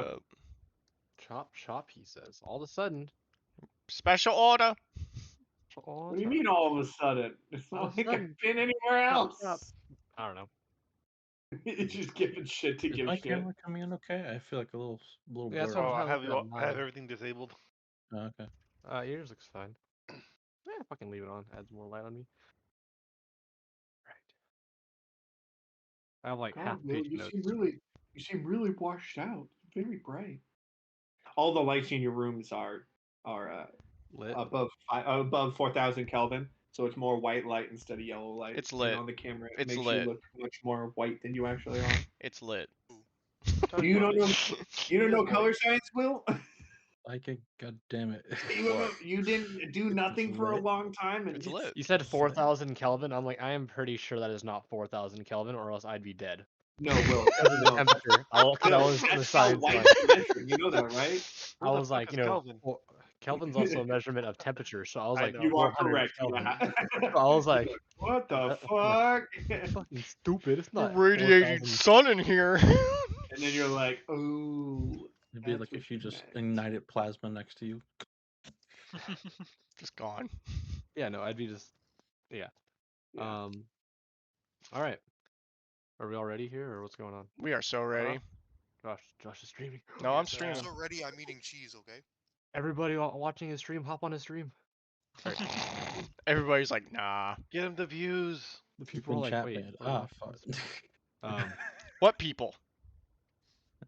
up. Chop, chop, he says. All of a sudden. Special order. What do you mean all of a sudden? It's All of not a like sudden. I've been anywhere else. Chop. I don't know. It's just giving shit to Is give my shit. camera coming in okay? I feel like a little Yeah, blurry. that's Oh, what I I'm have looking at I have mine. everything disabled. Oh, okay. Yours looks fine. Yeah, fucking leave it on. Adds more light on me. Right. I have like God, half Will, page you notes. seem really washed out. Very bright. All the lights in your rooms are Lit. above 4,000 Kelvin, so it's more white light instead of yellow light. It's lit. And on the camera, it It's makes lit. you look much more white than you actually are. It's lit. You don't know. You don't know color science, Will. Like it, god damn it. You didn't do nothing for a lit. long time, and It's lit. You said It's 4,000 Kelvin. I'm like, I am pretty sure that is not 4,000 Kelvin, or else I'd be dead. no, Will. Because of the No. temperature. I was the That's how science. white Like, is measured. You know that, right? I was like, Kelvin? well, Kelvin's also a measurement of temperature, so I was I like, know. You are 400 correct. Kelvin. Yeah. So I was like, what the that's fuck? fucking stupid. It's not Radiating 4,000. sun in here. And then you're like, ooh. It'd be that's like what if you just meant. ignited plasma next to you. Just gone. Yeah, no, I'd be just, yeah. Yeah. All right. Are we all ready here, or what's going on? We are so ready. Josh is streaming. No, I'm I'm streaming. so ready. I'm eating cheese. Okay. Everybody watching his stream, hop on his stream. Everybody's like, nah. Get him the views. The Keep people are in like, chat wait, band. we're Ah, watching fuck. this. What people?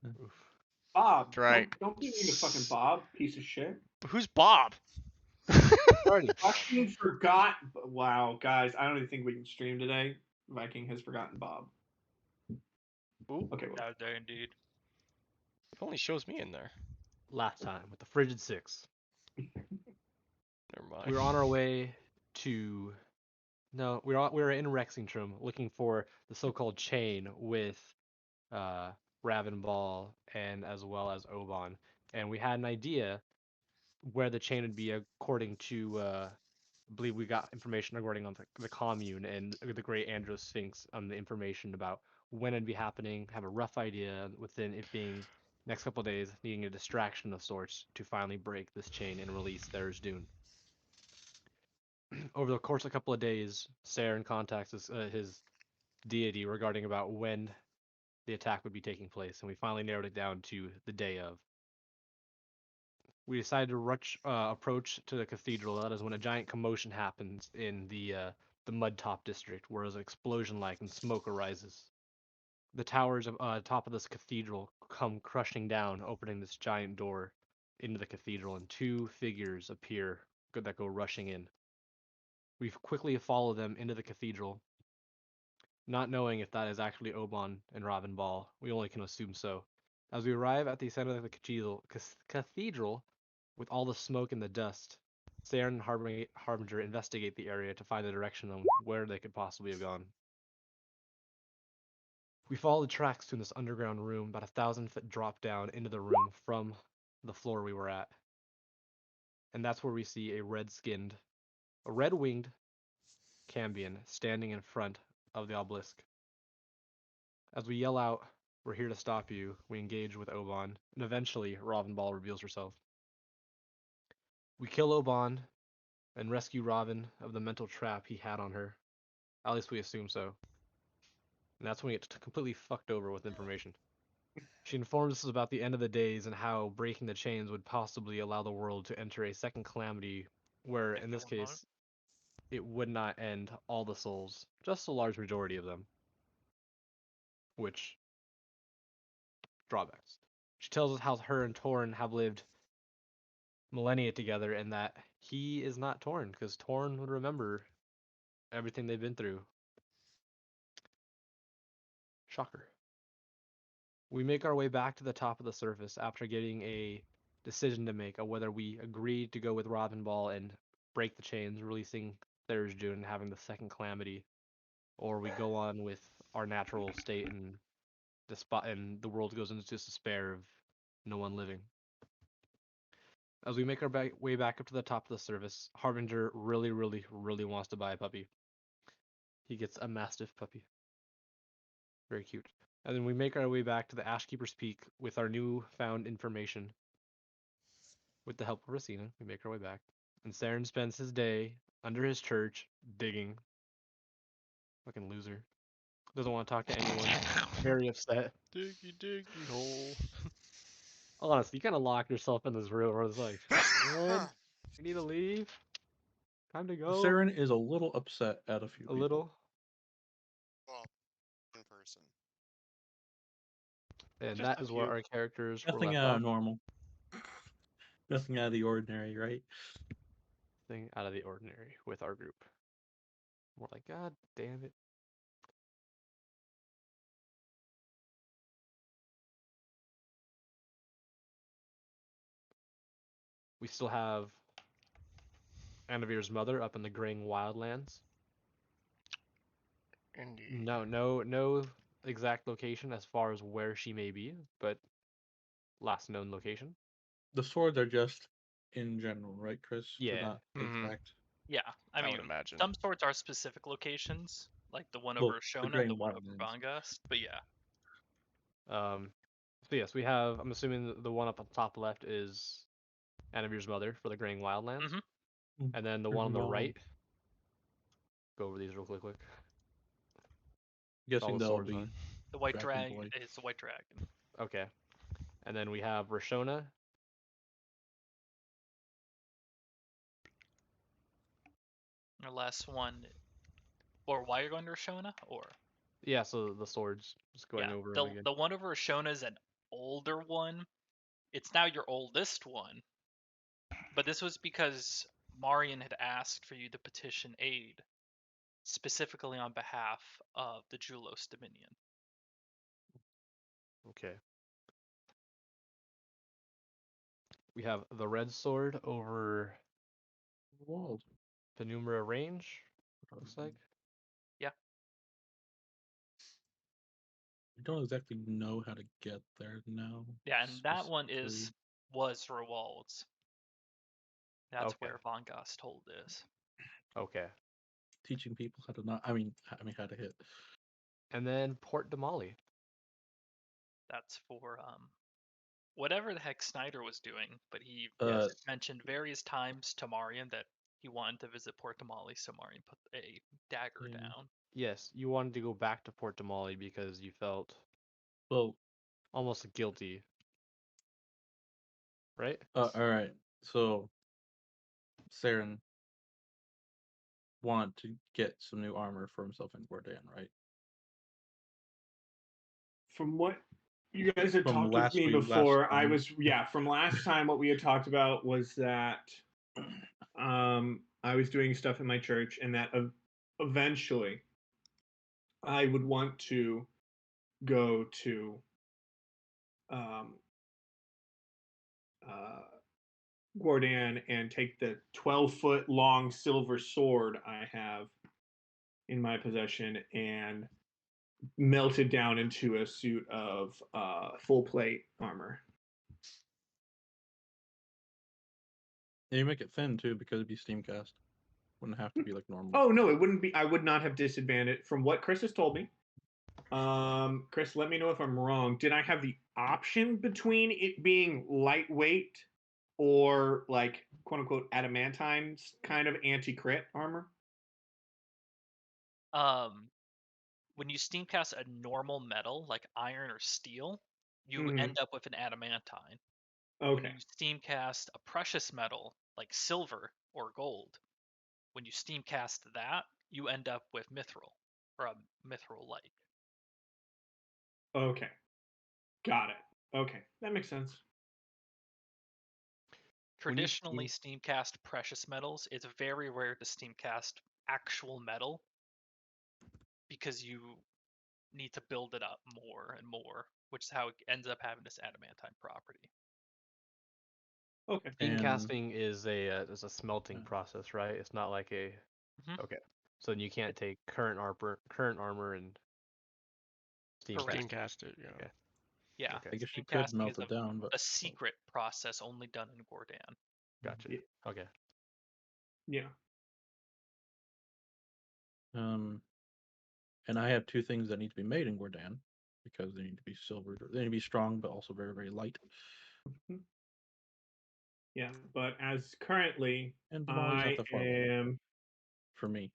Oof. Bob. That's right. Don't be mean to fucking Bob, piece of shit. Who's Bob? Alrighty. Viking forgot. Wow, guys, I don't even think we can stream today. Viking has forgotten Bob. Ooh, Okay, well, Out there indeed. it only shows me in there. Last time with the Frigid Six. Never mind. We were on our way to. No, we were in Rexingtrum looking for the so-called chain with Ravenball and as well as Oban, and we had an idea where the chain would be according to. I believe we got information regarding on the commune and the Great Andro Sphinx on the information about when it'd be happening. Have a rough idea within it being next couple of days, needing a distraction of sorts to finally break this chain and release There's Dune. Over the course of a couple of days, Saren contacts his deity regarding about when the attack would be taking place, and we finally narrowed it down to the day of. We decided to approach to the cathedral. That is when a giant commotion happens in the mud top district, where an explosion-like and smoke arises. The towers top of this cathedral come crushing down, opening this giant door into the cathedral, and two figures appear that go rushing in. We quickly follow them into the cathedral, not knowing if that is actually Oban and Ravenball. We only can assume so. As we arrive at the center of the cathedral, with all the smoke and the dust, Saren and Harbinger investigate the area to find the direction on where they could possibly have gone. We follow the tracks to this underground room, about 1,000-foot drop down into the room from the floor we were at. And that's where we see a red-winged Cambion standing in front of the obelisk. As we yell out, "We're here to stop you," we engage with Oban, and eventually Ravenball reveals herself. We kill Oban and rescue Robin of the mental trap he had on her. At least we assume so. And that's when we get completely fucked over with information. She informs us about the end of the days and how breaking the chains would possibly allow the world to enter a second calamity where, in this case, it would not end all the souls, just a large majority of them. Which, drawbacks. She tells us how her and Torn have lived millennia together and that he is not Torn, because Torn would remember everything they've been through. Shocker. We make our way back to the top of the surface after getting a decision to make of whether we agree to go with Ravenball and break the chains, releasing There's Dune and having the second calamity, or we go on with our natural state and the world goes into despair of no one living. As we make our way back up to the top of the surface, Harbinger really, really, really wants to buy a puppy. He gets a Mastiff puppy. Very cute. And then we make our way back to the Ashkeeper's Peak with our newfound information. With the help of Racina, we make our way back. And Saren spends his day under his church digging. Fucking loser. Doesn't want to talk to anyone. Very upset. Diggy hole. Honestly, you kind of lock yourself in this room where it's like, man, we need to leave. Time to go. Saren is a little upset at a few A people. little. Well, in person. And Just that a is where few. our characters were Nothing left off. normal. Nothing out of the ordinary, right? Thing out of the ordinary with our group. We're like, God damn it. We still have Anavir's mother up in the Graying Wildlands. Indeed. No exact location as far as where she may be, but last known location. The swords are just in general, right, Chris? They're Yeah. not Mhm. exact. Yeah, I I mean, would imagine. some swords are specific locations, like the one Well, over the Shona, Graying the one over Wildlands. Vangast. But yeah, So yes, we have. I'm assuming the one up on top left is Anavir's mother for the Graying Wildlands, Mhm. and then the one on the Well, right. Go over these real quick. I'm guessing the they'll swords be are. the White Dragon Dragon Boy. is the White Dragon. Okay, and then we have Rashona. The last one, or why you're going to Shona, or Yeah, so the swords. Just going yeah, over the them again. the one over Shona is an older one. It's now your oldest one, but this was because Marian had asked for you to petition aid, specifically on behalf of the Julos Dominion. Okay. We have the red sword over Wald. Penumbra Range. Looks like. I don't exactly know how to get there now. Yeah, and that one specifically. was Rewald's. That's Okay. where Vangast hold is. Okay. Teaching people how to not. I mean how to hit. And then Port Damali. That's for whatever the heck Snyder was doing, but he Yes. mentioned various times to Marian that he wanted to visit Port Damali, so Marian put a dagger Yeah. down. Yes, you wanted to go back to Port Damali because you felt Well, almost guilty. Right? all right. So, Saren wanted to get some new armor for himself in Gordan, right? From what you guys had From talked with last me week- last before, I time. was from last time what we had talked about was that I was doing stuff in my church, and that eventually I would want to go to um, Gordan and take the 12-foot long silver sword I have in my possession and melt it down into a suit of full plate armor. And you make it thin too because it'd be steamcast. Wouldn't have to be like normal. Oh no, it wouldn't be. I would not have disadvantaged from what Chris has told me. Chris, let me know if I'm wrong. Did I have the option between it being lightweight or like quote unquote adamantine kind of anti-crit armor? When you steamcast a normal metal like iron or steel, you Mhm. end up with an adamantine. Okay. When you steamcast a precious metal like silver or gold, when you steamcast that, you end up with mithril or a mithril-like. Okay. Got it. Okay. That makes sense. When you Traditionally, steamcast precious metals, it's very rare to steamcast actual metal because you need to build it up more and more, which is how it ends up having this adamantine property. Okay. Steam And- casting is a smelting process, right? It's not like a. Mhm. Okay. So then you can't take current armor and steam Correct. cast. Cast it, yeah. Okay. Yeah, Okay. I guess you steam could casting melt is it down, but a secret process only done in Gordan. Gotcha. Yeah. Okay. Yeah. and I have two things that need to be made in Gordan. because they need to be silvered. They need to be strong, but also very, very light. Yeah, but as currently, And Molly's I not that far away am for me.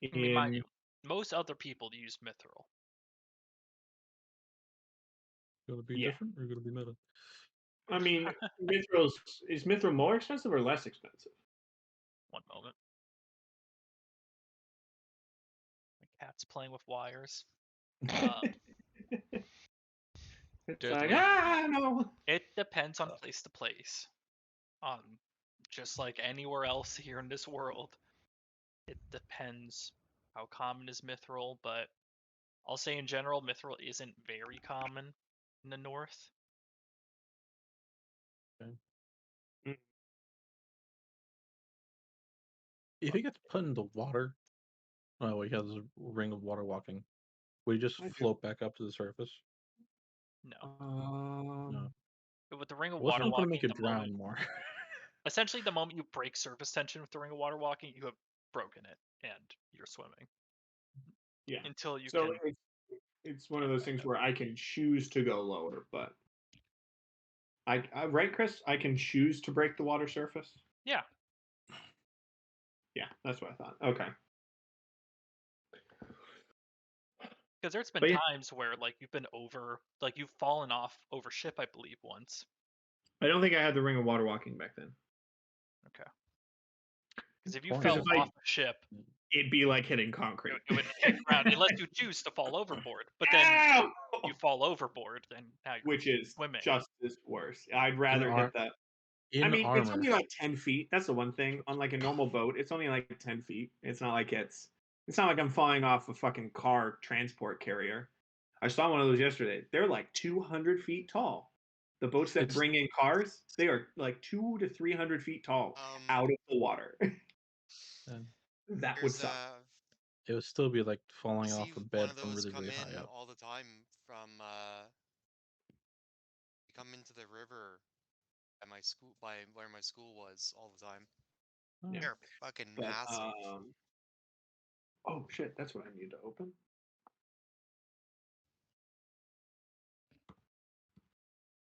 I mean, mind in. you, most other people use mithril. Gonna be Yeah. different or gonna be meta? I mean, is mithril more expensive or less expensive? One moment. My cat's playing with wires. It's Deadly. like no. It depends on place to place. Just like anywhere else here in this world, it depends how common is mithril, but I'll say in general, mithril isn't very common in the north. If he gets put in the water, oh, he has a ring of water walking. Will he just I do. float back up to the surface? No. No. But with the ring of What's water not gonna walking, make you the moment, drown more? essentially the moment you break surface tension with the ring of water walking, you have broken it and you're swimming. Yeah. Until you So can. it's one of get those back things up. where I can choose to go lower, but I right, Chris, I can choose to break the water surface. Yeah. Yeah, that's what I thought. Okay. Because there's been But yeah, times where like you've fallen off over ship, I believe, once. I don't think I had the ring of water walking back then. Okay. Because if you Porn fell Because if off a ship, it'd be like hitting concrete. it would hit ground unless you choose to fall overboard. But then Ow! you fall overboard, then now you're Which is swimming. just as worse. I'd rather hit that. I mean, it's only like 10 feet. That's the one thing. On like a normal boat, it's only like 10 feet. It's not like I'm falling off a fucking car transport carrier. I saw one of those yesterday. They're like 200 feet tall. The boats that bring in cars, they are like 200 to 300 feet tall out of the water. That would There's suck. It would still be like I falling see off a one bed of from those really, come really high in up. all the time from come into the river at my school, by where my school was, all the time. Yeah. They're fucking But, massive. oh shit, that's what I need to open.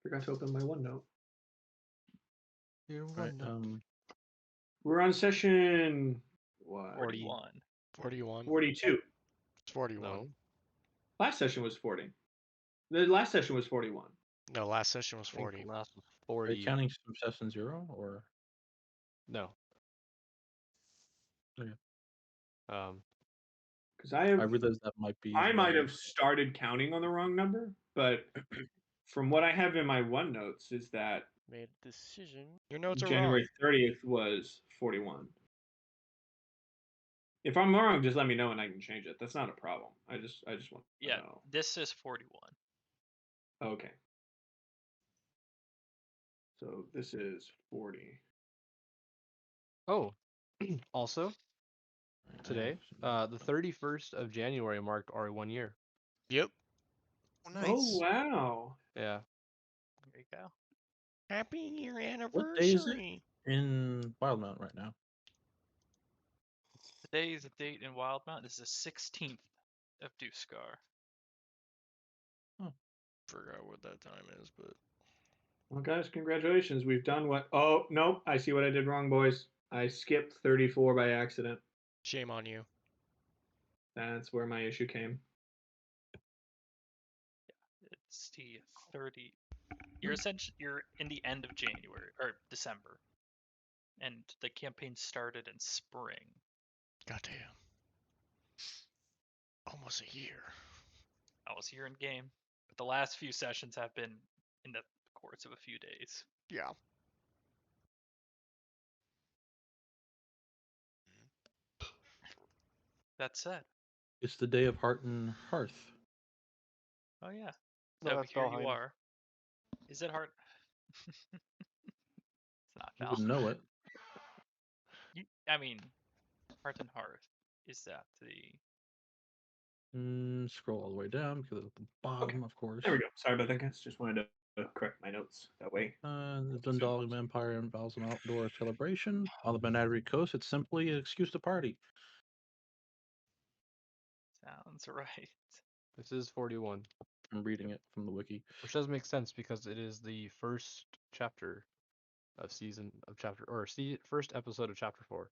Forgot to open my OneNote. Your Right. one We're on session what? 41. 41. 42. It's 41. No. Last session was 40. The last session was 41. No, last session was I think 40. the last was Are you 40. counting some session 0 or? No. Okay. Because I realized that might be. I might have started counting on the wrong number, but from what I have in my OneNotes is that Made a decision. Your notes are January wrong. 30th was 41. If I'm wrong, just let me know and I can change it. That's not a problem. I just want to know. This is 41. Okay. So this is 40. Oh, also today, the 31st of January marked our 1 year. Yep. Oh, nice. Oh wow. Yeah. There you go. Happy year anniversary. What day is it in WildeMount right now? Today is the date in WildeMount. This is the 16th of Duscar. Forgot what that time is, but Well, guys, congratulations. We've done what? Oh, nope. I see what I did wrong, boys. I skipped 34 by accident. shame on you. That's where my issue came. It's the 30. You're in the end of January or December, and the campaign started in spring. Goddamn. Almost a year. I was here in game, but the last few sessions have been in the course of a few days. Yeah. That said, It's the day of Heart and Hearth. oh yeah, No, so that's here you Valheim. are. Is it hard? It's not You Val. wouldn't know it. I mean, Heart and Hearth. Is that the? Scroll all the way down because it's at the bottom, of course. There we go. Sorry about that, guys. Just wanted to correct my notes that way. The Dundalgan Empire involves an outdoor celebration. On the Banatary Coast, it's simply an excuse to party. Sounds right. This is 41. I'm reading it from the wiki. Which does make sense because it is the first chapter of first episode of chapter 4.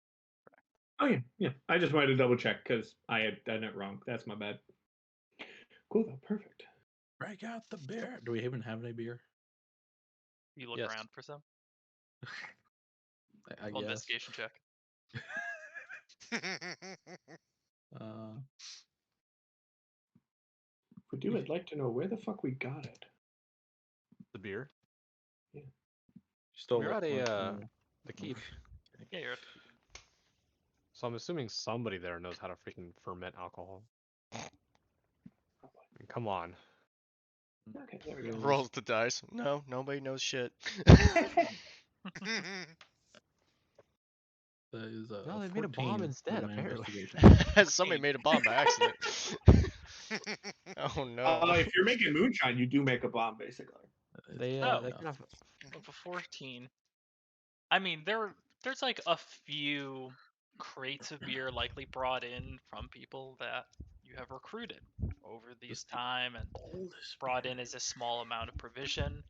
Oh yeah, yeah. I just wanted to double check because I had done it wrong. That's my bad. Cool though, perfect. Break out the beer. Do we even have any beer? You look Yes. around for some. I Roll guess. investigation check. Uh, If we do, I'd like to know where the fuck we got it. The beer. still We're like at one a from- the keep. Yeah, you're. So I'm assuming somebody there knows how to freaking ferment alcohol. Come on. Okay, there we go. Rolls the dice. No, nobody knows shit. That is No, they made a bomb 14 instead, with my apparently. investigation. Somebody made a bomb by accident. Oh no. If you're making moonshine, you do make a bomb, basically. They Oh. they can have Of a 14. I mean, there's like a few crates of beer likely brought in from people that you have recruited over these time and brought in as a small amount of provision.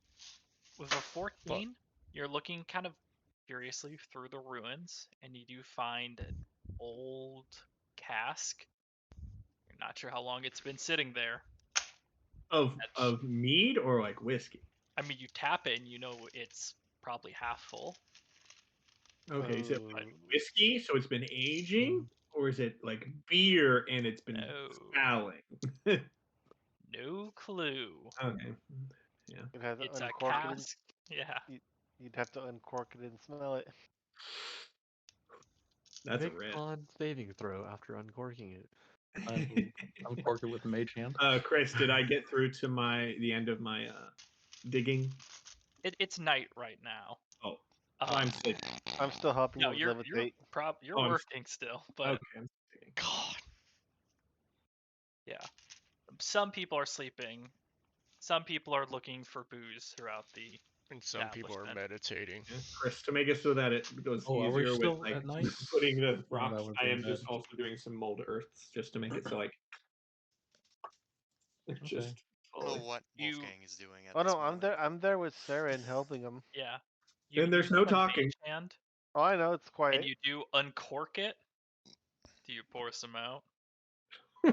With a 14, you're looking kind of curiously through the ruins, and you do find an old cask. You're not sure how long it's been sitting there. Of mead or like whiskey? I mean, you tap it and you know it's probably half full. Okay, is it like Oh. whiskey, so it's been aging? Or is it like beer and it's been No. fouling? No clue. Okay. Yeah. You'd have to It's a uncork it. cask. Yeah. You'd have to uncork it and smell it. That's Make a risk. con saving throw after uncorking it. I'm corked it with mage hand. Chris, did I get through to the end of my digging? It's night right now. Oh, so I'm sleeping. I'm still helping No, you with you're levitate. you're Oh, I'm working still, but Okay, I'm sleeping. God. yeah. Some people are sleeping. Some people are looking for booze throughout the. And some people are establishment. meditating. Yeah, Chris, to make it so that it goes Oh, are we easier with still like at night? putting the Oh, that rocks, would I be am bad. just also doing some mold earths just to make it so like it's Okay. just I don't know fully. what You- Wolfgang is doing at Oh this no, moment. I'm there with Sarah and helping him. Yeah. Then there's you no have a talking. mage hand, Oh, I know it's quiet. and you do uncork it. Do you pour some out? I'll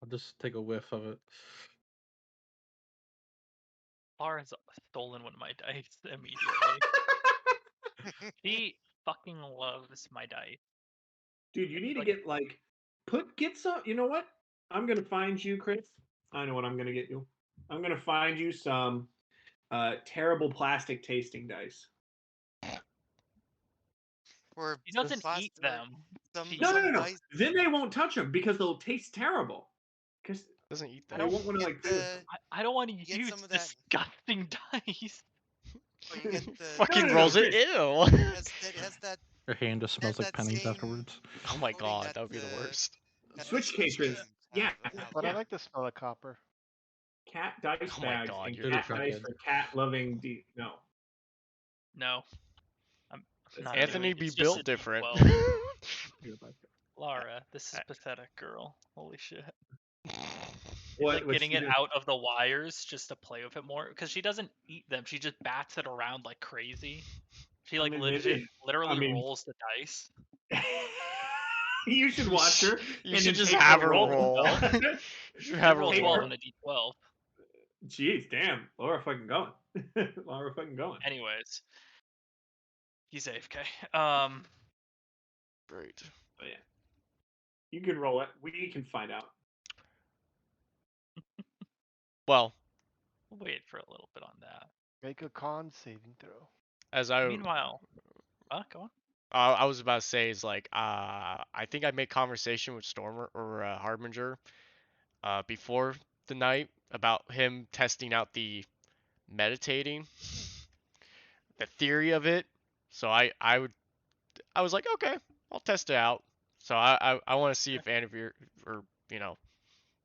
just take a whiff of it. Laura's stolen one of my dice immediately. She fucking loves my dice. Dude, you need to Like- get like get some. You know what? I'm gonna find you, Chris. I know what I'm gonna get you. I'm gonna find you some terrible plastic tasting dice. Or He doesn't plas- eat or them. Some, He- No, no, some no, no. dice- Then they won't touch them because they'll taste terrible. Because Doesn't eat I that. they don't won't want to like get play with them. I don't want to Get use some of that- disgusting dice. or you get the Fucking no, no, rolls it. Chris. Ew. has that Your hand just smells like that pennies same- afterwards. Oh my coating god, that would be the the- worst. that Switch the cases. games Yeah. have. But Yeah. I like the smell of copper. Cat dice Oh my bags God, and you're cat fucking- dice for cat loving. No. No. I'm That's not not Anthony doing it. be It's just built a different. D12. Laura, this is pathetic, girl. Holy shit. What? Like what's getting she it doing? out of the wires just to play with it more because she doesn't eat them. She just bats it around like crazy. She like mean, literally mean- rolls the dice. You should watch her. You and should then just take have her roll. roll. You should She have her rolls Take well her- on a D12. Jeez, damn, Laura fucking going. Laura fucking going. Anyways, he's AFK. Great. But yeah, you can roll it. We can find out. Well, We'll wait for a little bit on that. Make a con saving throw. as I Meanwhile, go on. I was about to say is like I think I made conversation with Stormer or Harbinger before the night about him testing out the meditating, the theory of it. So I was like, okay, I'll test it out. So I want to see if any of you or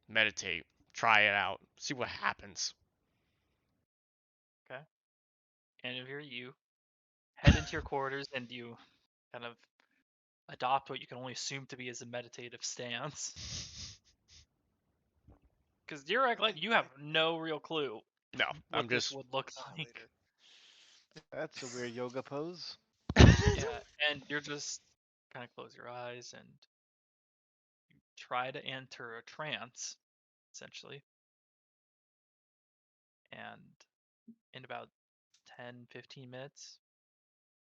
meditate, try it out, see what happens. And if you're you, head into your quarters and you kind of adopt what you can only assume to be as a meditative stance. Because direct light, you have no real clue No, what I'm this just. would look See you like. later. That's a weird yoga pose. Yeah, and you're just kind of close your eyes and you try to enter a trance, essentially. And in about 10, 15 minutes,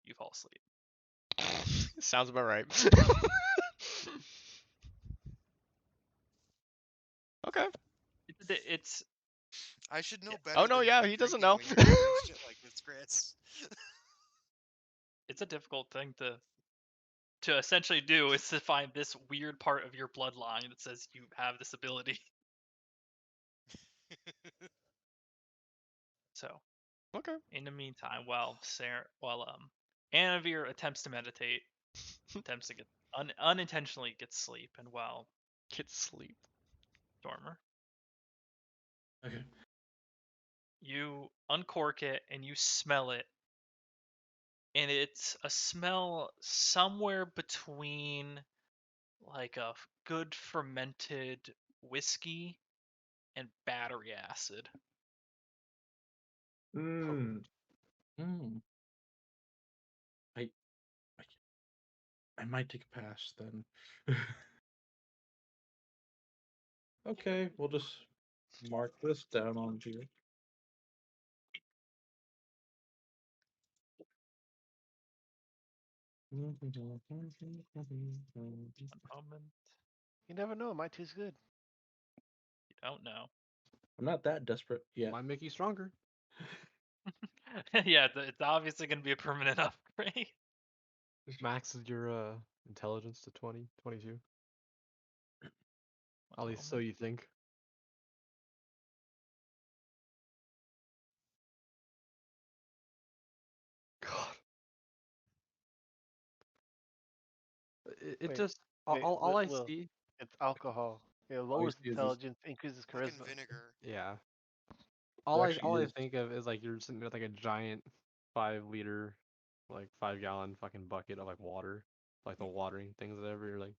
you fall asleep. Sounds about right. Okay. It's I should know Yeah. better. Oh no, than to yeah, be he doesn't drinking know. when you're doing shit like this, Chris. it's a difficult thing to essentially do, is to find this weird part of your bloodline that says you have this ability. So, Okay. in the meantime, while Anavir attempts to meditate, attempts to get unintentionally gets sleep, and while Get sleep. Dormer, Okay. you uncork it and you smell it, and it's a smell somewhere between like a good fermented whiskey and battery acid. Mm. Hmm. I, I might take a pass then. Okay, we'll just mark this down on here. One moment. You never know. It might taste good. You don't know. I'm not that desperate yet. Might make you stronger. Yeah, it's obviously going to be a permanent upgrade. Maxes your intelligence to 20, 22. At least so moment. you think. God. It Wait, just wait, all I Will, see. it's alcohol. It All you lowers see is this. intelligence, increases Fucking charisma. vinegar. Yeah. It All actually I is. think of is like you're sitting with like a giant 5 liter, like 5 gallon fucking bucket of like water, like the watering things, whatever. You're like,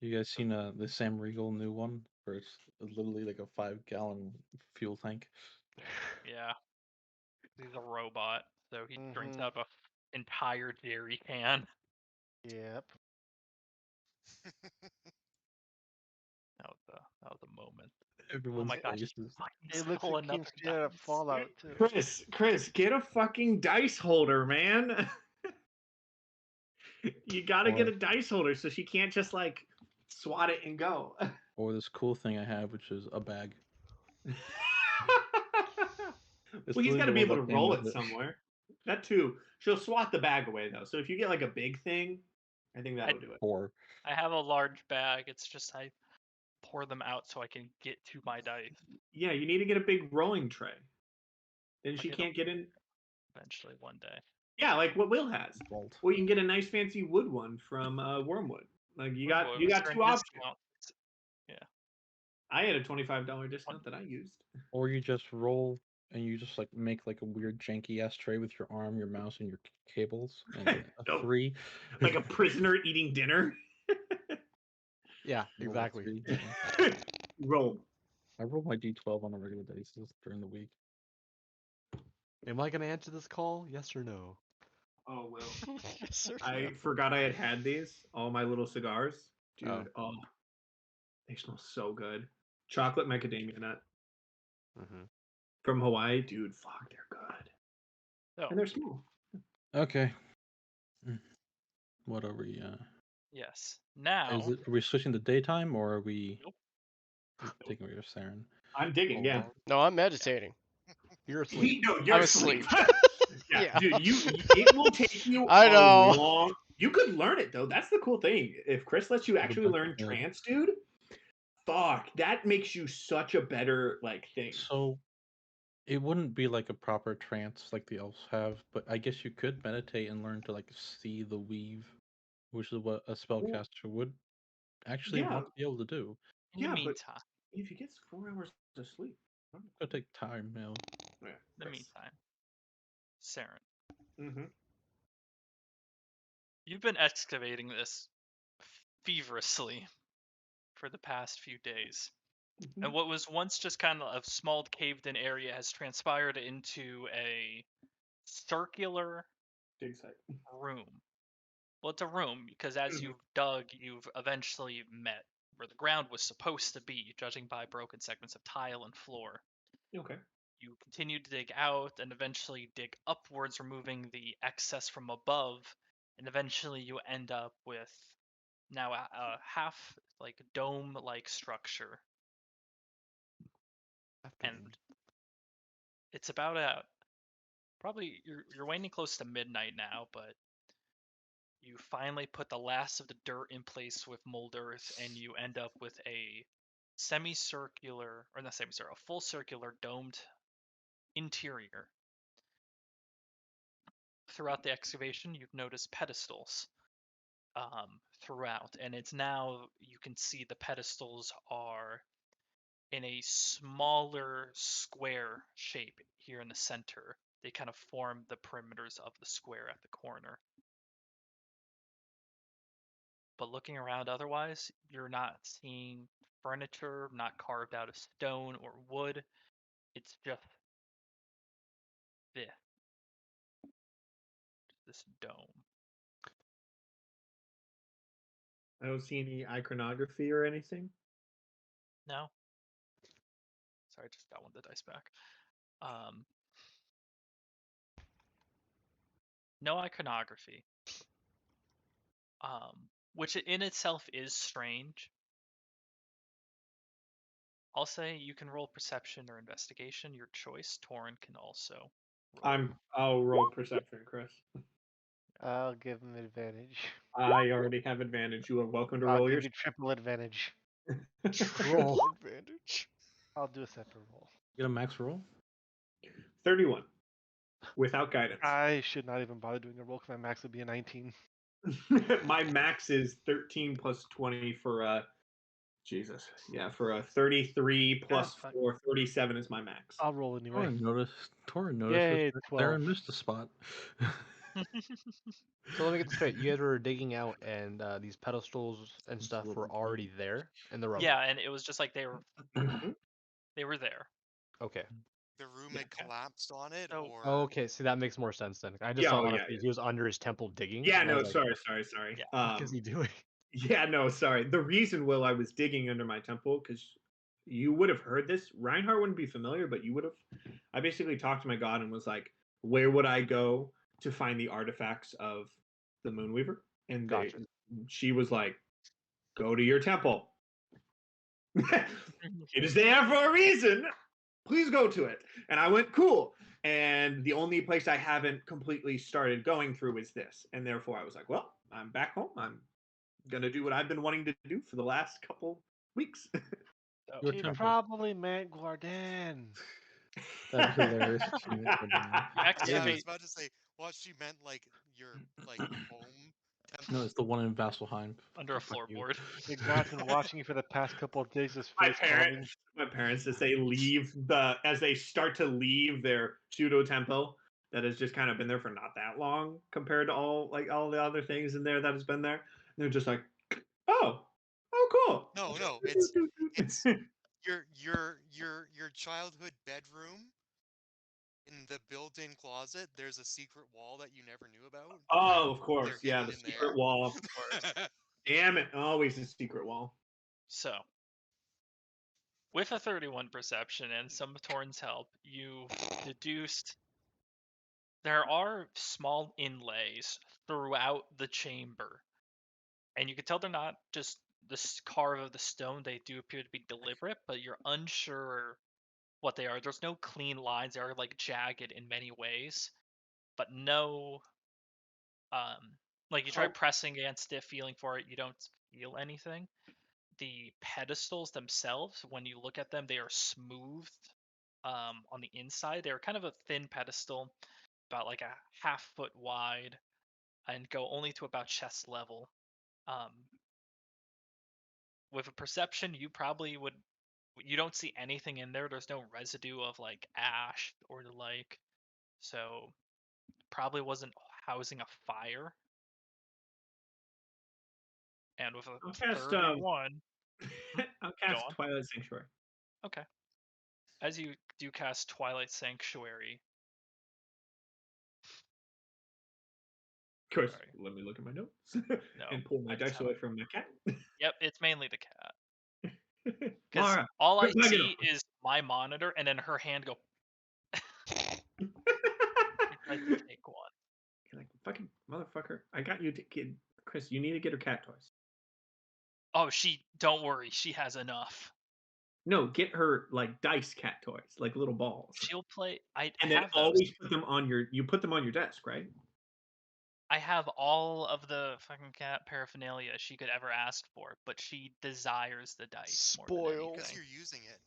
You guys seen the Sam Riegel new one where it's literally like a 5-gallon fuel tank? Yeah, he's a robot, so he drinks Mm-hmm. out of a entire jerry can. Yep. That was a moment. Oh Everyone's my gosh, faces. he fucking It looks stole like came another straight out of dice. Fallout too. Chris, get a fucking dice holder, man. You gotta get Or a dice holder so she can't just like swat it and go. or this cool thing I have, which is a bag. It's Well, he's got to literally the be one able to that came roll with it it. somewhere. That too. She'll swat the bag away though. So if you get like a big thing, I think that'll do it. Or I have a large bag. It's just I pour them out so I can get to my dice. Yeah, you need to get a big rolling tray. Then I'll she get can't get in. eventually one day. Yeah, like what Will has. vault. Or you can get a nice fancy wood one from Wormwood. Like you got Woodwood you was got during two options. discount. I had a $25 discount that I used. Or you just roll and you just like make like a weird janky ass tray with your arm, your mouse, and your cables, and a Nope. 3. Like a prisoner eating dinner. yeah, Roll a exactly. 3, yeah. Roll. I roll my d12 on a regular basis during the week. Am I gonna answer this call? Yes or no? Oh, Will. Yes, sir. I forgot I had these. All my little cigars. Dude, Oh. they smell so good. Chocolate macadamia nut Mm-hmm. from Hawaii. Dude, fuck, they're good. So And they're small. Okay. What are we? yes. Now Is it? Are we switching to daytime or are we Nope. taking away your Saren? I'm digging, yeah. No, I'm meditating. You're asleep. No, you're I'm asleep. asleep. Yeah, Yeah. dude, it will take you I a know. long. You could learn it though. That's the cool thing. If Chris lets you Go actually back learn to bed. trance, dude, fuck, that makes you such a better like thing. So it wouldn't be like a proper trance like the elves have, but I guess you could meditate and learn to like see the weave, which is what a spellcaster would actually Yeah, want to be able to do. in the yeah, but meantime, if he gets 4 hours of sleep, It's gonna take time, you know. yeah, in the meantime, Saren, Mm-hmm. you've been excavating this feverishly for the past few days. And what was once just kind of a small caved-in area has transpired into a circular Dig site. room. Well, it's a room because as Mhm. you've dug, you've eventually met where the ground was supposed to be, judging by broken segments of tile and floor. Okay. You continue to dig out and eventually dig upwards, removing the excess from above, and eventually you end up with now a half like dome-like structure, and it's about a probably you're waning close to midnight now, but you finally put the last of the dirt in place with mold earth, and you end up with a semicircular, or not semicircular, a full circular domed interior. Throughout the excavation, you've noticed pedestals throughout, and it's now you can see the pedestals are in a smaller square shape here in the center. They kind of form the perimeters of the square at the corner. But looking around otherwise, you're not seeing furniture, not carved out of stone or wood. It's just this, this dome. I don't see any iconography or anything. No? Sorry, I just got one of the dice back. No iconography. Which in itself is strange. I'll say you can roll perception or investigation, your choice. Torin can also roll. I'll roll perception, Chris. I'll give him advantage. I already have advantage. You are welcome to I'll roll give your. you triple advantage. Roll. Advantage. I'll do a separate roll. Get a max roll. 31 without guidance. I should not even bother doing a roll because my max would be a 19. My max is 13 plus 20 for Jesus. Yeah, for a 33 plus fuck. 4, 37 is my max. I'll roll anyway. Torin noticed Yay, that 12. Theron missed a spot. So let me get this straight. You guys were digging out, and these pedestals and It's a stuff little were already there in the rubble. Yeah, and it was just like they were there. Okay. The room Yeah, had collapsed on it, So- or Okay. See, that makes more sense then. I just Yeah, saw oh, yeah, honestly he was under his temple digging. Yeah, and I no, was like, sorry. Yeah. what is he doing? Yeah, no, sorry. The reason, Will, I was digging under my temple, because you would have heard this. Reinhardt wouldn't be familiar, but you would have. I basically talked to my god and was like, where would I go to find the artifacts of the Moonweaver? And Gotcha. she was like, go to your temple. It is there for a reason. Please go to it. And I went, cool. And the only place I haven't completely started going through is this. And therefore I was like, well, I'm back home. I'm going to do what I've been wanting to do for the last couple weeks. So, Your She temple. probably meant Guardian. That'd be hilarious. if she went for you yeah, I was excavate. about to say, well, she meant like your like home temple. No, it's the one in Vasselheim. Under a Fuck you. floorboard. The guy's been watching you for the past couple of days. His my face calming. parents, as they start to leave their pseudo temple that has just kind of been there for not that long compared to all the other things in there that has been there. They're just like, oh, cool. No, it's your childhood bedroom. In the built-in closet, there's a secret wall that you never knew about. Oh, of course, They're yeah, hidden the in secret there. wall. Of course. Damn it, always a secret wall. So, with a 31 perception and some of Torin's help, you deduced there are small inlays throughout the chamber. And you can tell they're not just the carve of the stone, they do appear to be deliberate, but you're unsure what they are. There's no clean lines, they are like jagged in many ways, but no like you try Oh. pressing against it, feeling for it, you don't feel anything. The pedestals themselves, when you look at them, they are smoothed on the inside. They're kind of a thin pedestal, about like a half foot wide, and go only to about chest level. With a perception, you probably would. You don't see anything in there. There's no residue of like ash or the like, so probably wasn't housing a fire. And with a I'll cast 31, I'll go cast on. Twilight Sanctuary. Okay. As you do cast Twilight Sanctuary, Chris, sorry. let me look at my notes No, and pull my I just dice have away it. from my cat. Yep, it's mainly the cat. Because Mara, all I quit bugging see is my monitor and then her hand go. She tries to take one. You're like, fucking motherfucker. I got you, kid. Chris, you need to get her cat toys. Oh, don't worry, she has enough. No, get her like dice cat toys, like little balls. She'll play. I And then have those. always put them on your desk, right? I have all of the fucking cat paraphernalia she could ever ask for, but she desires the dice more than Spoil. Because anything. you're using it.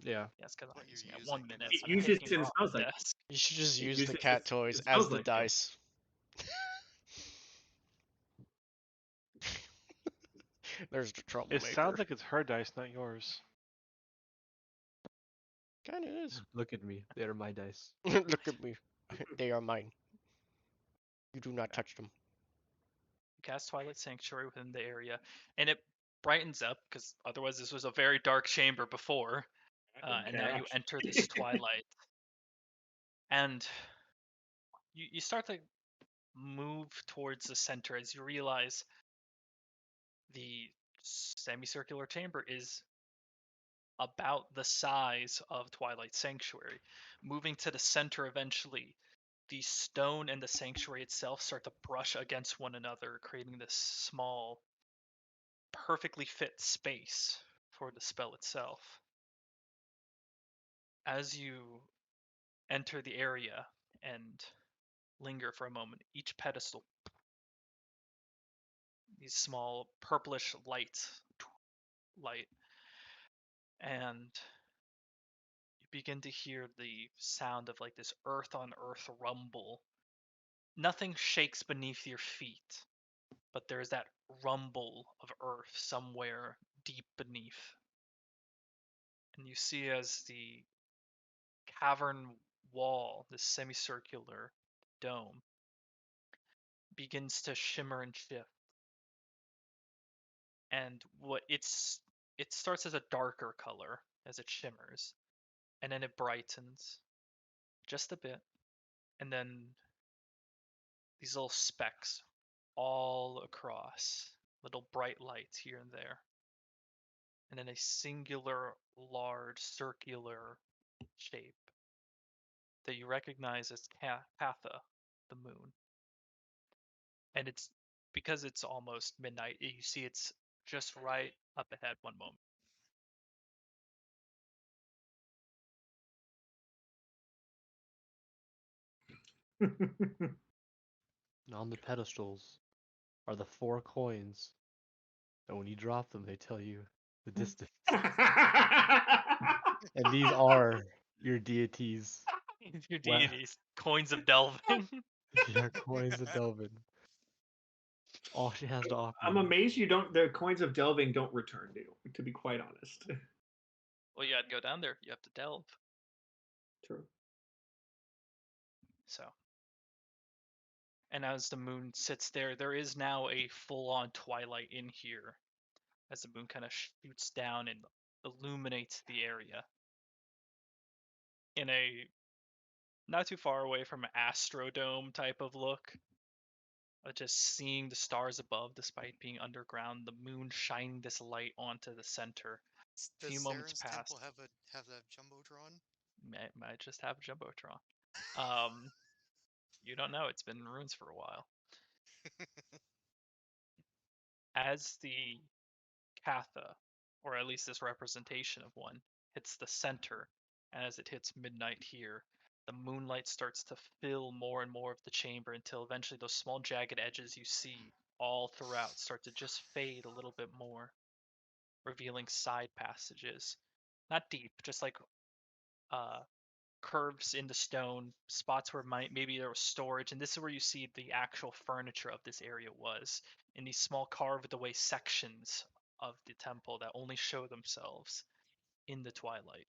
Yeah. Yes, because What I'm you're using it using, 1 minute. that's It I'm why. uses taking her and off smells the like desk. You should just It use uses the cat it toys smells as the like it. dice. There's the It troublemaker. sounds like it's her dice, not yours. Kinda is. Look at me. They are my dice. Look at me. They are mine. You do not touch them. You cast Twilight Sanctuary within the area, and it brightens up because otherwise this was a very dark chamber before, and now you Cat. enter this twilight, and you start to move towards the center as you realize the semicircular chamber is about the size of Twilight Sanctuary. Moving to the center eventually, the stone and the sanctuary itself start to brush against one another, creating this small, perfectly fit space for the spell itself. As you enter the area and linger for a moment, each pedestal, these small purplish light, and you begin to hear the sound of like this earth on earth rumble. Nothing shakes beneath your feet, but there's that rumble of earth somewhere deep beneath. And you see as the cavern wall, this semicircular dome, begins to shimmer and shift. And it starts as a darker color as it shimmers, and then it brightens just a bit, and then these little specks all across, little bright lights here and there, and then a singular large circular shape that you recognize as Katha, the moon. And it's because it's almost midnight, you see it's just right up ahead one moment. And on the pedestals are the 4 coins. And when you drop them, they tell you the distance. And these are your deities. Your Wow. deities, coins of delving. Yeah, coins of Delvin. All she has to offer I'm you. amazed the coins of delving don't return to be quite honest. Well, you gotta go down there. You have to delve. True. So, and as the moon sits there, there is now a full-on twilight in here, as the moon kind of shoots down and illuminates the area in a not too far away from an Astrodome type of look. Just seeing the stars above, despite being underground, the moon shining this light onto the center. A Does few moments Saren's pass. temple have that jumbotron? Might just have Jumbotron. Um, you don't know. It's been in ruins for a while. As the Katha, or at least this representation of one, hits the center, and as it hits midnight here, the moonlight starts to fill more and more of the chamber until eventually those small jagged edges you see all throughout start to just fade a little bit more, revealing side passages. Not deep, just like uh, curves in the stone, spots where maybe there was storage, and this is where you see the actual furniture of this area was, in these small carved away sections of the temple that only show themselves in the twilight.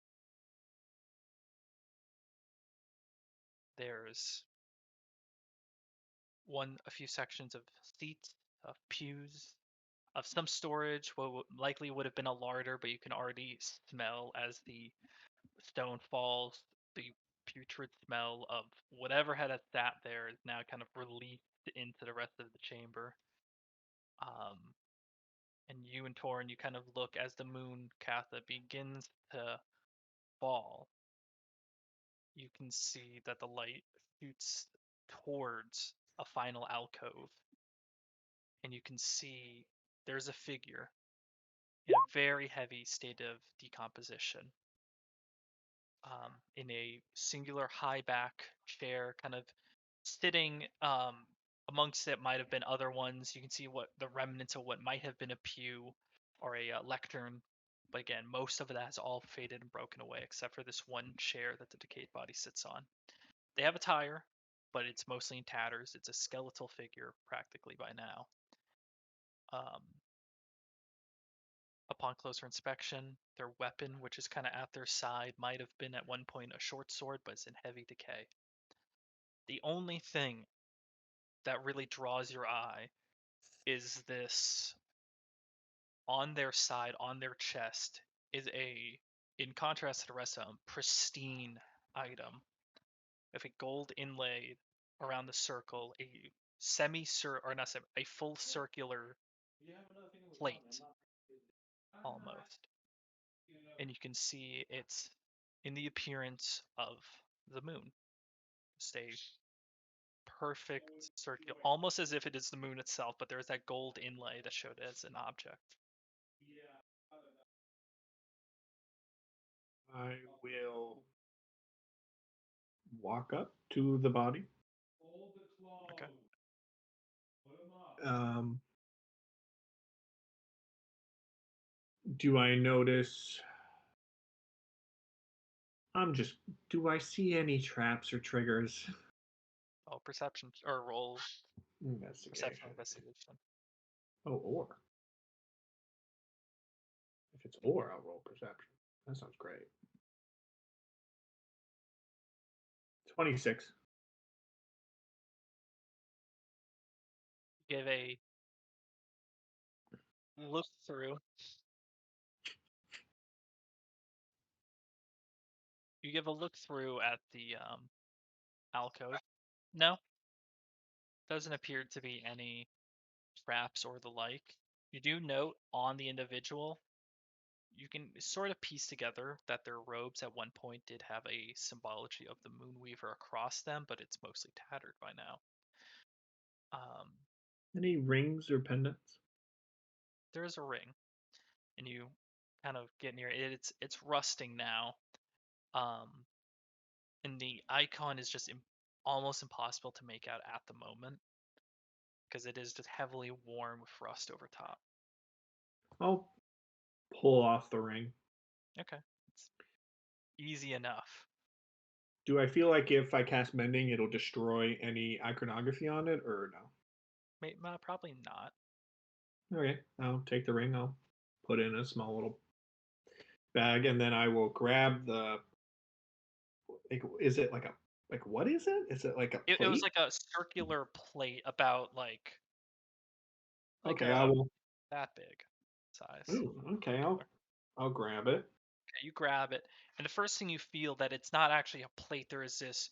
There's a few sections of seats, of pews, of some storage, what likely would have been a larder, but you can already smell as the stone falls, the putrid smell of whatever had sat there is now kind of released into the rest of the chamber. And you and Torin, you kind of look as the moon, Katha, begins to fall. You can see that the light shoots towards a final alcove. And you can see there's a figure in a very heavy state of decomposition. In a singular high back chair, kind of sitting amongst it might have been other ones. You can see what the remnants of what might have been a pew or a lectern. But again, most of it has all faded and broken away, except for this one chair that the decayed body sits on. They have a tire, but it's mostly in tatters. It's a skeletal figure practically by now. Upon closer inspection, their weapon, which is kind of at their side, might have been at one point a short sword, but it's in heavy decay. The only thing that really draws your eye is this on their side, on their chest, is in contrast to the rest of them, pristine item with a gold inlaid around the circle, a full circular plate almost. And you can see it's in the appearance of the moon. Just a perfect circle, almost as if it is the moon itself, but there's that gold inlay that showed it as an object. I will walk up to the body. Okay. Do I notice? Do I see any traps or triggers? Oh, perception or roll Investigation. perception investigation. Oh, or. If it's or, I'll roll perception. That sounds great. 26. Give a look through. You give a look through at the alcove. No, doesn't appear to be any traps or the like. You do note on the individual, you can sort of piece together that their robes at one point did have a symbology of the Moonweaver across them, but it's mostly tattered by now. Any rings or pendants? There is a ring, and you kind of get near it. It's rusting now, and the icon is just almost impossible to make out at the moment because it is just heavily worn with rust over top. I'll pull off the ring. Okay, it's easy enough. Do I feel like if I cast Mending, it'll destroy any iconography on it, or no? Probably not. Okay, I'll take the ring. I'll put it in a small little bag, and then I will grab the. Is it what is it? Is it like a plate? It was like a circular plate about like okay, I will. that big size. Ooh, okay, I'll grab it. Okay, you grab it, and the first thing you feel that it's not actually a plate. There is this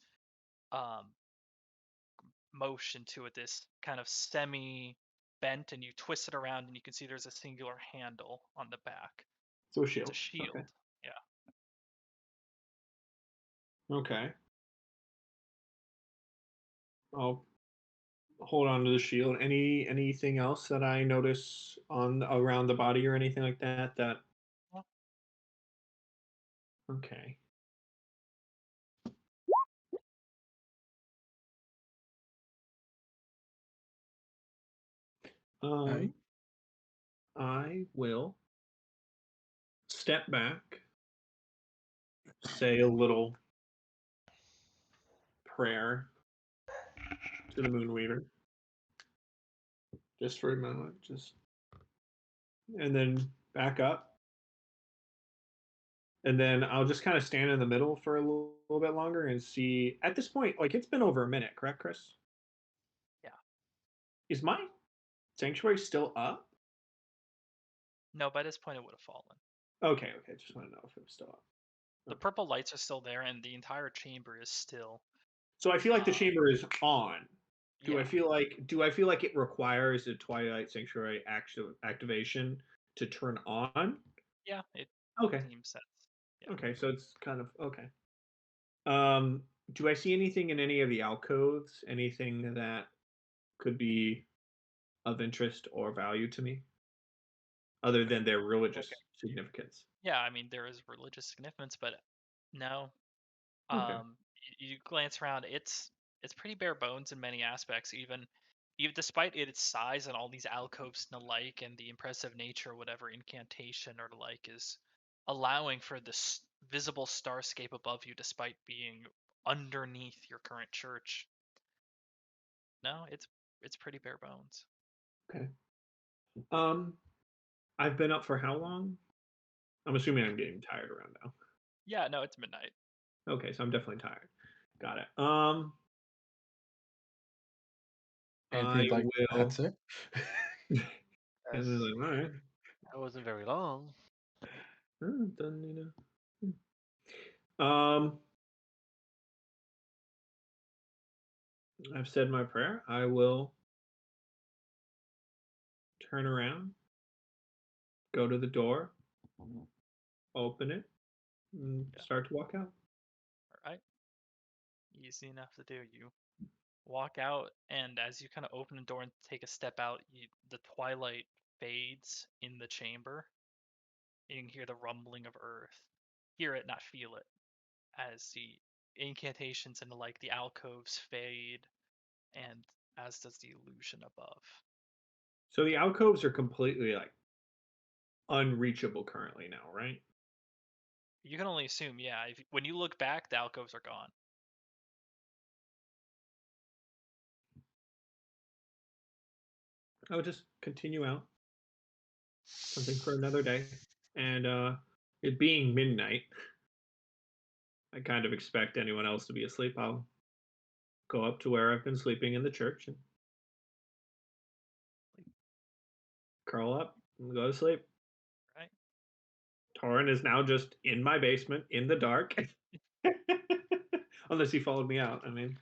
motion to it, this kind of semi bent, and you twist it around, and you can see there's a singular handle on the back. So a shield. It's a shield. Okay. Yeah. Okay. I'll hold on to the shield. Anything else that I notice on around the body or anything like that? Yeah. Okay. Aye. I will step back, say a little prayer to the Moonweaver, just for a moment, and then back up, and then I'll just kind of stand in the middle for a little bit longer and see. At this point, like it's been over a minute, correct, Chris? Yeah. Is my sanctuary still up? No, by this point it would have fallen. Okay. Just want to know if it was still up. The Okay. purple lights are still there, and the entire chamber is still. So I feel like the Uh, chamber is on. Do I Yeah. feel like it requires a Twilight Sanctuary activation to turn on? Yeah, it Okay. seems sense. Yeah. Okay, so it's kind of okay. Do I see anything in any of the alcoves? Anything that could be of interest or value to me, other than their religious Okay. significance? Yeah, I mean there is religious significance, but no. Okay. You glance around, it's pretty bare bones in many aspects, even despite its size and all these alcoves and the like, and the impressive nature of whatever incantation or the like is allowing for this visible starscape above you, despite being underneath your current church. No, it's pretty bare bones. Okay. Um, I've been up for how long? I'm assuming I'm getting tired around now. Yeah, no, it's midnight. Okay, so I'm definitely tired. Got it. I Anthony's like, will. that's it? And Yes, then like, all right. that wasn't very long. Done, you know. I've said my prayer. I will turn around, go to the door, open it, and Yeah. start to walk out. All right. Easy enough to do. You walk out, and as you kind of open the door and take a step out, the twilight fades in the chamber. You can hear the rumbling of earth. Hear it, not feel it, as the incantations and the alcoves fade, and as does the illusion above. So the alcoves are completely like unreachable currently now, right? You can only assume, yeah. When you look back, the alcoves are gone. I would just continue out. Something for another day. And it being midnight, I kind of expect anyone else to be asleep. I'll go up to where I've been sleeping in the church and curl up and go to sleep. Right? Torin is now just in my basement in the dark. Unless he followed me out. I mean,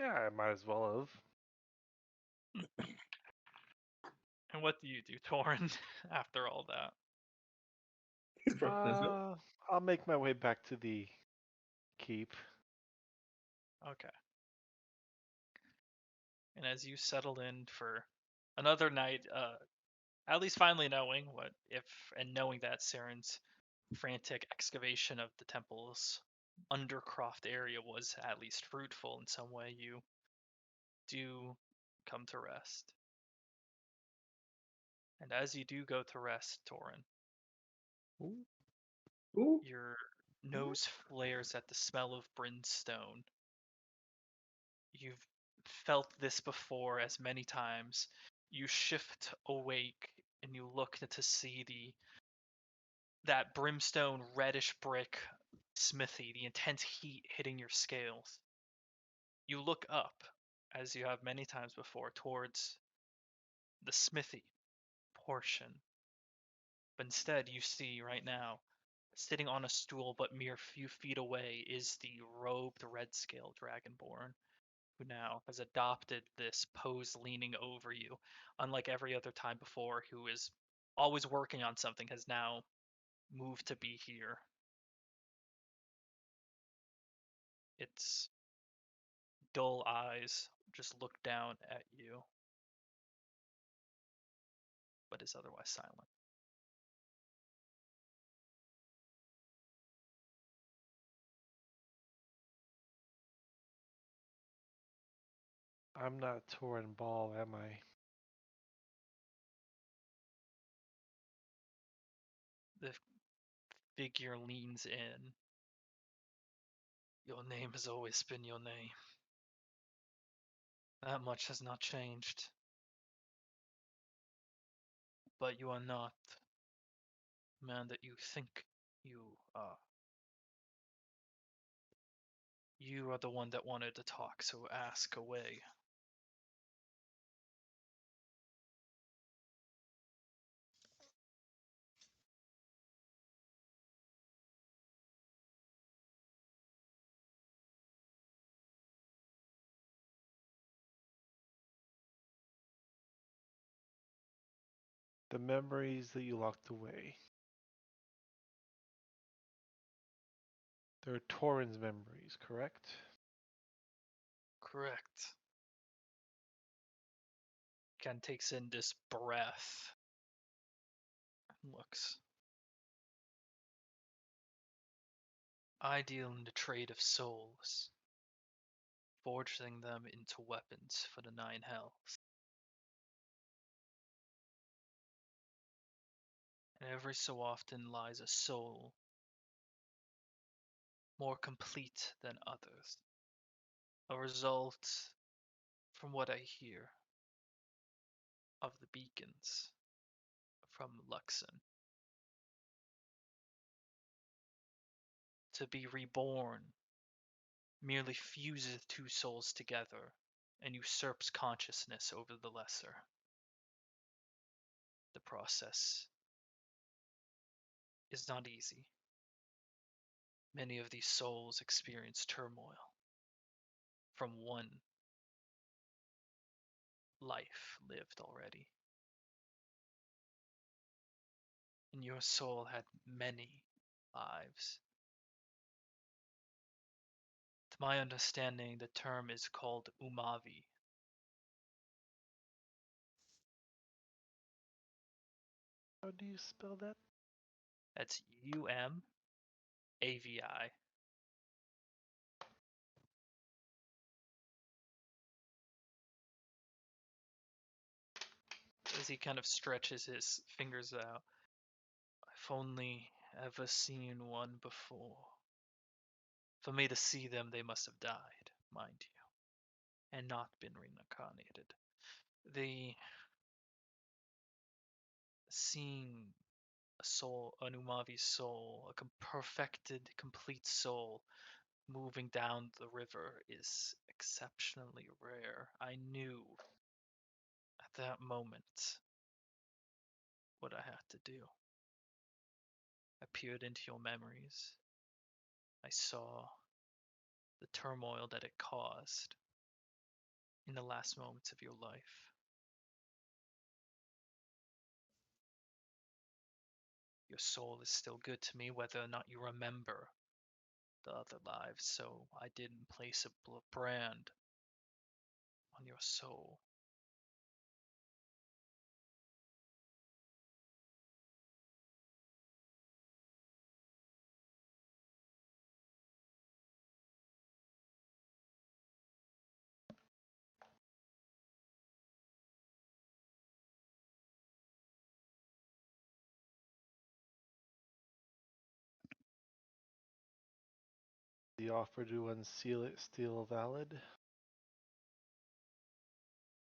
Yeah, I might as well have. And what do you do, Torin, after all that? he's broken his up. I'll make my way back to the keep. Okay. And as you settle in for another night, at least finally knowing what if and knowing that Saren's frantic excavation of the temple's undercroft area was at least fruitful in some way, you do come to rest. And as you do go to rest, Torin, Ooh. your nose flares at the smell of brimstone. You've felt this before as many times. You shift awake and you look to see that brimstone reddish brick smithy, the intense heat hitting your scales. You look up, as you have many times before, towards the smithy portion. But instead, you see right now, sitting on a stool but mere few feet away, is the robed red scale dragonborn, who now has adopted this pose leaning over you. Unlike every other time before, who is always working on something, has now moved to be here. Its dull eyes just look down at you, but is otherwise silent. I'm not Torin Ball, am I? The figure leans in. Your name has always been your name. That much has not changed. But you are not the man that you think you are. You are the one that wanted to talk, so ask away. The memories that you locked away. They're Torin's memories, correct? Correct. Ken takes in this breath and looks. I deal in the trade of souls, forging them into weapons for the Nine Hells. And every so often lies a soul more complete than others. A result, from what I hear, of the beacons from Luxon. To be reborn merely fuses two souls together and usurps consciousness over the lesser. The process is not easy. Many of these souls experience turmoil from one life lived already. And your soul had many lives. To my understanding, the term is called Umavi. How do you spell that? That's UMAVI. As he kind of stretches his fingers out. I've only ever seen one before. For me to see them, they must have died, mind you, and not been reincarnated. The seeing a soul, an Umavi soul, a perfected, complete soul, moving down the river is exceptionally rare. I knew at that moment what I had to do. I peered into your memories. I saw the turmoil that it caused in the last moments of your life. Your soul is still good to me, whether or not you remember the other lives, so I didn't place a brand on your soul. The offer to unseal it still valid?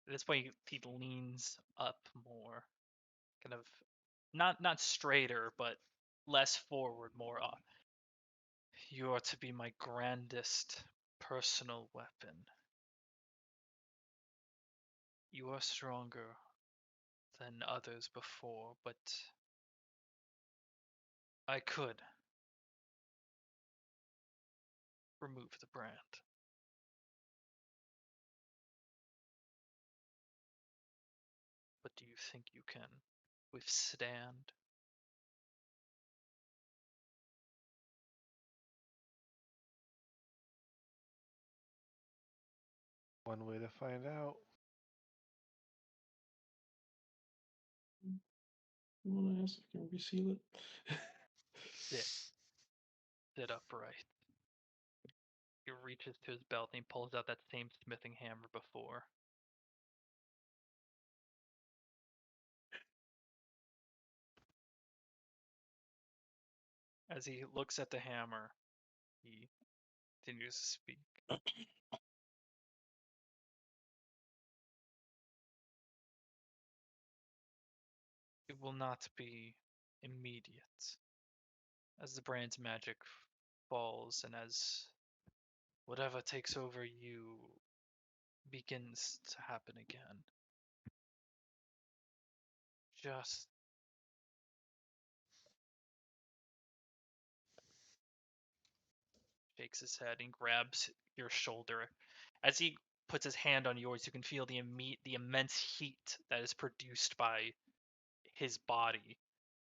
At this point, he leans up more, kind of not straighter, but less forward, more up. You are to be my grandest personal weapon. You are stronger than others before, but I could remove the brand. But do you think you can withstand? One way to find out. I want to ask if I can reseal it. Sit upright. He reaches to his belt and he pulls out that same smithing hammer before. As he looks at the hammer, he continues to speak. It will not be immediate. As the brand's magic falls and as whatever takes over you begins to happen again. Just shakes his head and grabs your shoulder. As he puts his hand on yours, you can feel the immense heat that is produced by his body,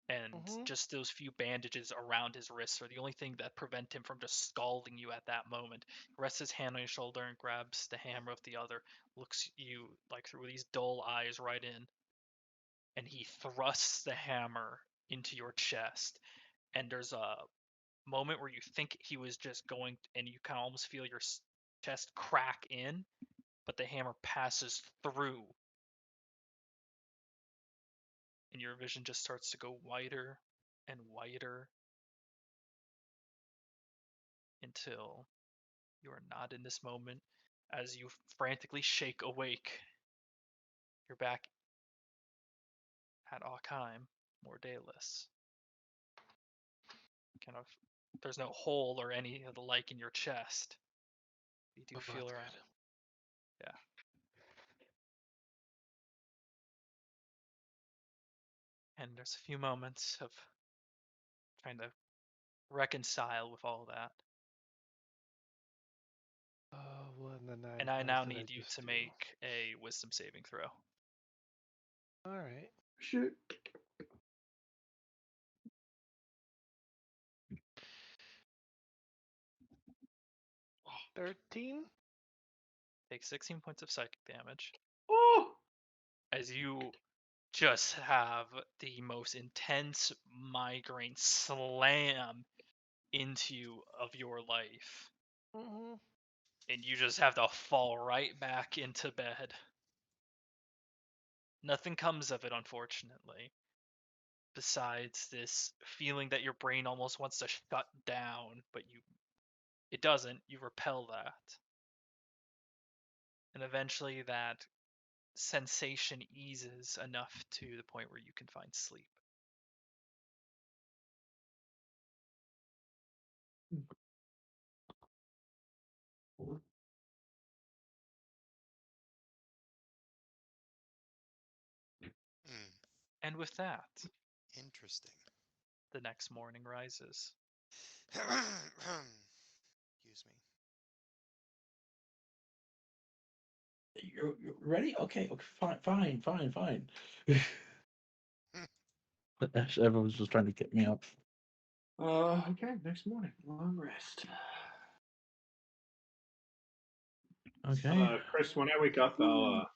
and Mhm. just those few bandages around his wrists are the only thing that prevent him from just scalding you at that moment. He rests his hand on your shoulder and grabs the hammer of the other, looks you like through these dull eyes right in, and he thrusts the hammer into your chest. And there's a moment where you think he was just going, and you can almost feel your chest crack in, but the hammer passes through, and your vision just starts to go whiter and whiter until you are not in this moment. As you frantically shake awake, you're back at Arkheim, more dayless. Kind of, there's no hole or any of the like in your chest. You do Oh, feel that's around. good. Yeah. And there's a few moments of trying to reconcile with all that. Oh, what in the nine And I hells now did I need you just to do? make a wisdom saving throw. All right. Shoot. 13? Take 16 points of psychic damage Oh! as you just have the most intense migraine slam into you of your life. Mm-hmm. And you just have to fall right back into bed. Nothing comes of it, unfortunately, besides this feeling that your brain almost wants to shut down, but it doesn't. You repel that. And eventually that sensation eases enough to the point where you can find sleep. Hmm. And with that, Interesting. the next morning rises. Excuse me. You're ready? Okay, fine. Actually, everyone's just trying to get me up. Okay, next morning. Long rest. Okay. Chris, when I wake up, I'll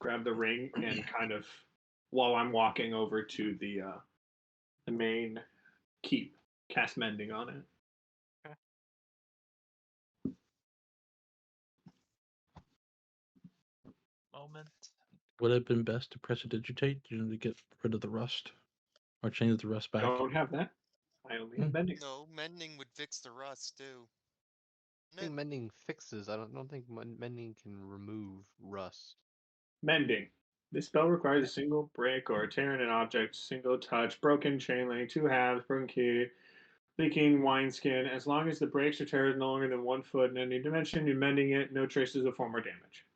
grab the ring and kind of, while I'm walking over to the main keep, cast mending on it. Okay. Moment. Would it have been best to prestidigitate, to get rid of the rust? Or change the rust back? Don't have that. I only have mending. No, mending would fix the rust too. I think mending fixes. I don't think mending can remove rust. Mending. This spell requires a single break or a tear in an object, single touch, broken chain link, two halves, broken key, leaking wineskin. As long as the breaks or tears no longer than 1 foot in any dimension, you're mending it, no traces of former damage.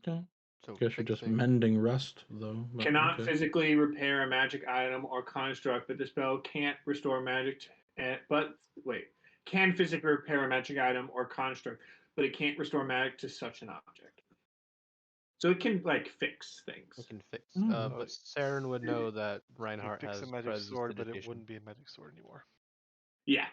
Okay. So Guess you're just fixing. mending rust, though. But Cannot okay. physically repair a magic item or construct, but the spell can't restore magic. Can physically repair a magic item or construct, but it can't restore magic to such an object. So it can like fix things. It can fix. Mm. But Saren would know that You Reinhardt fix a has magic sword, but it prestidigitation. wouldn't be a magic sword anymore. Yeah,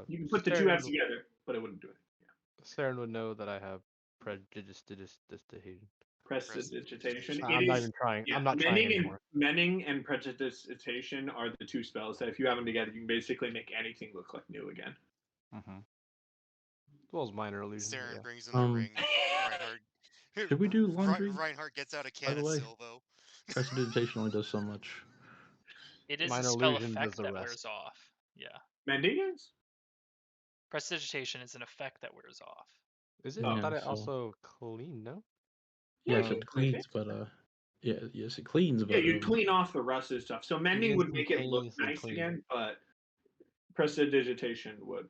you can put the two Saren, halves together, but it wouldn't do it. Saren would know that I have prestidigitation. Prestidigitation. It I'm not is. even trying. Yeah, I'm not trying anymore. mending and prestidigitation are the two spells that if you have them together, you can basically make anything look like new again. Mm-hmm. As well as minor illusion. but Saren yeah. brings in the ring. Reinhardt. Should we do laundry? Reinhardt gets out a By can the of way, Silvo. prestidigitation only does so much. It is a Minor spell illusion does effect the that rest. wears off. Yeah. Mending is. Prestidigitation is an effect that wears off. Is it? Oh. I thought it so- also clean. No. Yes, you it can clean cleans, but yes, it cleans, Yeah, but you'd clean off the rusted stuff. So mending would make it look instantaneously nice clean. again, but prestidigitation would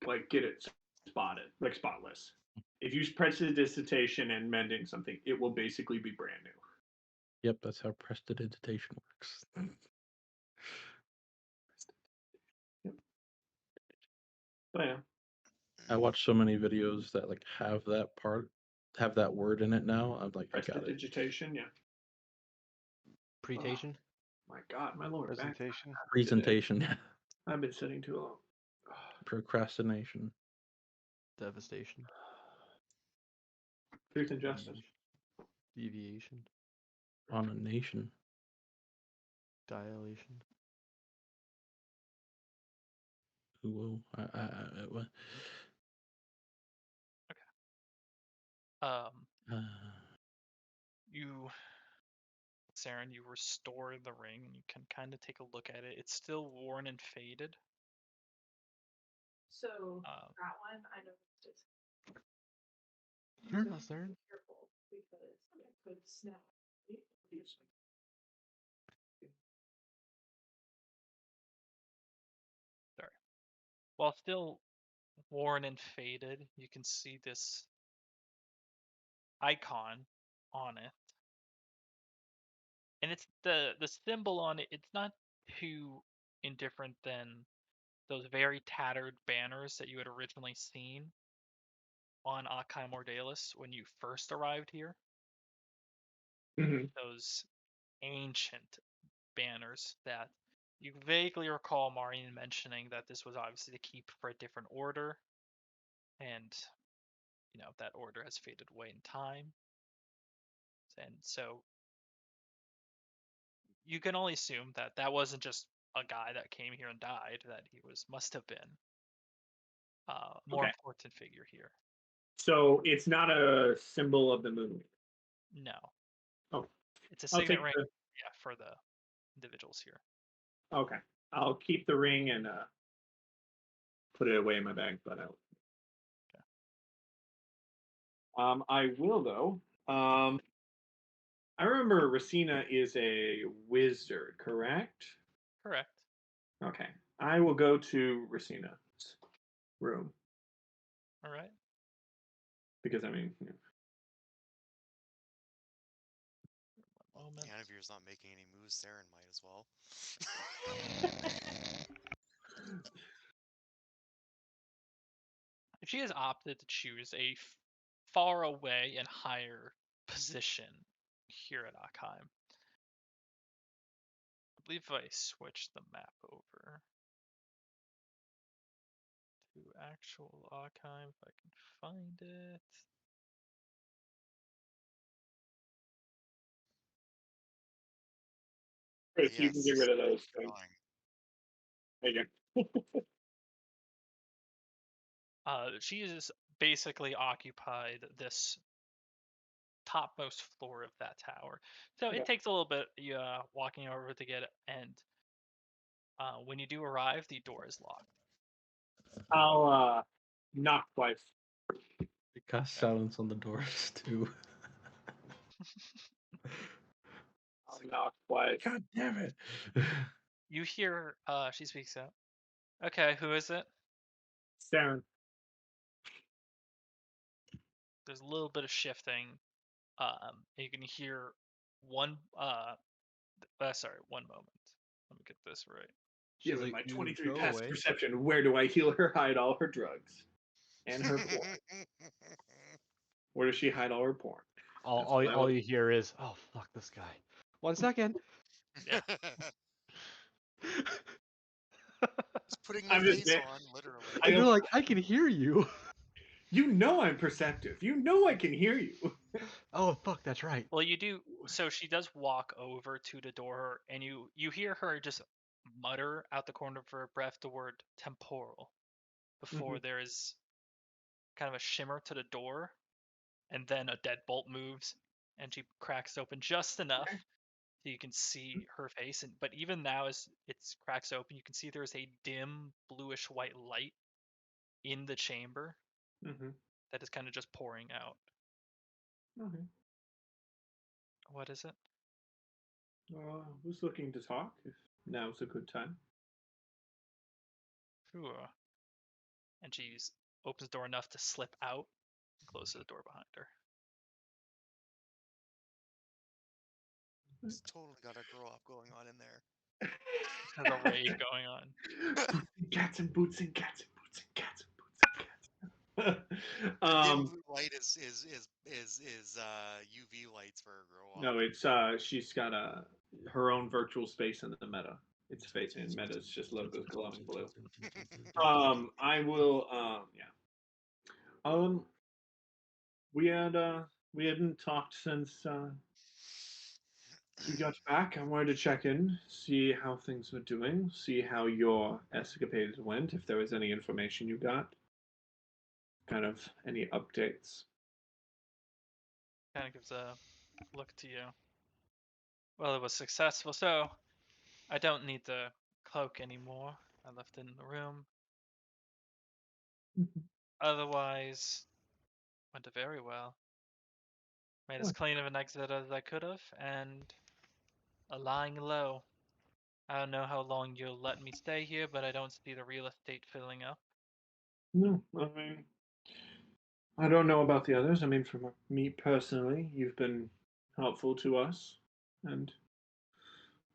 like get it spotted, like spotless. If you use prestidigitation and mending something, it will basically be brand new. Yep, that's how prestidigitation works. Yep. But yeah. I watch so many videos that like have that part, have that word in it now. I'm like, I got it. Prestidigitation, yeah. Pretation. My God, my lower back. Presentation. Presentation. I've been sitting too long. Procrastination. Devastation. Truth and justice. Deviation. On a nation. Dilation. Whoa. What? Um, you, Saren, you restore the ring, and you can kind of take a look at it. It's still worn and faded. So that one, I noticed is Sure, Saren. careful because it could snap. Sorry. While still worn and faded, you can see this icon on it. And it's the symbol on it, it's not too indifferent than those very tattered banners that you had originally seen on Akai Mordalis when you first arrived here. Mhm. Those ancient banners that you vaguely recall Marian mentioning that this was obviously to keep for a different order, and that order has faded away in time. And so you can only assume that that wasn't just a guy that came here and died, that he must have been a more Okay. important figure here. So it's not a symbol of the moon. No. Oh, It's a I'll signet take ring, the. for the individuals here. Okay, I'll keep the ring and put it away in my bag. But I will though. I remember Racina is a wizard, correct? Correct. Okay, I will go to Racina's room All right. because I mean, One moment. Yeah, if you're not making any moves, Saren might as well. She has opted to choose a far away and higher position here at Akheim. I believe if I switch the map over to actual Akheim, if I can find it. Chris, you can get rid of those things. drawing. There you go. She is basically occupied this topmost floor of that tower. So Okay. it takes a little bit walking over to get it, and when you do arrive, the door is locked. I'll knock twice. It casts silence on the doors too. I'll knock twice. God damn it! You hear she speaks out. Okay, who is it? Saren. There's a little bit of shifting. You can hear one sorry, one moment. Let me get this right. She's Given like, my "You 23 go past away." perception, where do I heal her hide all her drugs? And her porn. Where does she hide all her porn? All you hear is, "Oh fuck this guy." 1 second. Yeah. Just putting my I'm just face bit- on, literally. I And go, you're like, "I can hear you." you know I'm perceptive. You know I can hear you. Oh fuck, that's right. Well, you do. So she does walk over to the door, and you hear her just mutter out the corner of her breath the word temporal before there is kind of a shimmer to the door, and then a deadbolt moves, and she cracks open just enough so you can see her face. But even now, as it cracks open, you can see there's a dim bluish white light in the chamber that is kind of just pouring out. Okay. What is it? Who's looking to talk? If now's a good time. Sure. And she opens the door enough to slip out and closes the door behind her. It's totally got a grow up going on in there. There's a raid going on. Cats and boots and cats and boots and cats and boots and cats. Dim blue light is UV lights for a grow up. No, it's she's got a her own virtual space in the meta. It's space in meta. It's just logos glowing blue. I will. Yeah. We had we hadn't talked since you got back. I wanted to check in, see how things were doing, see how your escapades went, if there was any information you got, kind of any updates. Kind of gives a look to you. Well, it was successful, so I don't need the cloak anymore. I left it in the room. Otherwise, went very well. Made as clean of an exit as I could have, and lying low. I don't know how long you'll let me stay here, but I don't see the real estate filling up. No, I mean, I don't know about the others. I mean, for me personally, you've been helpful to us and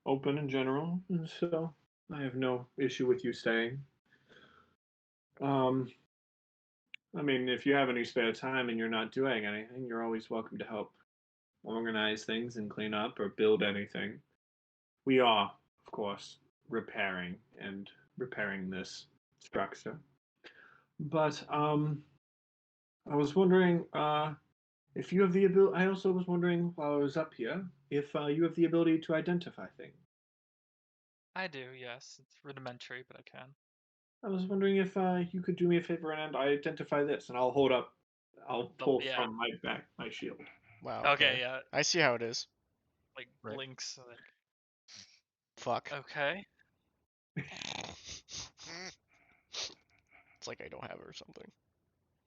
open in general, and so I have no issue with you staying. Um, I mean, if you have any spare time and you're not doing anything, you're always welcome to help organize things and clean up or build anything. We are, of course, repairing this structure. But I was wondering if you have the ability. I also was wondering while I was up here if you have the ability to identify things. I do, yes. It's rudimentary, but I can. I was wondering if you could do me a favor and identify this, and I'll hold up. I'll pull Yeah. from my back my shield. Wow. Okay, yeah. I see how it is. Like Right. blinks. Like, Fuck. okay. It's like I don't have her or something.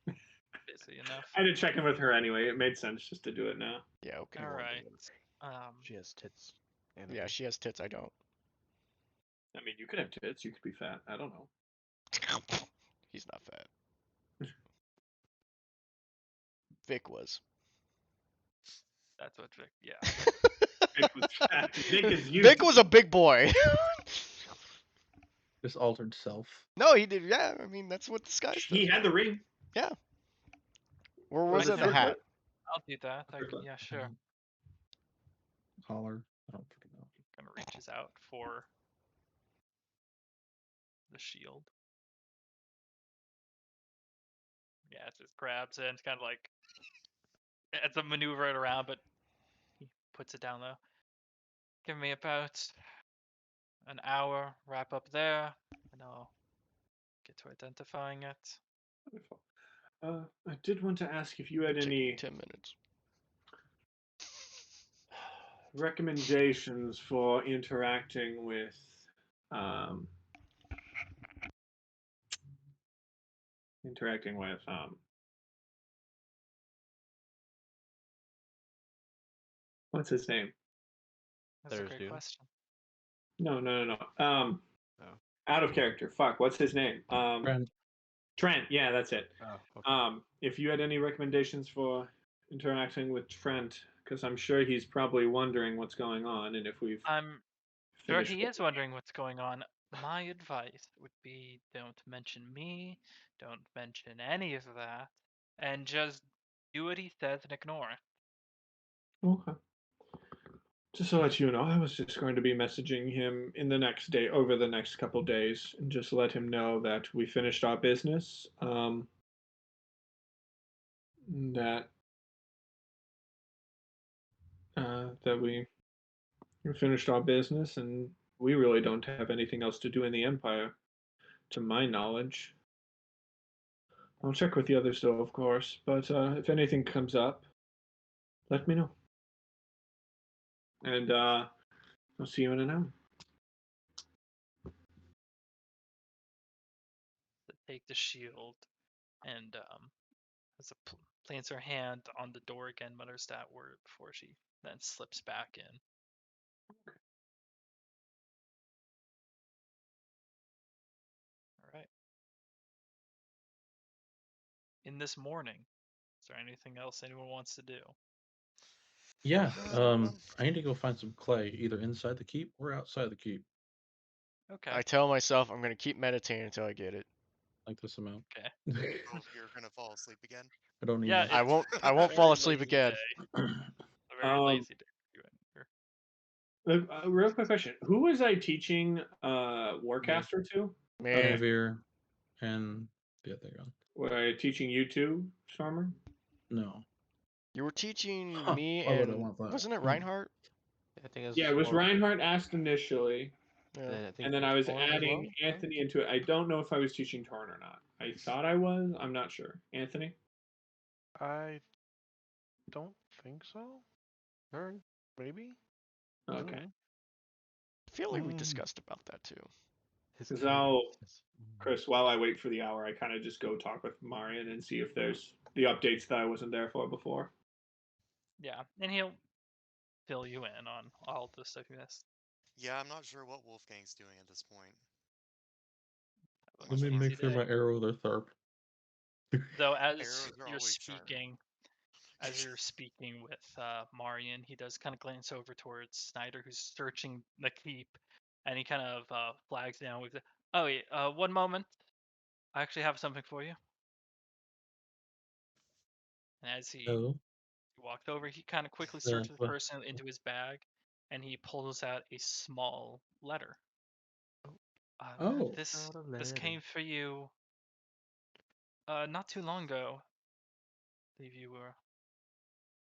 Busy enough. I had to check in with her anyway. It made sense just to do it now. Yeah. Okay. All right. She has tits. And Yeah, she has tits. I don't. I mean, you could have tits. You could be fat. I don't know. He's not fat. Vic was. That's what Vic. Yeah. Vic was fat. Vic is you. Vic was a big boy. His altered self. No, he did. Yeah, I mean that's what this guy does. He had the ring. Yeah. Where was But it? The hat. I'll do that. Uppercut. Yeah, sure. Collar. I don't fucking know. Kind of reaches out for the shield. Yeah, it just grabs it and it's kind of like it's a maneuver it around, but he puts it down low. Give me about an hour, wrap up there, and I'll get to identifying it. Wonderful. I did want to ask if you had Taking any 10 minutes. recommendations for interacting with um, interacting with what's his name? That's a There's great Dune. question. No. Oh. Out of character. Fuck. What's his name? Friend. Trent. Yeah, that's it. Oh, okay. If you had any recommendations for interacting with Trent, because I'm sure he's probably wondering what's going on, and if we've I'm sure finished. he is wondering what's going on. My advice would be don't mention me, don't mention any of that, and just do what he says and ignore it. Okay. Just to let you know, I was just going to be messaging him in the next day, over the next couple days, and just let him know that we finished our business. That that we finished our business, and we really don't have anything else to do in the Empire, to my knowledge. I'll check with the others, though, of course. But if anything comes up, let me know. And I'll see you in an hour. Take the shield and as a plants her hand on the door again, mutters that word before she then slips back in. All right. In this morning, is there anything else anyone wants to do? Yeah. I need to go find some clay, either inside the keep or outside the keep. Okay. I tell myself I'm gonna keep meditating until I get it. Like this amount. Okay. Oh, you're gonna fall asleep again. I don't need Yeah, much. I won't. I won't fall very asleep lazy again. day. A very lazy day for you in here. Real quick question: who was I teaching Warcaster to? Man, Xavier and the other one. Was I teaching you too, Stormer? No. you were teaching Huh, me why would I and want that? wasn't it Hmm. Reinhardt? I think it's Yeah, it was Reinhardt asked initially, Yeah. Then I think and then I was Torn as adding well, no? Anthony into it. I don't know if I was teaching Torn or not. I thought I was. I'm not sure. Anthony? I don't think so. Or Maybe. I don't Okay. know. I feel like we discussed about that too. His Because character I'll, is just- Chris, while I wait for the hour, I kind of just go talk with Marion and see if there's the updates that I wasn't there for before. Yeah, and he'll fill you in on all the stuff you missed. Yeah, I'm not sure what Wolfgang's doing at this point. Have a Let me fancy make sure day. my arrows are sharp. Though as Arrows are you're always sharp. speaking, with Marion, he does kind of glance over towards Snyder, who's searching the keep, and he kind of flags down with, "Oh, yeah, one moment. I actually have something for you." And as he Oh, walked over, he kind of quickly yeah. searches the person into his bag, and he pulls out a small letter. Oh, This Got a this letter. came for you not too long ago. I believe you were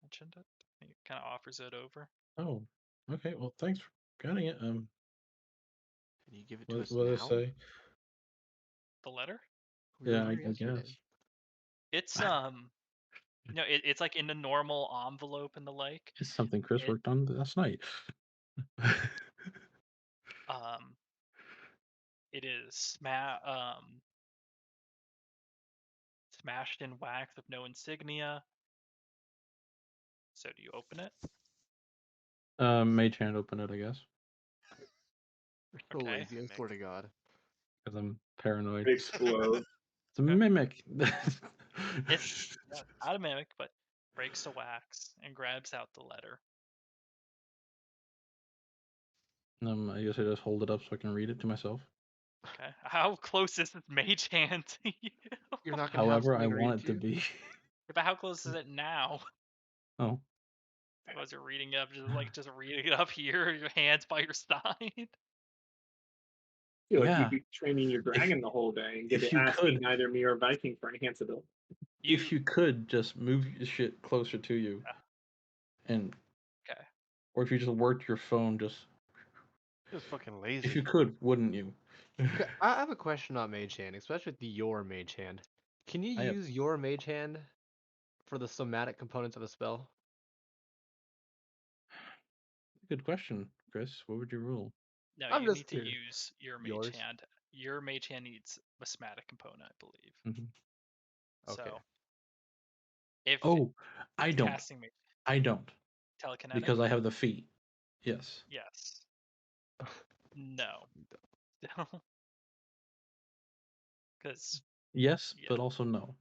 mentioned it. He kind of offers it over. oh. Okay. Well, thanks for getting it. Can you give it to us What does it now? say? The letter? We were Yeah, I here yesterday. guess. It's it's like in the normal envelope and the like. It's something Chris It worked on last night. um it is smashed in wax with no insignia. So do you open it? Mage hand open it, I guess, We're so Okay. lazy, I swear to God. because I'm paranoid. It explode. It's a Okay. mimic. It's not a mimic, but breaks the wax and grabs out the letter. I guess I just hold it up so I can read it to myself. Okay. How close is this mage hand to you? You're not gonna have However, I something to read want it it to to? be. But how close is it now? Oh, Was it reading up just reading it up here, your hands by your side? Feel like yeah. you'd be training your dragon the whole day and get If it you asking could, neither me or Viking for enhance ability. if you could just move your shit closer to you, and Okay. or if you just worked your phone, just Just fucking if you lazy. could, wouldn't you? Okay, I have a question on Mage Hand, especially with your Mage Hand. Can you I have- use your Mage Hand for the somatic components of a spell? Good question, Chris. What would you rule? No, I'm you just need to curious. use your mage Yours? hand. Your mage hand needs a somatic component, I believe. Mhm. Okay. So if Oh, I don't. casting mage I don't telekinetic, because I have the feet. Yes. yes. No. Because Yes, yeah, but also no.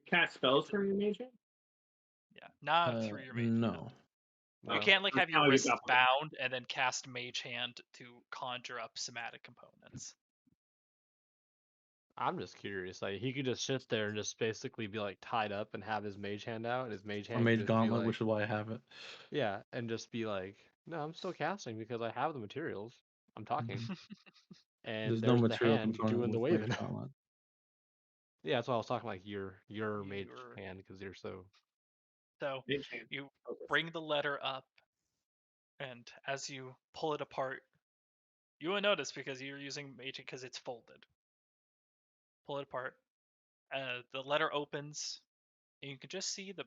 Cast spells from your mage hand? yeah, not through your mage No. hand. You No. can't like have your I'll get wrists that one. bound and then cast mage hand to conjure up somatic components. I'm just curious. Like he could just sit there and just basically be like tied up and have his Mage Hand out, and his Mage A Hand mage could just be gauntlet, like, which is why I have it. yeah, and just be like, no, I'm still casting because I have the materials. I'm talking, and There's no there's the material hand component doing the with mage waving. gauntlet. Yeah, that's why I was talking like your Mage You're- Hand because you're so. So Mage hand. you Okay. bring the letter up, and as you pull it apart, you will notice because you're using mage because it's folded. Pull it apart. The letter opens, and you can just see the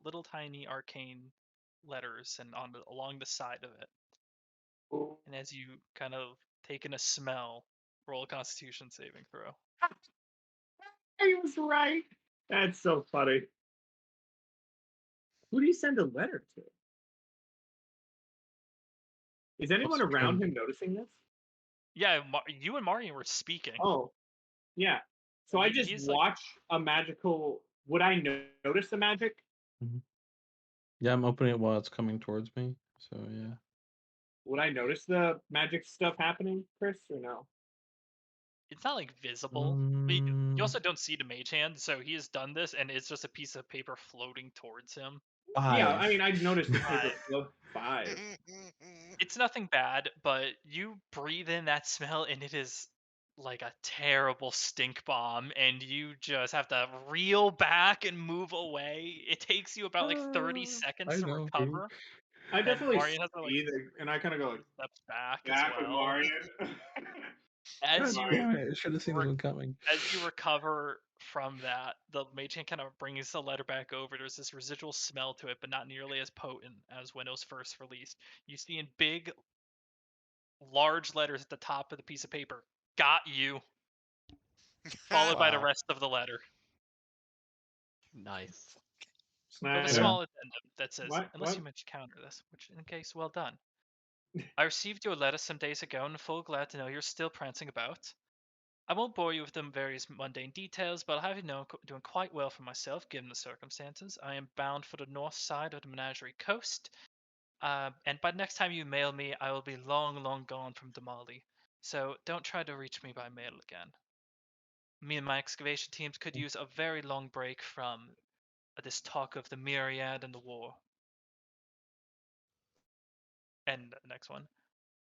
little tiny arcane letters and along the side of it. And as you kind of take in a smell, roll a Constitution saving throw. I was right. That's so funny. Who do you send a letter to? Is anyone What's around trend? him noticing this? Yeah, you and Marion were speaking. Oh, yeah. So I just he's like, watch a magical. Would I notice the magic? Yeah, I'm opening it while it's coming towards me. So yeah. Would I notice the magic stuff happening, Chris, or no? it's not like visible. But you Mm, also don't see the mage hand, so he has done this, and it's just a piece of paper floating towards him. Yeah, I mean, I noticed the paper Five. flow. 5. It's nothing bad, but you breathe in that smell and it is like a terrible stink bomb, and you just have to reel back and move away. It takes you about like 30 seconds I to know, dude. recover, I and definitely Marian has to like see the, and I kind of go like, steps back as back with well. Marion. As you Marion. Damn it, I should have seen this one coming. as you recover from that, the mage hand kind of brings the letter back over. There's this residual smell to it, but not nearly as potent as when it was first released. You see in big, large letters at the top of the piece of paper, "Got you," followed by the Wow. rest of the letter, Nice. with a Snag. small addendum that says, What? "Unless What? you meant to counter this," which, in case, well done. I received your letter some days ago and full glad to know you're still prancing about. I won't bore you with the various mundane details, but I'll have you know I'm doing quite well for myself, given the circumstances. I am bound for the north side of the Menagerie Coast, and by the next time you mail me, I will be long, long gone from Damali. So don't try to reach me by mail again. Me and my excavation teams could use a very long break from this talk of the myriad and the war. And the next one.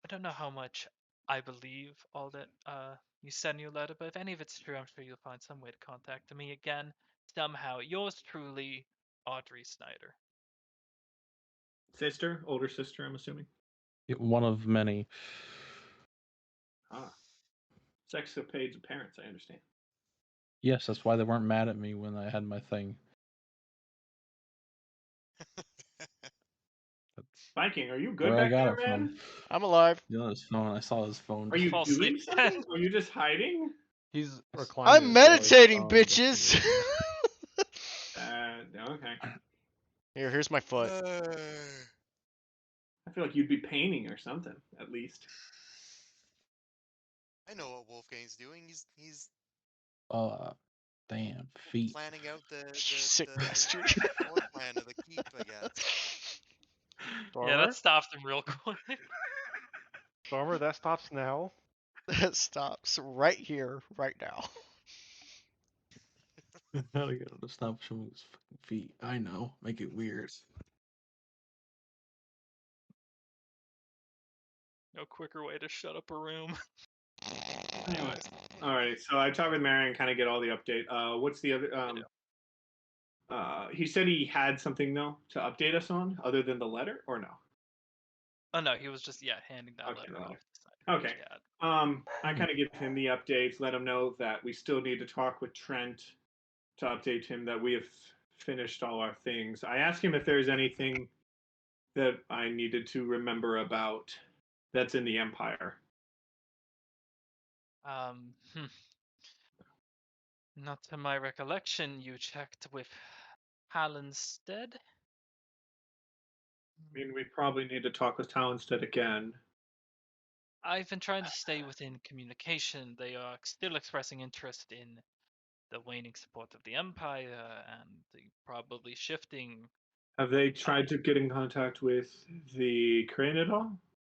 I don't know how much I believe all that you said in your letter, but if any of it's true, I'm sure you'll find some way to contact me again. Somehow, yours truly, Audrey Snyder. Sister, older sister, I'm assuming. One of many. Ah, sexapades of parents. I understand. Yes, that's why they weren't mad at me when I had my thing. Viking, are you good Where I back got there, it from. man? I'm alive. You know his phone. I saw his phone. Are you Fall doing asleep. something? Are you just hiding? He's reclining. I'm so his meditating, phone bitches. doesn't- Okay. Here's my foot. I feel like you'd be painting or something, at least. I know what Wolfgang's doing. He's Damn feet. planning out the Sick bastard. floor plan of the keep, I guess. Yeah, that stopped him real quick. Stormer, that stops now. That stops right here, right now. How to get him to stop showing his fucking feet? I know. Make it weird. No quicker way to shut up a room. Anyways, all right. So I talked with Marion, kind of get all the update. What's the other? He said he had something though to update us on, other than the letter, or no? Oh no, he was just handing that Okay, letter well, off. To okay. I kind of give him the updates, let him know that we still need to talk with Trent to update him that we have finished all our things. I asked him if there's anything that I needed to remember about that's in the Empire. Not to my recollection, you checked with Hallenstead? I mean, we probably need to talk with Talonstead again. I've been trying to stay within communication. They are still expressing interest in the waning support of the Empire and the probably shifting. Have they tried to get in contact with the Kryn at all?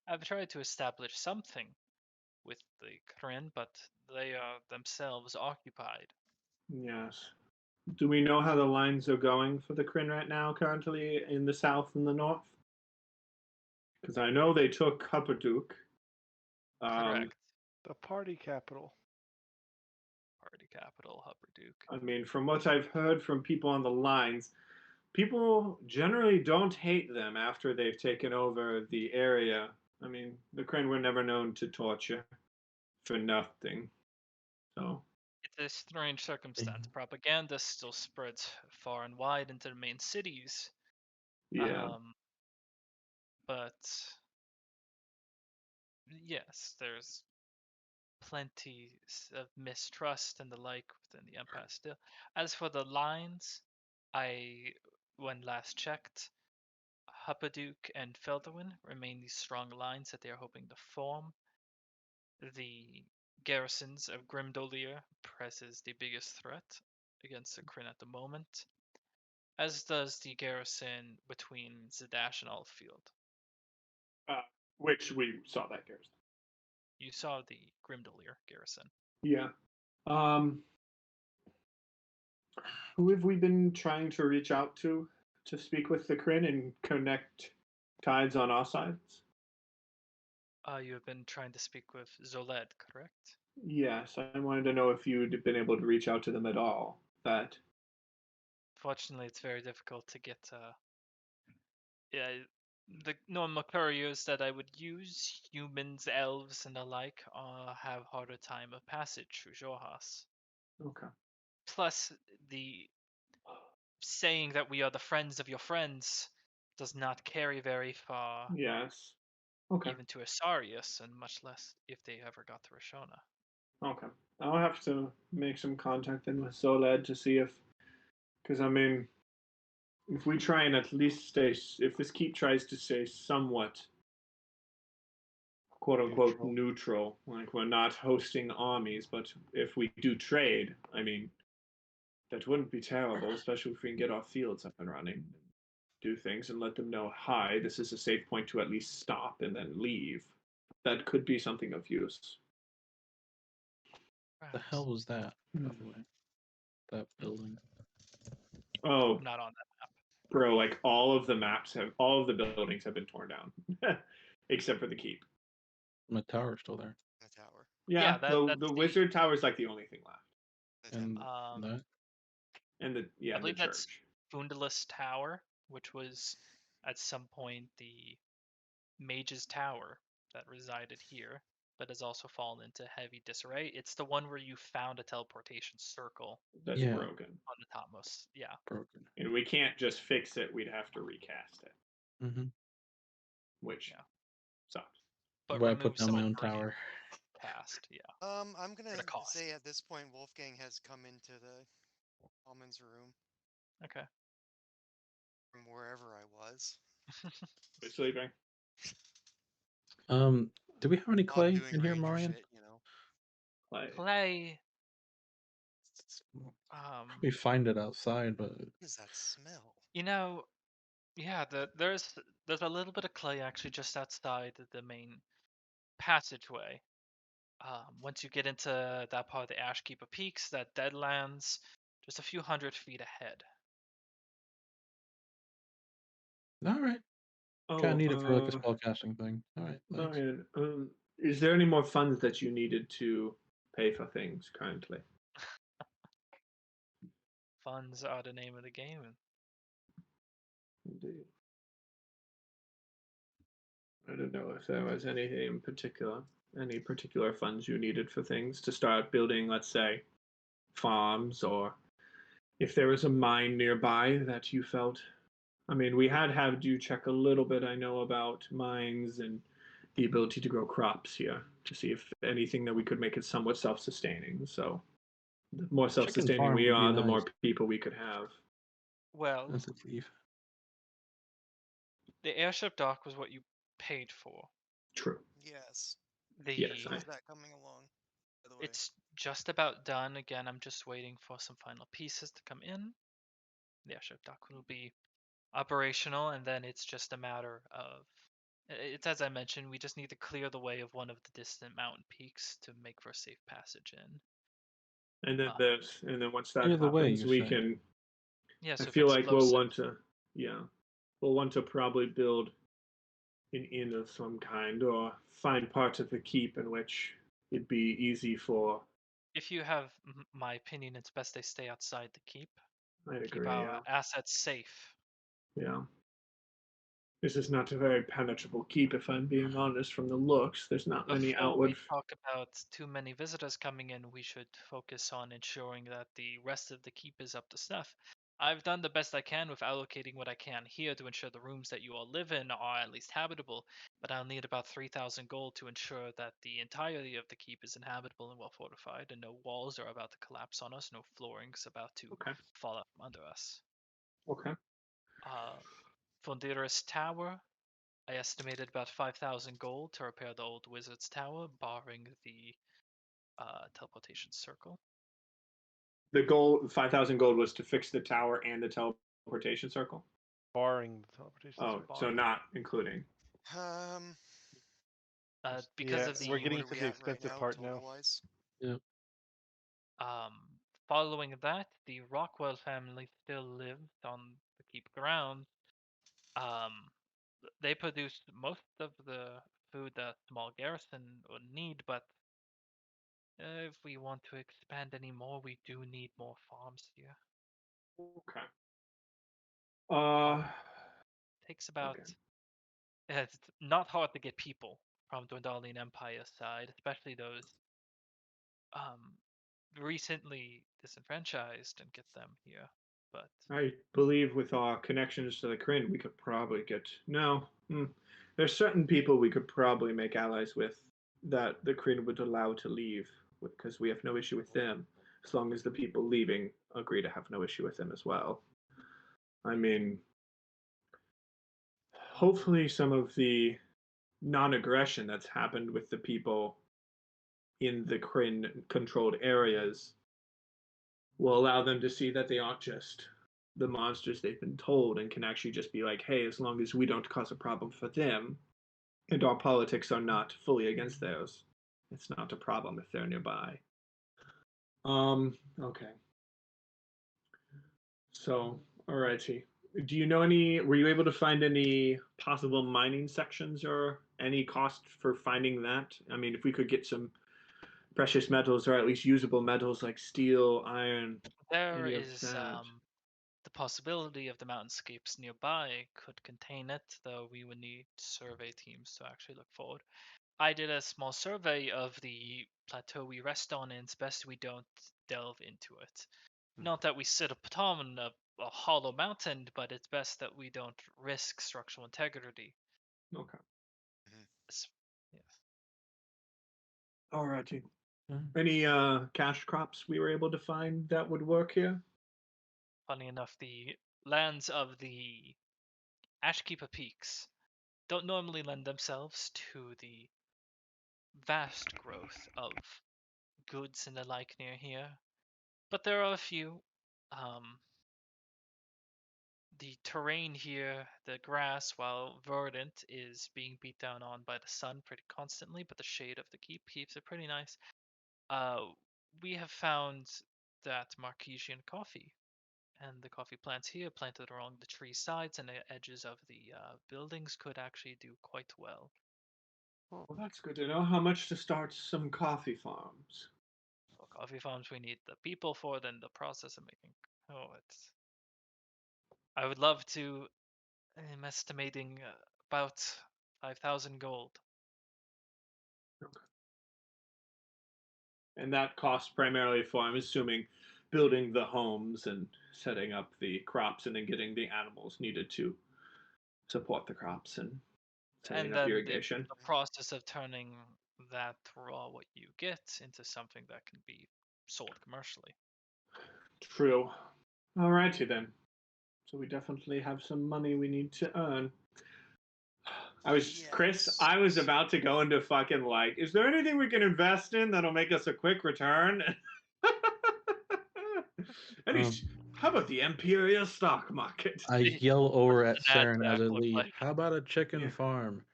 I've tried to establish something with the Kryn, but they are themselves occupied. Yes. Do we know how the lines are going for the Kryn right now, currently in the south and the north? Because I know they took Huppaduk. Correct. The party capital. Party capital, Huppaduk. I mean, from what I've heard from people on the lines, people generally don't hate them after they've taken over the area. I mean, the Kryn were never known to torture for nothing. So It's a strange circumstance. Propaganda still spreads far and wide into the main cities. yeah. But yes, there's plenty of mistrust and the like within the Empire still. As for the lines, when last checked, Huppaduk and Felderwin remain these strong lines that they are hoping to form. The garrisons of Grimdolier presses the biggest threat against the Kryn at the moment, as does the garrison between Zadash and Altfield. Which we saw that garrison. You saw the Grimdolier garrison. Yeah. Who have we been trying to reach out to to speak with the Kryn and connect tides on all sides? You have been trying to speak with Zoled, correct? Yes, I wanted to know if you'd been able to reach out to them at all. That Fortunately, it's very difficult to get. Yeah, the normal couriers that I would use, humans, elves, and the like, have harder time of passage through Jorhas. okay. Plus, the saying that we are the friends of your friends does not carry very far, Yes. Okay. even to Asarius, and much less if they ever got to Rashona. Okay. I'll have to make some contact then with Soled to see if, because I mean, if we try and at least stay, if this keep tries to stay somewhat quote unquote neutral, like we're not hosting armies, but if we do trade, I mean, that wouldn't be terrible, especially if we can get our fields up and running, do things and let them know, hi, this is a safe point to at least stop and then leave. That could be something of use. The hell was that, by the way? That building. Oh, I'm not on that map. bro, like all of the buildings have been torn down, except for the keep. My tower's still there. The tower. Yeah, that's the wizard tower is like the only thing left, The And temple. that. and the I and the believe that's church. Fundalus Tower, which was at some point the Mage's Tower that resided here, but has also fallen into heavy disarray. It's the one where you found a teleportation circle That's Yeah. broken, on the topmost. Yeah. Broken. and we can't just fix it. We'd have to recast it, Mm-hmm. which Yeah. sucks. But Where I put remove down some my of own the green tower. past. Yeah. I'm gonna At a cost. say at this point, Wolfgang has come into the Almond's room Okay. from wherever I was. We're sleeping. Do we have any While I'm clay doing in here, ranger Marian? shit, you know. Like, Clay. We find it outside, but What does that smell? You know, yeah, there's a little bit of clay actually just outside the main passageway. Once you get into that part of the Ashkeeper Peaks, that Deadlands, just a few 100 feet ahead. all right. Kind of need it for like a spellcasting thing. All right. Thanks. Marian, is there any more funds that you needed to pay for things currently? Funds are the name of the game. Indeed. I don't know if there was anything in particular, any particular funds you needed for things to start building, let's say, farms, or if there was a mine nearby that you felt. I mean, we had you check a little bit, I know, about mines and the ability to grow crops here to see if anything that we could make it somewhat self-sustaining. So the more self-sustaining farm we would be are, the more nice. people we could have. Well, That's a thief. the airship dock was what you paid for. True. Yes. Yes, How's that coming along? By the way. It's just about done. Again, I'm just waiting for some final pieces to come in. The airship dock will be operational, and then it's just a matter of. It's as I mentioned, we just need to clear the way of one of the distant mountain peaks to make for a safe passage in. and then once that Clear the way, happens, you're we saying. can. Yeah, I so if feel like we'll explosive- want to, we'll want to probably build an inn of some kind, or find parts of the keep in which it'd be easy for. If you have my opinion, it's best they stay outside the keep. I'd Keep agree. our assets safe. Yeah. This is not a very penetrable keep, if I'm being honest. From the looks, there's not many Before outward. we talk about too many visitors coming in, we should focus on ensuring that the rest of the keep is up to snuff. I've done the best I can with allocating what I can here to ensure the rooms that you all live in are at least habitable, but I'll need about 3,000 gold to ensure that the entirety of the keep is inhabitable and well fortified, and no walls are about to collapse on us, no floorings about to Okay. fall out from under us. Okay. Fondirus Tower, I estimated about 5,000 gold to repair the old wizard's tower, barring the teleportation circle. The goal, 5,000 gold, was to fix the tower and the teleportation circle. Barring the teleportation. Oh, so Barring. not including. Because Yeah, of the we're getting what are to we the at right expensive now, part now. total-wise? um following that, the Rockwell family still lives on the keep grounds. They produce most of the food that small garrison would need, but if we want to expand any more, we do need more farms here. Okay. Uh, Takes about. okay. It's not hard to get people from Dwendalian Empire side, especially those recently disenfranchised, and get them here. But I believe with our connections to the Kryn, we could probably get no. There's certain people we could probably make allies with that the Kryn would allow to leave because we have no issue with them, as long as the people leaving agree to have no issue with them as well. I mean, hopefully some of the non-aggression that's happened with the people in the Kryn controlled areas will allow them to see that they aren't just the monsters they've been told and can actually just be like, hey, as long as we don't cause a problem for them and our politics are not fully against theirs, it's not a problem if they're nearby. Okay. So, alrighty. Do you know were you able to find any possible mining sections or any cost for finding that? I mean, if we could get some precious metals or at least usable metals like steel, iron, there any of is that. the possibility of the mountainscapes nearby could contain it, though we would need survey teams to actually look forward. I did a small survey of the plateau we rest on, and it's best we don't delve into it. Not that we sit upon a hollow mountain, but it's best that we don't risk structural integrity. Okay. Yes. Alrighty. Any cash crops we were able to find that would work here? Funny enough, the lands of the Ashkeeper Peaks don't normally lend themselves to the vast growth of goods and the like near here, but there are a few. The terrain here, the grass, while verdant, is being beat down on by the sun pretty constantly, but the shade of the keep keeps it pretty nice. We have found that Marquesian coffee, and the coffee plants here, planted along the tree sides and the edges of the buildings, could actually do quite well. Well, that's good to know. How much to start some coffee farms? For coffee farms, we need the people for, then the process of making. It's. I would love to. I'm estimating about 5,000 gold. Okay. And that costs primarily for, I'm assuming, building the homes and setting up the crops and then getting the animals needed to support the crops and setting And up then irrigation. the process of turning that raw what you get into something that can be sold commercially. True. Alrighty then. So we definitely have some money we need to earn. Chris, Yes. I was about to go into fucking like, is there anything we can invest in that'll make us a quick return? How about the Imperial stock market? I yell over at An Saren as I Nasdaq look leave. like. How about a chicken Yeah. farm?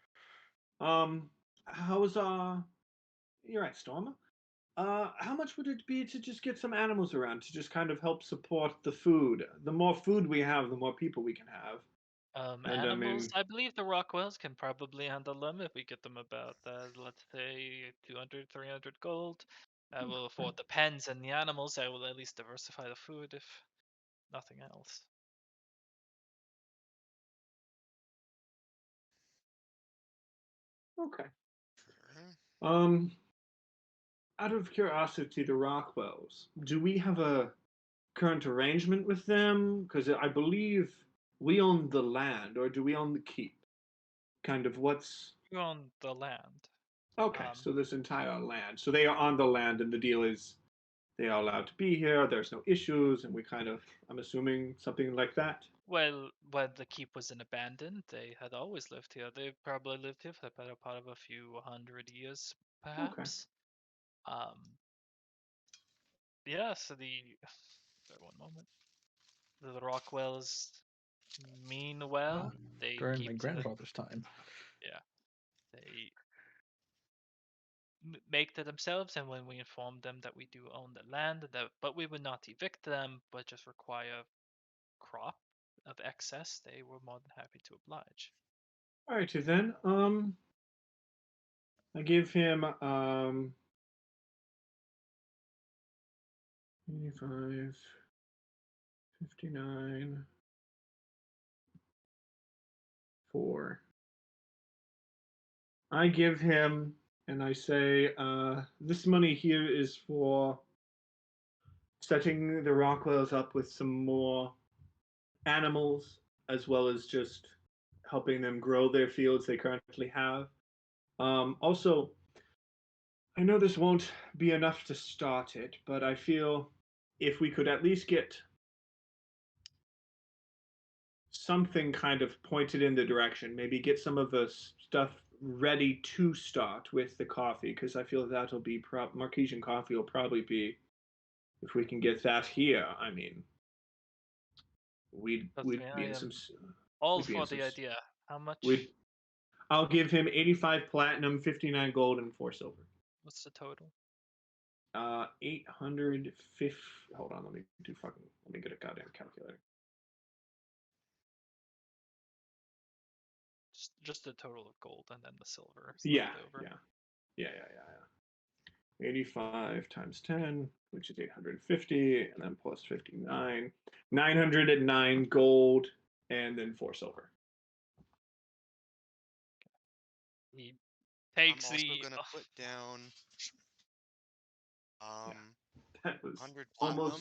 How's you're right, Storm. How much would it be to just get some animals around to just kind of help support the food? The more food we have, the more people we can have. And I Animals, mean, I believe the Rockwells can probably handle them if we get them about, let's say, 200, 300 gold. That will afford the pens and the animals. I will at least diversify the food, if nothing else. okay. Sure. Out of curiosity, the Rockwells, do we have a current arrangement with them? Because I believe we own the land, or do we own the keep? Kind of what's You're on the land. okay? So this entire land. So they are on the land, and the deal is they are allowed to be here. There's no issues, and we kind of, I'm assuming something like that. Well, when the keep was abandoned, they had always lived here. They probably lived here for the better part of a few hundred years, Okay. perhaps. Yeah, so sorry, one moment. The Rockwells mean well. They During my keep to the, grandfather's time. yeah. They make to themselves, and when we inform them that we do own the land, but we would not evict them, but just require crop of excess, they were more than happy to oblige. Alrighty then. I give him 85, 59, 4. I give him, and I say, this money here is for setting the Rockwells up with some more animals, as well as just helping them grow their fields they currently have. Also, I know this won't be enough to start it, but I feel if we could at least get something kind of pointed in the direction, maybe get some of the stuff ready to start with the coffee, because I feel that'll be Marquesian coffee will probably be, if we can get that here. I mean, we'd be in some. All We'd be in for some. the idea. How much? I'll give him 85 platinum, 59 gold, and 4 silver. What's the total? 850. Hold on, let me get a goddamn calculator. Just the total of gold and then the silver. Yeah, over. yeah. 85 times 10, which is 850, and then plus 59, 909 gold, and then 4 silver. He takes I'm also gonna put down that was 100 platinum.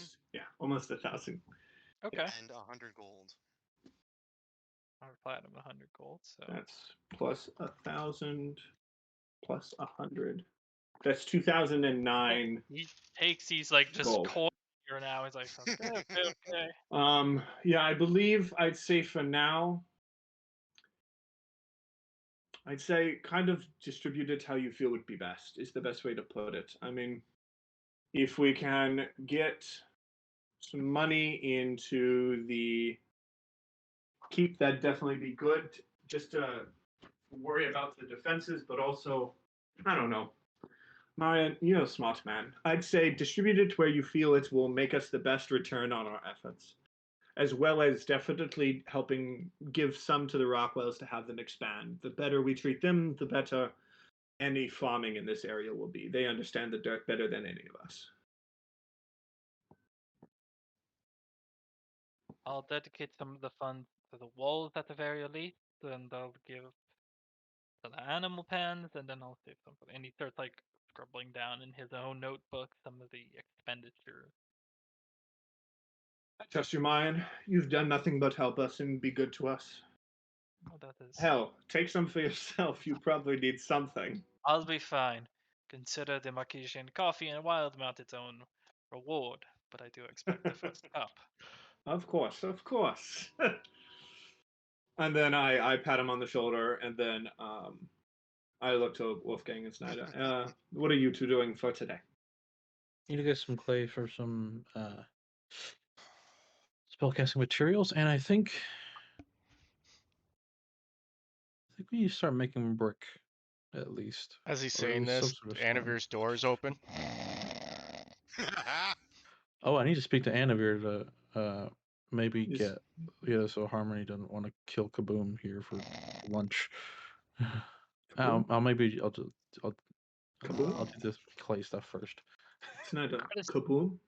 Almost 1,000. Okay. And 100 gold. 100 platinum, 100 gold. So that's plus 1,000 plus 100. That's 2,009. He takes these like just gold. coin here now. He's like, okay. Yeah, I believe I'd say for now, I'd say kind of distribute it how you feel would be best, is the best way to put it. I mean, if we can get some money into the keep, that'd definitely be good. Just to worry about the defenses, but also, I don't know. Marian, you're a smart man. I'd say distribute it where you feel it will make us the best return on our efforts, as well as definitely helping give some to the Rockwells to have them expand. The better we treat them, the better any farming in this area will be. They understand the dirt better than any of us. I'll dedicate some of the funds to the walls at the very least, and I'll give to the animal pens, and then I'll save some for. And he starts like scribbling down in his own notebook some of the expenditures. I trust you, Mayan. You've done nothing but help us and be good to us. Oh, that is. Hell, take some for yourself. You probably need something. I'll be fine. Consider the Marquesian coffee and WildeMount its own reward, but I do expect the first cup. Of course. And then I pat him on the shoulder, and then I look to Wolfgang and Snyder. What are you two doing for today? Need to get some clay for some spellcasting materials, and I think we need to start making brick, at least. As he's Or at saying least some this, sort of stone. Anavir's door is open. Oh, I need to speak to Anavir to maybe Yes. get so Harmony doesn't want to kill Kaboom here for lunch. Kaboom? I'll do this clay stuff first. Snyder. Kaboom?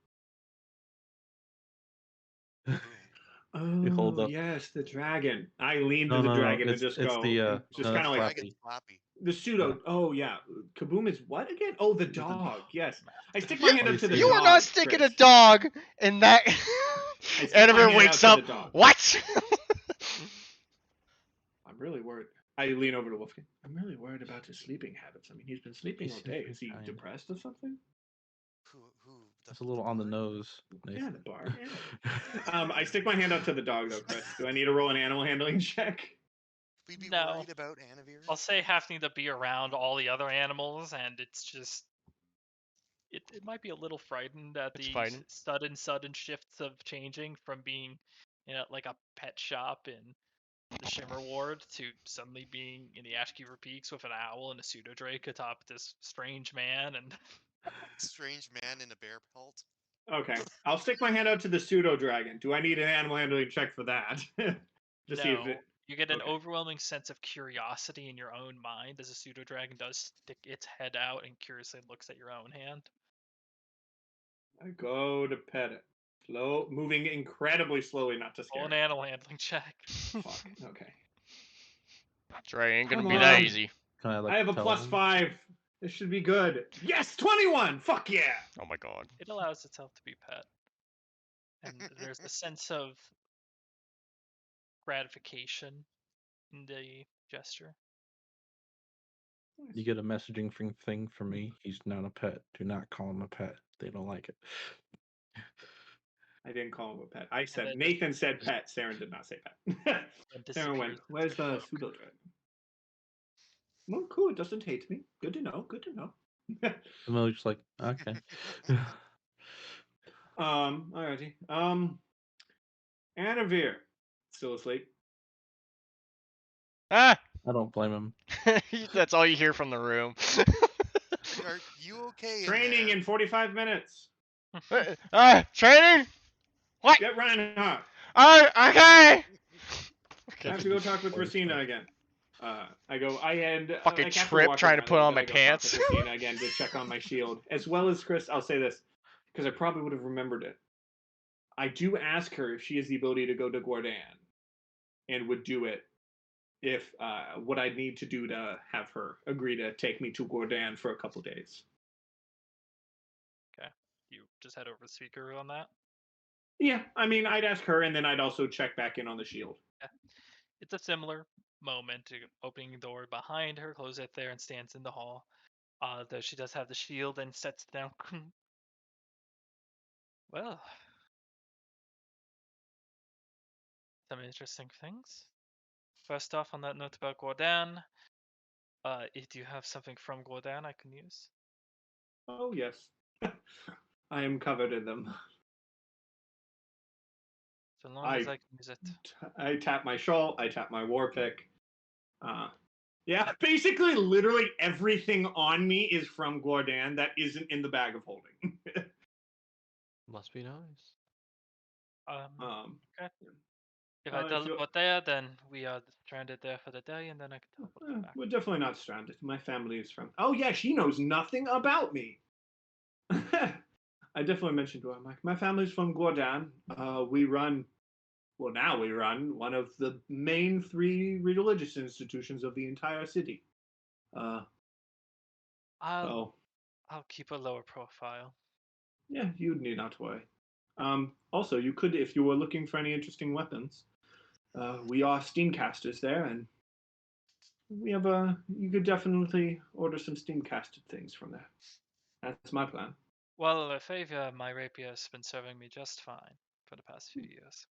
Hold Oh up. yes, the dragon. I lean to No, the no, no. dragon and It's just the go, just no, kind of that's like Dragon's Flappy. the pseudo. Yeah. Oh yeah, Kaboom is what again? Oh, the He's the- dog. Yes, I stick my hand up to the You dog. are not sticking Chris. a dog in that. I stick my Anavir hand wakes out up. to the dog. What? I'm really worried. I lean over to Wolfgang. I'm really worried about his sleeping habits. I mean, he's been sleeping all day. Is he depressed or something? Who? It's a little on the nose. Yeah, the bar. Yeah. I stick my hand up to the dog though, Chris. Do I need to roll an animal handling check? We'd be No. worried about Anavir. I'll say having to be around all the other animals, and it's just it might be a little frightened at It's the fine. sudden shifts of changing from being, like a pet shop in the Shimmer Ward to suddenly being in the Ashkeeper Peaks with an owl and a pseudo-drake atop this strange man, and Strange man in a bear pelt. Okay, I'll stick my hand out to the pseudo dragon. Do I need an animal handling check for that? To see if no, it. you get an okay. overwhelming sense of curiosity in your own mind as a pseudo-dragon does stick its head out and curiously looks at your own hand. I go to pet it. Slow, moving incredibly slowly, not to Roll scare an it. animal handling check. Fuck. Okay. Dre ain't gonna Come be that on. easy. Can I like I have a tell plus him? 5. This should be good. Yes, 21. Fuck yeah. Oh my god. It allows itself to be pet. And there's a sense of gratification in the gesture. You get a messaging thing from me. He's not a pet. Do not call him a pet. They don't like it. I didn't call him a pet. I then said just- Nathan said pet. Saren did not say pet. It Saren went. disappears into Where's the cloak. pseudo dragon? Well, cool. It doesn't hate me. Good to know. Good to know. And they're just like, okay. Alrighty. Anavir, still asleep. Ah! I don't blame him. That's all you hear from the room. Are you okay? Training in in 45 minutes. Training? What? Get Reinhardt. Okay! I have to go talk with Racina again. I go. I end Fucking like after trip walking trying to around put a on bit, my I go pants. Talk with Racina again to check on my shield, as well as Chris. I'll say this because I probably would have remembered it. I do ask her if she has the ability to go to Gordan, and would do it if what I'd need to do to have her agree to take me to Gordan for a couple days. Okay. You just head over to speaker on that? Yeah, I mean, I'd ask her, and then I'd also check back in on the shield. Yeah. It's a similar moment to opening the door behind her, close it there, and stands in the hall. Though she does have the shield and sets it down. Well, some interesting things. First off, on that note about Gordan, if you have something from Gordan I can use. Oh yes, I am covered in them. So long as I can use it. I tap my shawl. I tap my war pick. Yeah, basically, literally everything on me is from Gordan that isn't in the bag of holding. Must be nice. Okay. If I I feel- teleport there, then we are stranded there for the day, and then I can teleport back. We're definitely not stranded. My family is from. Oh yeah, she knows nothing about me. I definitely mentioned to her. I'm like, my family's from Gordan. We run. Well, now we run one of the main 3 religious institutions of the entire city. I'll keep a lower profile. Yeah, you need not worry. Also, you could, if you were looking for any interesting weapons, we are steamcasters there, and we have you could definitely order some steamcasted things from there. That's my plan. Well, Favia, my rapier has been serving me just fine for the past few years.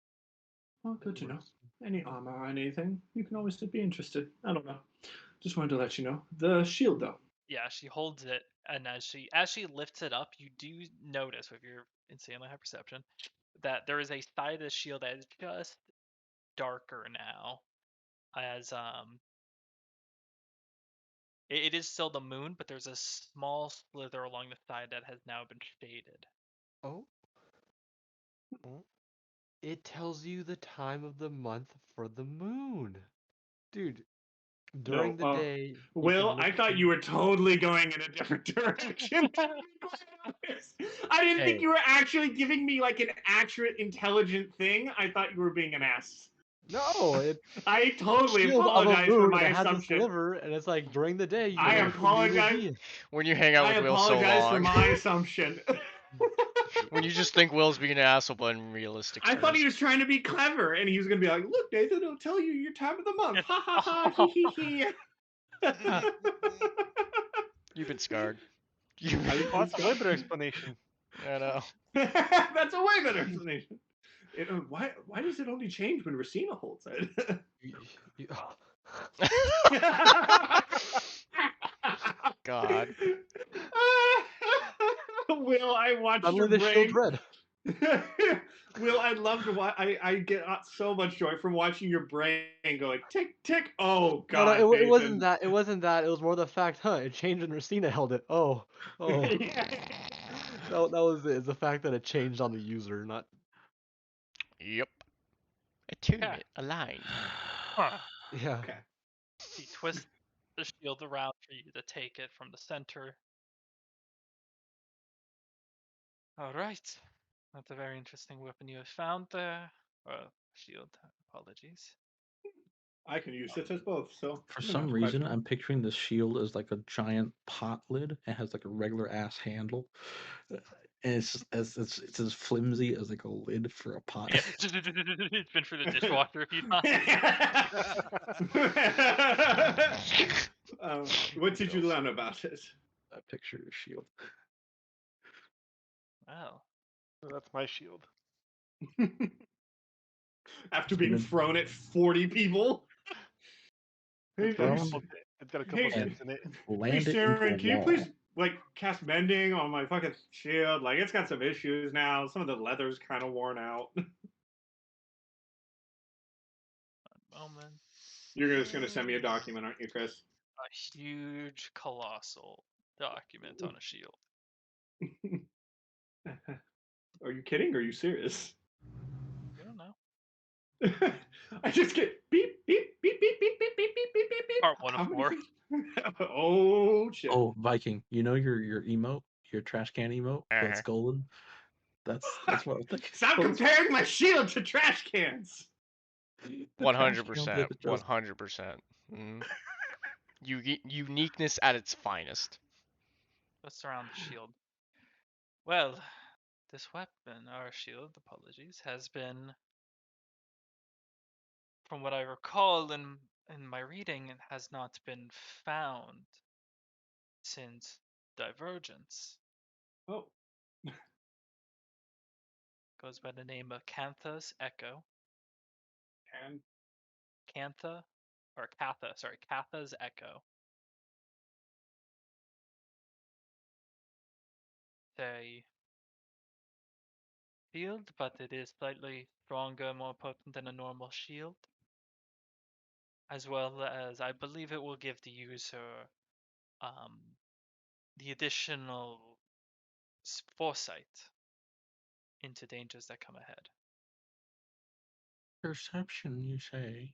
Well, good to know. Any armor or anything, you can always be interested. I don't know. Just wanted to let you know. The shield, though. Yeah, she holds it, and as she lifts it up, you do notice with your insanely high perception that there is a side of the shield that is just darker now, as it is still the moon, but there's a small slither along the side that has now been shaded. Oh. It tells you the time of the month for the moon. Dude, during the day. you Will, can I look thought to- you were totally going in a different direction. I didn't think Hey. you were actually giving me like an accurate, intelligent thing. I thought you were being an ass. No, it I totally shield of a apologize for moon, my and it has a assumption. sliver, and it's like during the day. You I know what the moon will apologize. be. When you hang out I with Will so apologize for long. my assumption. When you just think Will's being an asshole, but in realistic I terms. thought he was trying to be clever, and he was going to be like, "Look, Nathan, it'll tell you your time of the month." Ha ha ha! Hee hee hee. You've been scarred. Oh, that's a way better explanation. I know. That's a way better explanation. Why does it only change when Racina holds it? God. Will, I watched Suddenly your the shield's brain. red. Will, I love to watch. I get so much joy from watching your brain going tick tick. Oh No, God, it wasn't Nathan. that. It wasn't that. It was more the fact, it changed when Racina held it. Oh. That was it. It's the fact that it changed on the user, not. Yep. Yeah. Attunement aligned. Huh. Yeah. Okay. He twists the shield around for you to take it from the center. All right. That's a very interesting weapon you have found there. Shield. Apologies. I can use it as both. So For I'm some not reason, questioning. I'm picturing the shield as like a giant pot lid. It has like a regular ass handle, and it's as flimsy as like a lid for a pot. Yeah. It's been through the dishwasher a few times. What did you learn about it? I picture the shield. Wow. That's my shield. After being thrown at 40 people. Hey, Thrown It's got a couple hey, dents in it. hey, landed into a Saren, can you wall. please like cast mending on my fucking shield? Like it's got some issues now. Some of the leather's kind of worn out. Moment. You're just gonna send me a document, aren't you, Chris? A huge, colossal document on a shield. Are you kidding? Or are you serious? I don't know. I just get beep beep beep beep beep beep beep beep beep beep beep. Part 1 How of many 4. things? Oh shit! Oh, Viking, you know your emote, your trash can emote that's Uh-huh. golden. That's what I'm thinking. Stop comparing my shield to trash cans. The trash can 100%. did it just 100%. Uniqueness at its finest. What's around the shield? Well, this weapon, our shield, apologies, has been, from what I recall in my reading, it has not been found since Divergence. Oh, Goes by the name of Cantha's Echo. and Catha's Echo. They shield, but it is slightly stronger, more potent than a normal shield. As well as, I believe it will give the user the additional foresight into dangers that come ahead. perception, you say?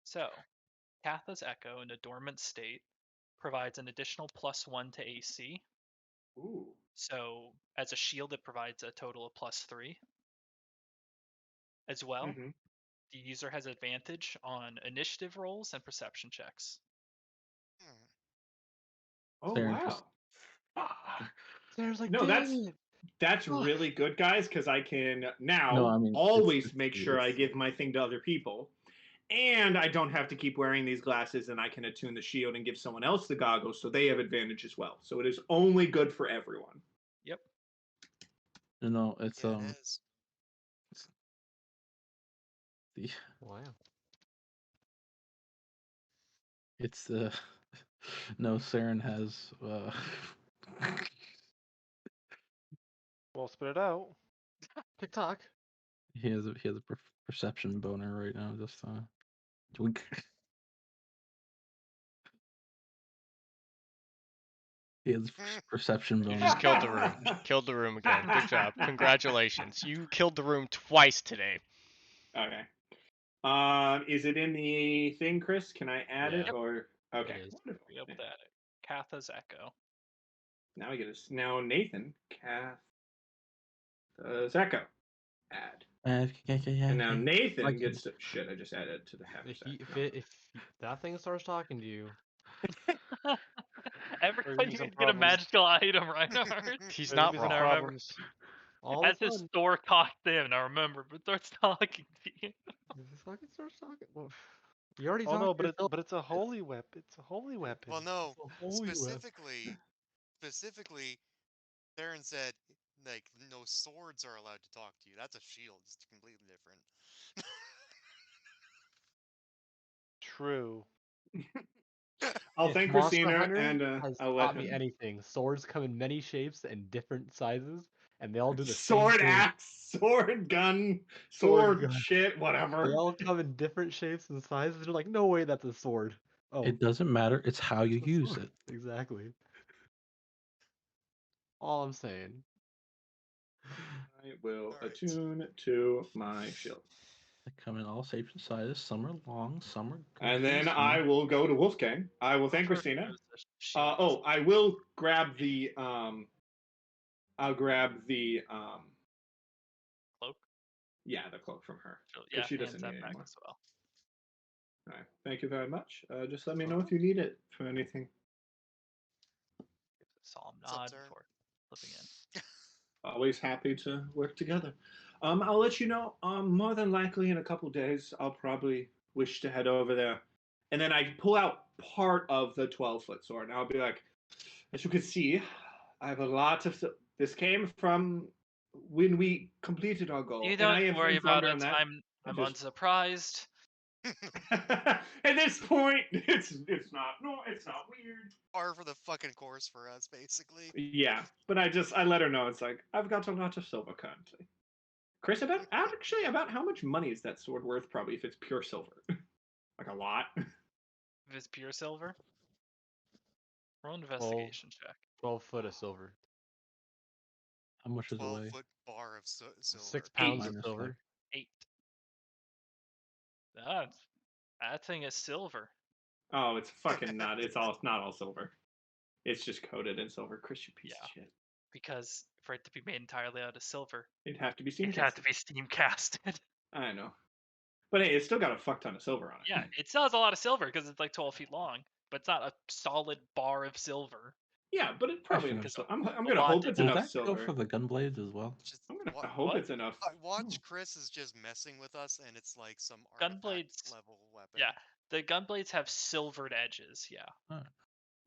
So, Catha's Echo in a dormant state provides an additional +1 to AC. ooh. So, as a shield, it provides a total of +3. As well, Mm-hmm. the user has advantage on initiative rolls and perception checks. Oh Saren wow. just There's like, No, dang it. that's Fuck. really good, guys, because I can no, now I mean always make sure I it's give my thing to other people. And I don't have to keep wearing these glasses, and I can attune the shield and give someone else the goggles so they have advantage as well. So it is only good for everyone. Yep. it's Yeah, it is. the Wow. it's the no, Saren has Well, spit it out. TikTok. he has a perception boner right now. Just wink. He has perception You boner. just killed the room. Killed the room again. Good job. Congratulations. You killed the room twice today. Okay. Is it in the thing, Chris? Can I add Yeah. it or okay? It is. Wonderful. Be able to add it. Catha's Echo. Now I get this. Now Nathan, Kath, Echo, add, and now Nathan Like- gets to, shit. I just added to the half If that thing starts talking to you, Everybody some needs to get a problems. magical item, Reinhardt. He's There's not gonna be some wrong. problems. all As of a his sudden, store talks to him, now remember, but starts talking to you. if it fucking starts talking, well, you already Oh talked no, to yourself. it's a holy weapon. It's a holy weapon. Well, no. It's a holy whip. Specifically, Theron said, like, no swords are allowed to talk to you. That's a shield. It's completely different. True. I'll If thank Monster Racina Hunter and has I'll let taught me him. anything, swords come in many shapes and different sizes, and they all do the sword, same thing. axe, sword, gun, Sword, sword, gun. shit, They whatever. all come in different shapes and sizes. They're like, no way, that's a sword. Oh, It doesn't matter. It's how you it's a use sword. it. Exactly. All I'm saying. I will All right. attune to my shield. They come in all shapes and sizes. Some are long, some are. And medium, then some I are- will go to Wolfgang. I will thank First, Christina. there's the shield. Oh, I will grab the I'll grab the Cloak. yeah, the cloak from her. So, 'Cause yeah, she hands doesn't that need it back anymore. as well. All right. Thank you very much. Just let me know if you need it for anything. Give a solemn What's up, nod sir? before slipping in. Always happy to work together. I'll let you know. More than likely in a couple days, I'll probably wish to head over there, and then I pull out part of the 12-foot sword, and I'll be like, as you can see, I have a lot of. This came from when we completed our goal, You and I don't have worry informed about her it. on that. I'm just- unsurprised. At this point, it's not weird. Par for the fucking course for us, basically. Yeah, but I let her know it's like I've got a lot of silver currently. Chris, about how much money is that sword worth? Probably if it's pure silver, like a lot. If it's pure silver, roll an investigation check. 12 foot of silver. How much is it weigh? 12-foot bar of silver. 6 pounds of Minus silver. 8. That thing is silver. Oh, it's fucking not. It's not all silver. It's just coated in silver. Chris, you piece of shit. Because for it to be made entirely out of silver, It'd have to be steam it had to casted. be steam casted. I know, but hey, it's still got a fuck ton of silver on it. Yeah, it still has a lot of silver because it's like 12 feet long, but it's not a solid bar of silver. Yeah, but it probably Question. enough. I'm a gonna lot hope did it's Does enough that go silver. for the gun blades as well? Just I'm gonna wa- hope what? it's enough. watch Chris is just messing with us, and it's like some Gun artifact blades- level weapon. Yeah, the gun blades have silvered edges. Yeah,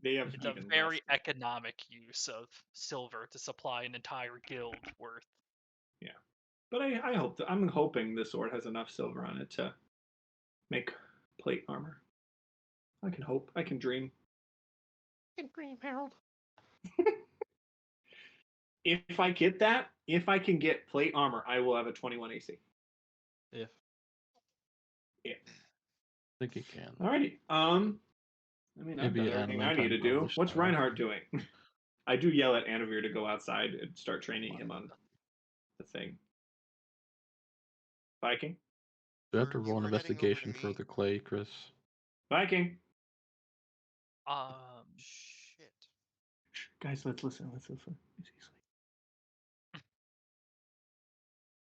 They have it's a even very less. economic use of silver to supply an entire guild worth. Yeah, but I'm hoping the sword has enough silver on it to make plate armor. I can hope. I can dream. Good dream, Harold. If I get that, if I can get plate armor, I will have a 21 AC. If. Yeah. I think you can. Alrighty. I mean, I've Maybe done everything anime I need time to do. published What's now. Reinhardt doing? I do yell at Anavir to go outside and start training him on the thing. Viking? Do I have to You roll an were heading over to investigation for me. the clay, Chris? Viking! Shit. Guys, let's listen. Let's listen.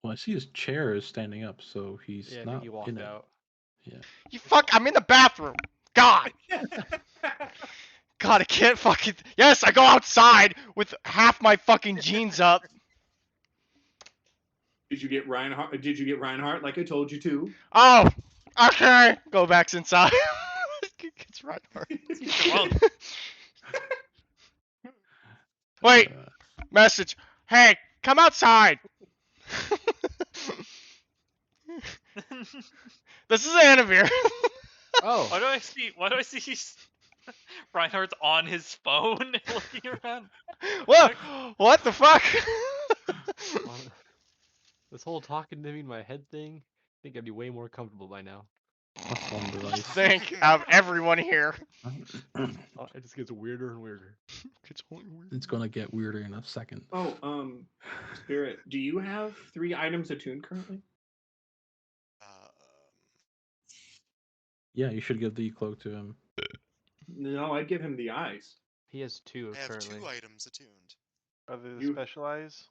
Well, I see his chair is standing up, so he's Yeah, I not think he walked in it. out. Yeah. You fuck! I'm in the bathroom. God. God, I can't fucking. Yes, I go outside with half my fucking jeans up. Did you get Reinhardt? Did you get Reinhardt like I told you to? Oh, okay. Go back inside. It's right. Well, Wait, message. Hey, come outside. This is Anavir. Oh, why do I see Reinhardt's on his phone looking around? What? What the fuck? this whole talking to me in my head thing, I think I'd be way more comfortable by now. Plus one device. Think of everyone here. It just gets weirder and weirder. It's only weird. It's gonna get weirder in a second. Oh, Spirit, do you have 3 items attuned currently? Yeah, you should give the cloak to him. No, I'd give him the eyes. He has 2 I have currently. 2 items attuned. Are they the You- specialized?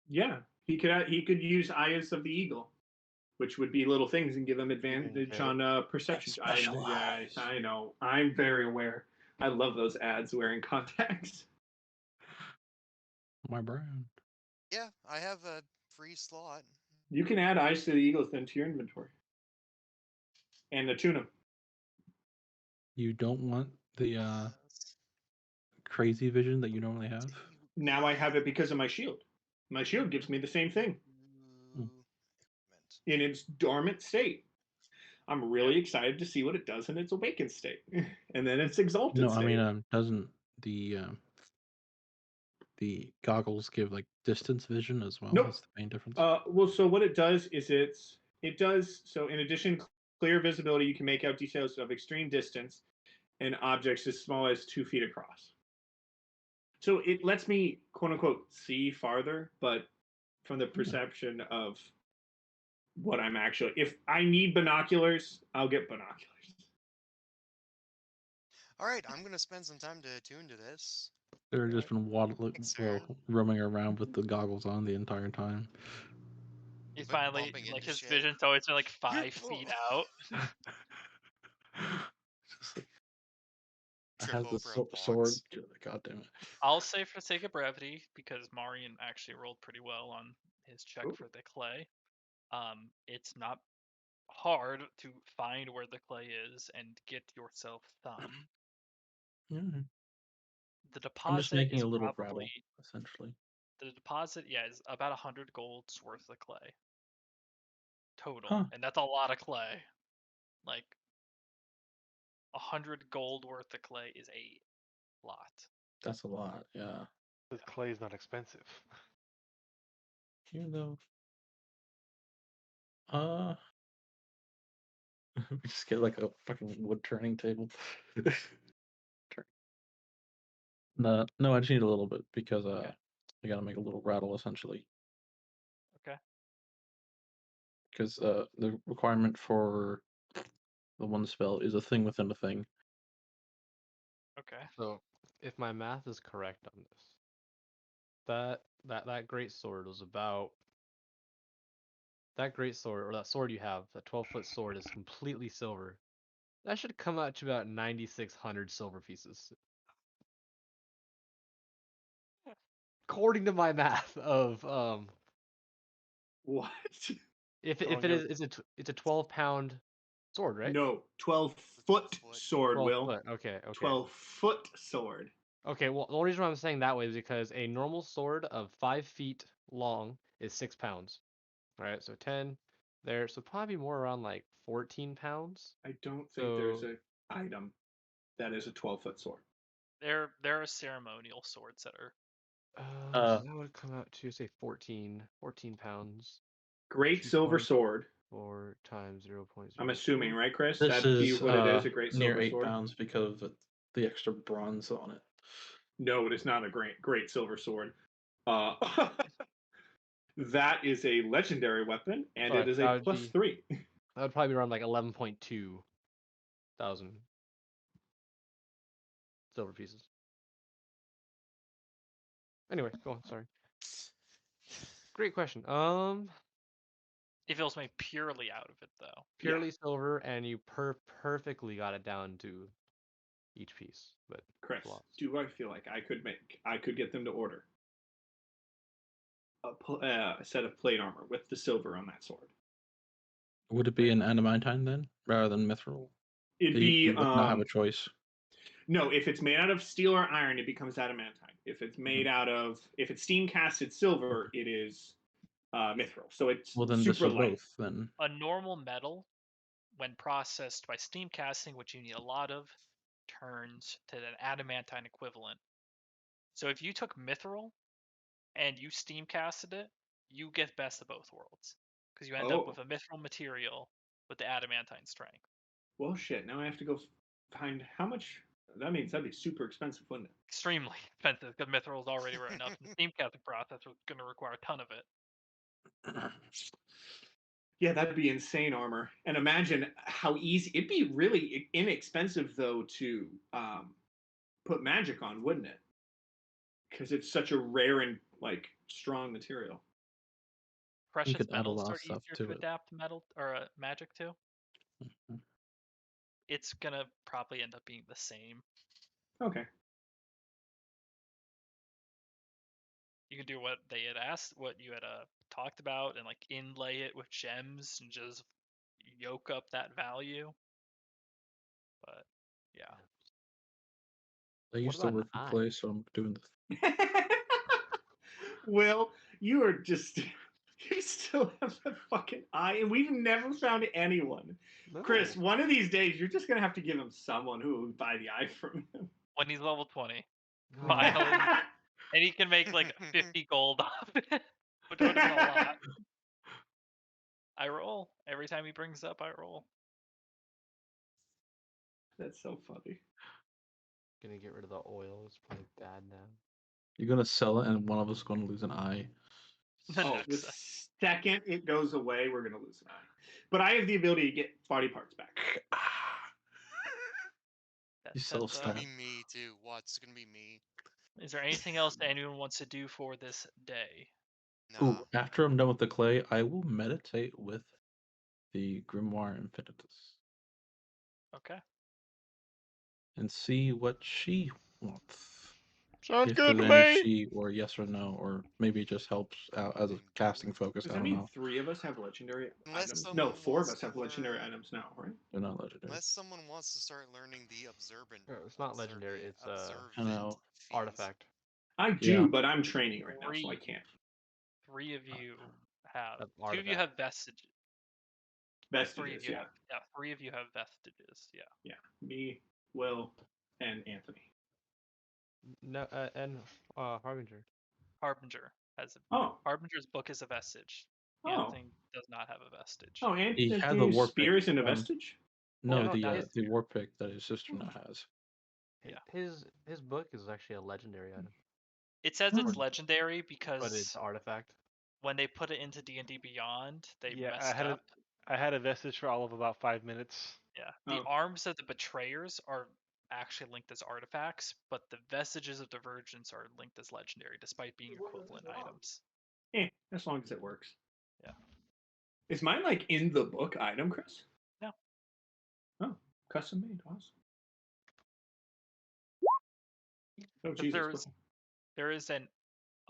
Yeah, he could use Eyes of the Eagle, which would be little things and give him advantage Okay. on perception. Special Yeah, eyes. I know. I'm very aware. I love those ads wearing contacts. My brand. Yeah, I have a free slot. You can add Eyes to the Eagles then to your inventory. And attune them. You don't want the crazy vision that you normally have? Now I have it because of my shield. My shield gives me the same thing in its dormant state. I'm really excited to see what it does in its awakened state, and then its exalted No, state. I mean, doesn't the the goggles give like distance vision as well. Nope. That's the main difference. Well, so what it does is it does so in addition clear visibility, you can make out details of extreme distance and objects as small as 2 feet across. So it lets me quote unquote see farther, but from the perception of what I'm actually, if I need binoculars, I'll get binoculars. All right, I'm gonna spend some time to attune to this. They're just been Thanks, Aaron. roaming around with the goggles on the entire time. He But finally, bumping like, into his shit. vision's always been like 5 feet out. Just like, I Trip have the over a sword. box. God damn it. I'll say for the sake of brevity, because Marian actually rolled pretty well on his check Ooh. for the clay. It's not hard to find where the clay is and get yourself some. Yeah. The I'm just deposit making is a little probably rattle, essentially. the deposit, yeah, is about 100 gold's worth of clay total, Huh. and that's a lot of clay. Like 100 gold worth of clay is a lot. That's a lot, yeah. This clay is not expensive. Even though, we just get like a fucking wood turning table. No, I just need a little bit because Okay. I gotta make a little rattle essentially. Okay. Because the requirement for the one spell is a thing within a thing. Okay. So, if my math is correct on this, that great sword was about that great sword or that sword you have, that 12-foot sword is completely silver. That should come out to about 9,600 silver pieces. According to my math of What? if Don't it you- is it's a 12-pound sword, right? No, 12-foot 12-foot. sword, 12 Will. foot. Okay. 12-foot sword. Okay, well, the only reason why I'm saying that way is because a normal sword of 5 feet long is 6 pounds. All right, so 10 there, so probably more around like 14 pounds. I don't think there's So, an item that is a 12-foot sword. There are ceremonial swords that are so that would come out to say 14 pounds. Great silver sword. 4 times 0.0. I'm assuming, right, Chris? This That'd be is what it is, a great near silver 8 sword. pounds because of the extra bronze on it. No, it is not a great silver sword. Uh, that is a legendary weapon, and Sorry, it is that a would plus be 3. that would probably be around like 11.2 thousand silver pieces. Anyway, go on. Sorry. Great question. if it was made purely out of it though. Purely silver, and you perfectly got it down to each piece. But Chris, lots. do I feel like I could get them to order a set of plate armor with the silver on that sword? Would it be an adamantine then, rather than mithril? It'd You be would not have a choice. no. If it's made out of steel or iron, it becomes adamantine. If it's made out of if it's steam casted silver, it is mithril. So it's Well, then this super is light. both. Then A normal metal, when processed by steam casting, which you need a lot of, turns to an adamantine equivalent. So if you took mithril and you steam casted it, you get best of both worlds. Because you end up with a mithril material with the adamantine strength. Well, shit. Now I have to go find how much. That means that'd be super expensive, wouldn't it? Extremely expensive because mithril is already written up. The steam casting process was going to require a ton of it. Yeah, that'd be insane armor. And imagine how easy it'd be. Really inexpensive though to put magic on, wouldn't it? Because it's such a rare and like strong material. Precious could add a metals lot are of stuff easier to to it. adapt metal or magic to. Mhm. It's gonna probably end up being the same. Okay. You can do what they had asked, what you had talked about, and like inlay it with gems and just yoke up that value. But yeah, I used to about an work in eye? clay, so I'm doing this. Will, you are just you still have that fucking eye, and we've never found anyone. No. Chris, one of these days you're just gonna have to give him someone who will buy the eye from him. when he's level 20, No. finally, And he can make like 50 gold off it, which would have been a lot. I roll. Every time he brings up, I roll. That's so funny. Gonna get rid of the oil. It's probably bad now. You're gonna sell it, and one of us is gonna lose an eye. The Oh, the next second it goes away, we're gonna lose an eye. But I have the ability to get body parts back. You so that's, It's gonna sad. be me too. What's gonna be me? Is there anything else that anyone wants to do for this day? No. Ooh, after I'm done with the clay, I will meditate with the Grimoire Infinitus Okay. and see what she wants. Sounds If good there's to any me. she or yes or no, or maybe it just helps out as a casting focus. Does I that don't mean know. 3 of us have legendary Unless items? someone No, 4 of wants us to have legendary learn- items now, right? They're not legendary. Unless someone wants to start learning the It's not legendary, it's, observant I know. feats. Artifact. I do, Yeah. but I'm training right now, so I 3 can't. 3 of you have. That's 2 of you artifact. have vestiges. 3 of Vestiges, you yeah. have. Yeah, 3 of you have vestiges. Yeah. Yeah. Me, Will, and Anthony. No, and Harbinger. Harbinger has a. Oh. Harbinger's book is a vestige. Oh. Anthony does not have a vestige. Oh, He had the Anthony's war spear pick. isn't a vestige? No, no, that is the war pick that his sister now has. Yeah. His book is actually a legendary item, It says Hmm. it's legendary but because it's artifact. when they put it into D&D Beyond, they Yeah, messed up. I had a vestige for all of about 5 minutes. Yeah. The Oh. arms of the betrayers are actually linked as artifacts, but the vestiges of divergence are linked as legendary, despite being equivalent items. As long as it works. Yeah. Is mine like in the book item, Chris? No. Oh, custom made. Awesome. Oh, But Jesus. there is a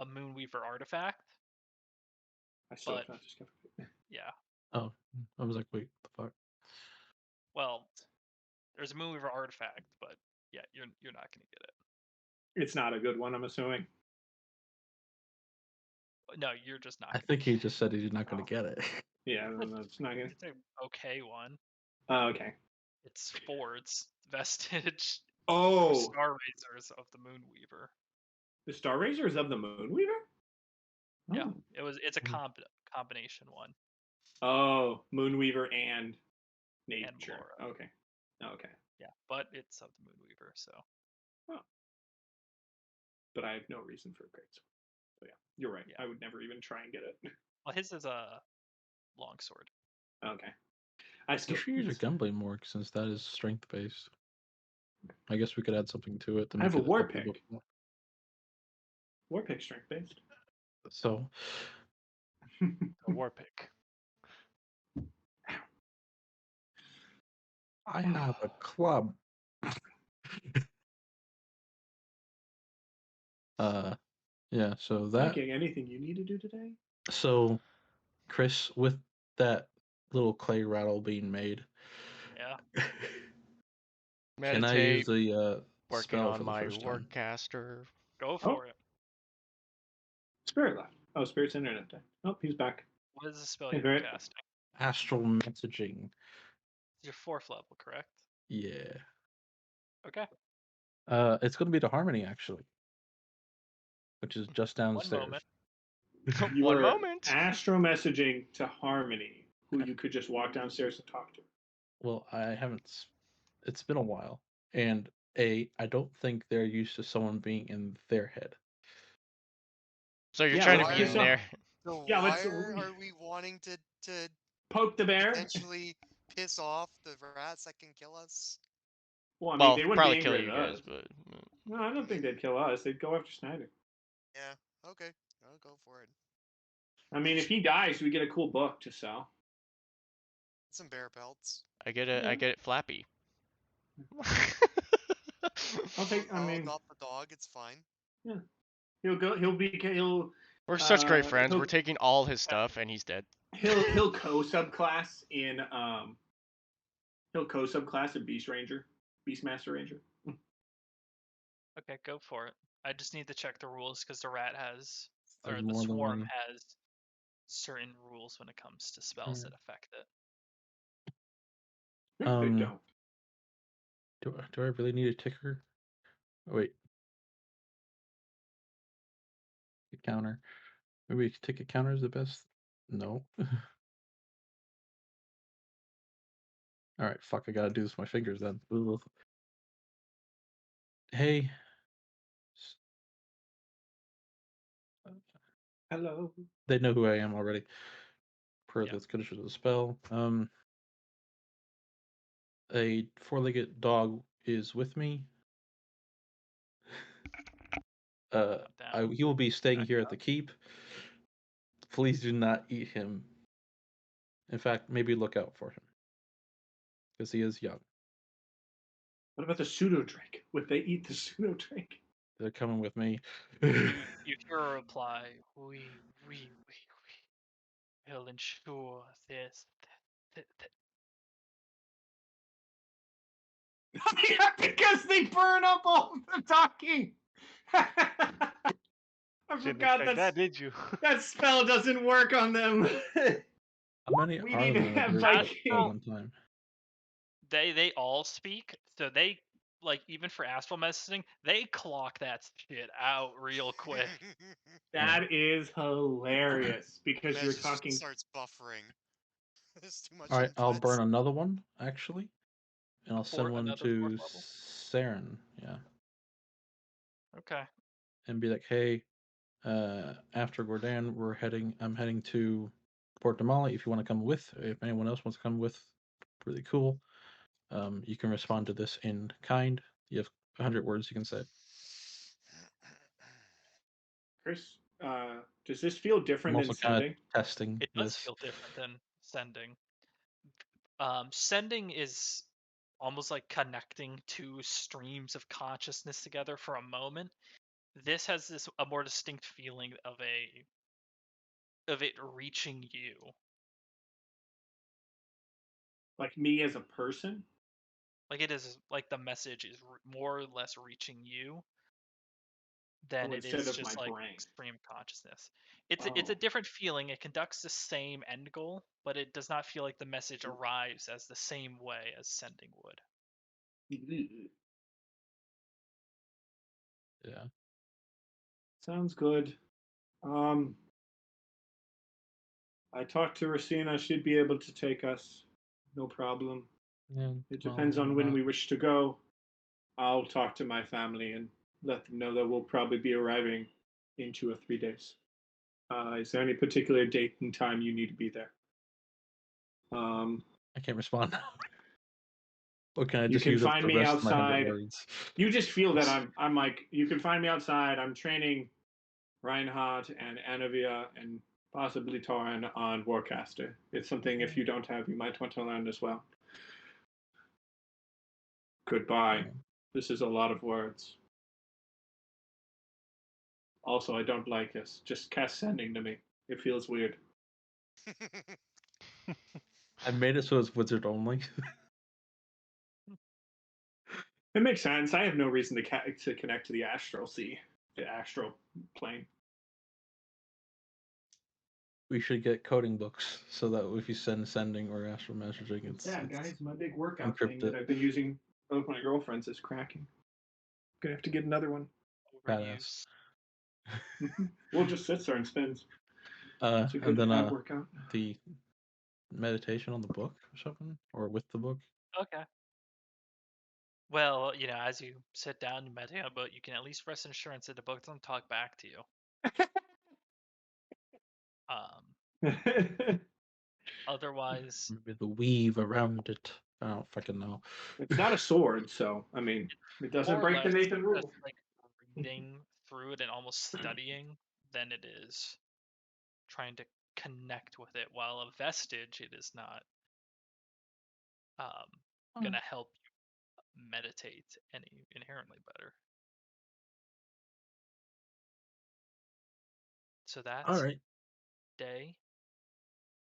Moonweaver artifact. I still but- have not discovered it. Yeah. Oh, I was like, wait, what the fuck? Well, there's a Moonweaver artifact, but yeah, you're not gonna get it. It's not a good one, I'm assuming. No, you're just not. I think he just said he's not going to get it. Yeah, that's not good. It's an okay one. Oh, okay. It's Ford's vestige. Oh, Star Razors of the Moonweaver. the Star Razor is of the Moonweaver? Yeah, Oh. it's a combination one. Oh, Moonweaver and nature. Melora. Okay. Okay. Yeah, but it's of the Moonweaver, so. But I have no reason for a great sword. So yeah, you're right. Yeah. I would never even try and get it. Well, his is a longsword. Okay. I You still should use your gunblade more since that is strength based. I guess we could add something to it to I make have a it war up a bit pick. more. War pick strength based. So A war pick. I have a club. Yeah, so that Psychic, anything you need to do today? so Chris, with that little clay rattle being made, Yeah. can I use Meditate. the Working spell on for the my first time? Warcaster. Go for it. Spirit left. Oh, Spirit's internet died. Oh, he's back. What is the spell Hey, you're Barrett. casting? Astral messaging. You're 4th level, correct? Yeah. Okay. It's gonna be the harmony actually, which is just downstairs. moment. You One are moment. astro messaging to Harmony, who you could just walk downstairs and talk to. Well, I haven't. It's been a while, and I don't think they're used to someone being in their head. So you're Yeah, trying to let's be just in there. So Yeah, why let's- are we wanting to Poke the bear. potentially piss off the rats that can kill us? Well, I mean, Well, they wouldn't probably be kill angry you at guys, us. but No, I don't think they'd kill us. They'd go after Snyder. Yeah. Okay. I'll go for it. I mean, if he dies, we get a cool book to sell. Some bear pelts. I get it. I get it flappy. I'll take. I I'll mean, adopt the dog. It's fine. he'll go. He'll. We're such great friends. he'll- We're taking all his stuff, and he's dead. He'll co-subclass in He'll co-subclass in Beastmaster Ranger. Okay, go for it. I just need to check the rules because the rat has, or Has the more than swarm one. has certain rules when it comes to spells that affect it. They Um, don't. Do I really need a ticker? Oh, wait. counter. Maybe a ticket counter is the best. No. All right, fuck. I gotta do this with my fingers then. Ugh. Hey. Hello. They know who I am already. Per Yeah. the conditions of the spell. A four-legged dog is with me. He will be staying here at the keep. Please do not eat him. In fact, maybe look out for him. Because he is young. What about the pseudo drink? Would they eat the pseudo drink? They're coming with me. You hear a reply. We will ensure this. Yeah, because they burn up all the talking. I Didn't forgot expect that, did you? that spell doesn't work on them. How many We are need there to in a have group Viking. at one time? They all speak, so they like even for astral messaging, they clock that shit out real quick. That is hilarious because you're Message talking. starts buffering. There's too much All right, I'll inputs. burn another one, actually. And I'll For send one another to fourth level? Saren. Yeah. Okay. And be like, hey, after Gordon, I'm heading to Port Damali. If you want to come with, if anyone else wants to come with, really cool. You can respond to this in kind. You have 100 words you can say. Chris, does this feel I'm different than also kind of sending? testing It does this. feel different than sending. Sending is almost like connecting two streams of consciousness together for a moment. This has a more distinct feeling of it reaching you. Like me as a person? Like it is like the message is more or less reaching you than Oh, it instead is of my just like brain. stream consciousness. It's Oh. a different feeling. It conducts the same end goal, but it does not feel like the message arrives as the same way as sending would. Yeah. Sounds good. I talked to Racina. She'd be able to take us. No problem. Yeah. It depends on when we wish to go. I'll talk to my family and let them know that we'll probably be arriving in 2 or 3 days. Is there any particular date and time you need to be there? I can't respond now. Or can I You just can use up find the me rest of my 100 outside. words? You just feel that I'm like, you can find me outside. I'm training Reinhardt and Anavia and possibly Torin on Warcaster. It's something if you don't have, you might want to learn as well. Goodbye. This is a lot of words. Also, I don't like this. Just cast sending to me. It feels weird. I made it so it's wizard only. It makes sense. I have no reason to connect to the astral sea, the astral plane. We should get coding books so that if you sending or astral messaging, it's Guys, my big workout thing that encrypted. I've been using with my girlfriends is cracking. Gonna have to get another one. Badass. We'll just sit there and spins. It's a And good then ab workout. the meditation on the book or something, or with the book. Okay. Well, as you sit down and meditate, but you can at least rest assurance that the book doesn't talk back to you. Otherwise, Maybe the weave around it. I don't fucking know. It's not a sword, so I mean, it doesn't more or break the less Nathan just rule. like reading through it and almost studying than it is trying to connect with it. While a vestige, it is not gonna help you meditate any inherently better. So that All right. day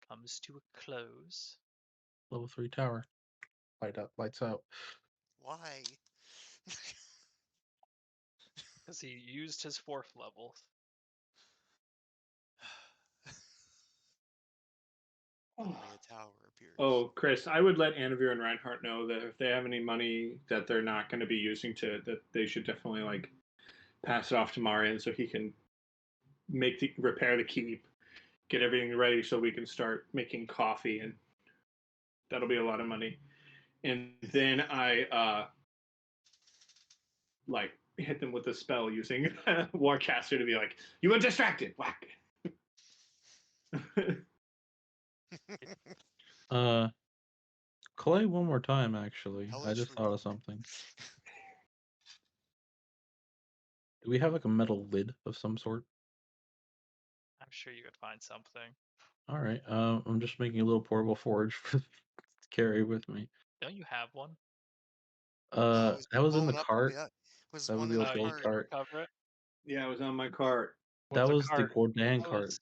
comes to a close. Level 3 tower. Lights out. Why? Because he used his 4th level. Only a tower appears. Oh, Chris, I would let Anavir and Reinhardt know that if they have any money that they're not going to be using that they should definitely like pass it off to Marian so he can repair the keep, get everything ready so we can start making coffee, and that'll be a lot of money. And then I like hit them with a spell using Warcaster to be like, "You were distracted." Whack. Clay, one more time. Actually, I Hellish just thought of rebuke. something. Do we have like a metal lid of some sort? I'm sure you could find something. All right. I'm just making a little portable forge to carry with me. Don't you have one? Oh, it's That was in the blown up. cart. Yeah, was That was one the in old the Oh, you gold cart. didn't cart. recover it? Yeah, it was on my cart. That What's a was the cart? Gordan That cart. was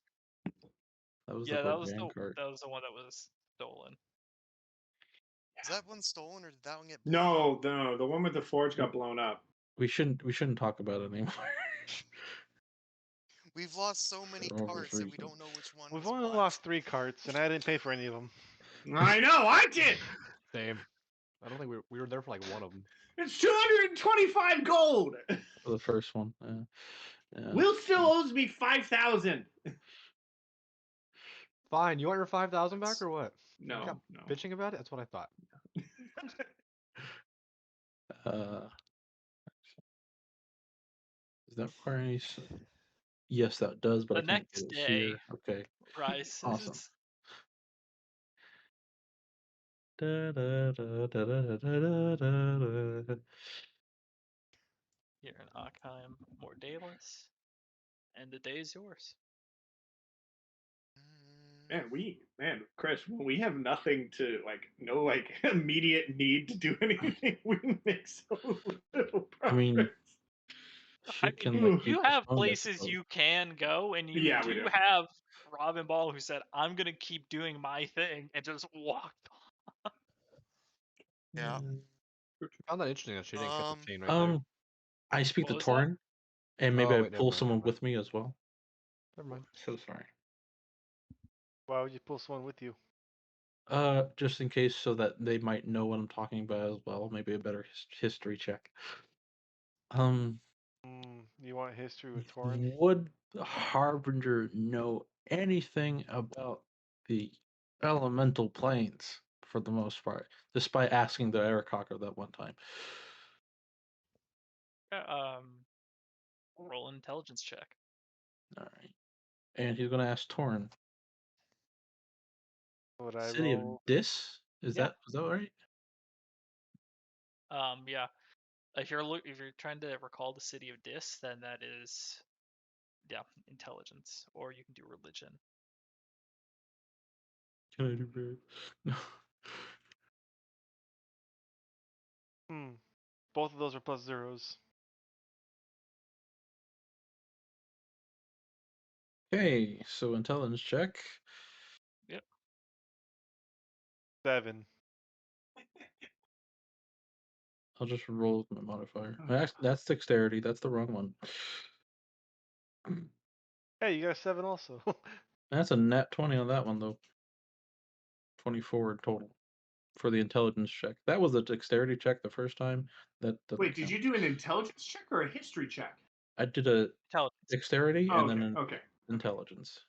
That was the yeah, that was Gordan the cart. one that was stolen. Is that one stolen or did that one get blown up? No, the one with the forge got blown up. We shouldn't talk about it anymore. We've lost so many For obvious carts that we reasons. don't know which one We've was only what. lost 3 carts, and I didn't pay for any of them. I know, I did. Same. I don't think we were there for like one of them. It's 225 gold. For the first one. Yeah. Will still owes me 5,000. Fine. You want your 5,000 back That's- or what? No, You kept no. bitching about it. That's what I thought. Does that require any? Yes, that does, but The I can't next do it day here. Okay. rises. Awesome. Da, da, da, da, da, da, da, da. Here in Akheim, Mordalis, and the day is yours. Man, Chris, when we have nothing to no immediate need to do anything, we make so little progress. I mean, I shit can mean, like be you have postponed, I places suppose. you can go, and you Yeah, we do do. have Robin Ball who said, "I'm gonna keep doing my thing," and just walked off. Yeah. I found that interesting that she didn't cut the chain right there. I speak What to was that? Torin, and maybe Oh I wait, never pull mind. someone with me as well. Never mind. So sorry. Why would you pull someone with you? Just in case, so that they might know what I'm talking about as well. Maybe a better history check. You want history with Torin? Would the Harbinger know anything about the elemental planes for the most part, despite asking the Aircocker that one time? Roll an intelligence check. All right, and he's going to ask Torin. Would I City of roll? Dis? Is Yeah. that right? Yeah. If you're trying to recall the city of Dis, then that is, intelligence, or you can do religion. Can I do both? No. Both of those are plus zeros. Okay, so intelligence check. Yep. 7. I'll just roll with my modifier. That's dexterity. That's the wrong one. Hey, you got a 7 also. That's a nat 20 on that one, though. 24 total for the intelligence check. That was a dexterity check the first time. That doesn't Wait, did count. you do an intelligence check or a history check? I did a Intelligence. dexterity Oh, and then an okay. intelligence.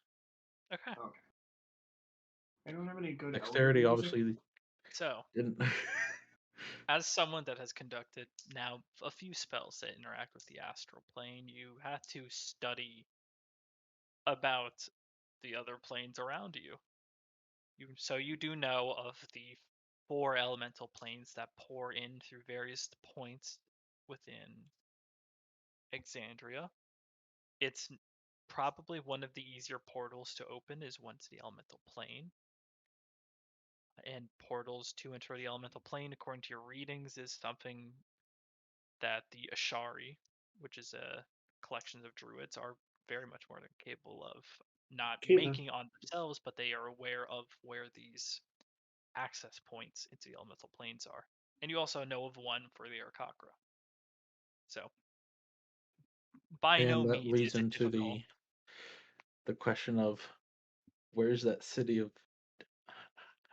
Okay. Okay. I don't have any good Dexterity elder music. obviously So, didn't. as someone that has conducted now a few spells that interact with the astral plane, you had to study about the other planes around you. So you do know of the 4 elemental planes that pour in through various points within Exandria. It's probably one of the easier portals to open is one to the elemental plane. And portals to enter the elemental plane, according to your readings, is something that the Ashari, which is a collection of druids, are very much more than capable of not making on themselves, but they are aware of where these access points into the elemental planes are. And you also know of one for the Arakakra. So, by no And that means leads is it into difficult. the question of where's that city of.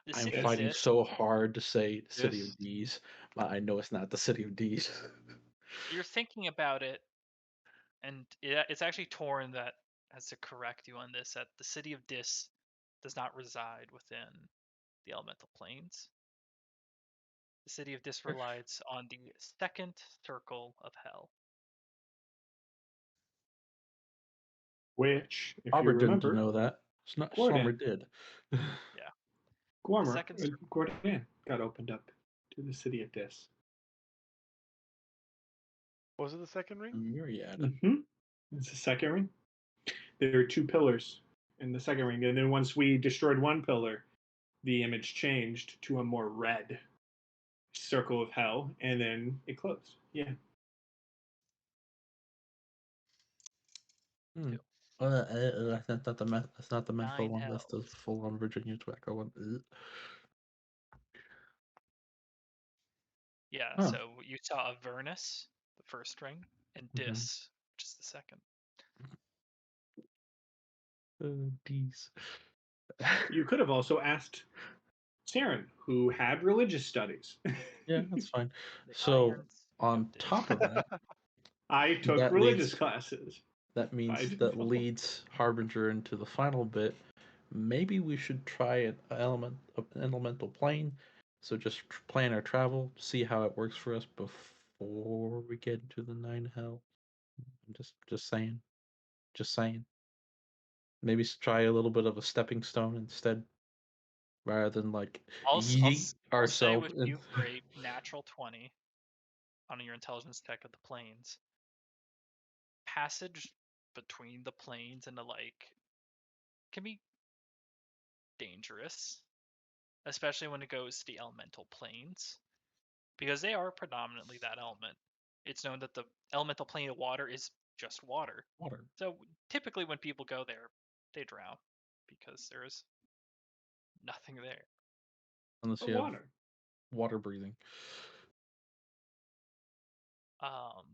The I'm city of fighting Dis, so hard to say city Dis. of D's, but I know it's not the city of D's. you're thinking about it, and it's actually Torn that has to correct you on this, that the city of Dis does not reside within the elemental planes. The city of Dis relies on the second circle of hell. Which, if you Arbor didn't remember, know that. Gordon. Stormer did. Gormer, second Gordon got opened up to the city of Dis. Was it the second ring? Myriad. Mm-hmm. It's the second ring. There are 2 pillars in the second ring, and then once we destroyed one pillar, the image changed to a more red circle of hell, and then it closed. Yeah. Hmm. That's not the that's not the menthol 9 one. That's the hells. full-on Virginia tobacco one. Ugh. Yeah, Huh. so you saw Avernus, the first ring, and Mhm. Dis, which is the second. D's. You could have also asked Saren, who had religious studies. Yeah, that's fine. The So irons on of Dis. top of that, I took That religious leads- classes. that by means that default. leads Harbinger into the final bit. Maybe we should try an elemental plane. So just plan our travel, see how it works for us before we get into the 9 hell. I'm just saying. Just saying. Maybe try a little bit of a stepping stone instead, rather than like I'll yeet say ourselves. with you for a natural 20 on your intelligence check of the planes. Passage between the planes and the like can be dangerous, especially when it goes to the elemental planes, because they are predominantly that element. It's known that the elemental plane of water is just water. Water, So typically when people go there, they drown because there's nothing there. unless The you have water. water breathing. Um,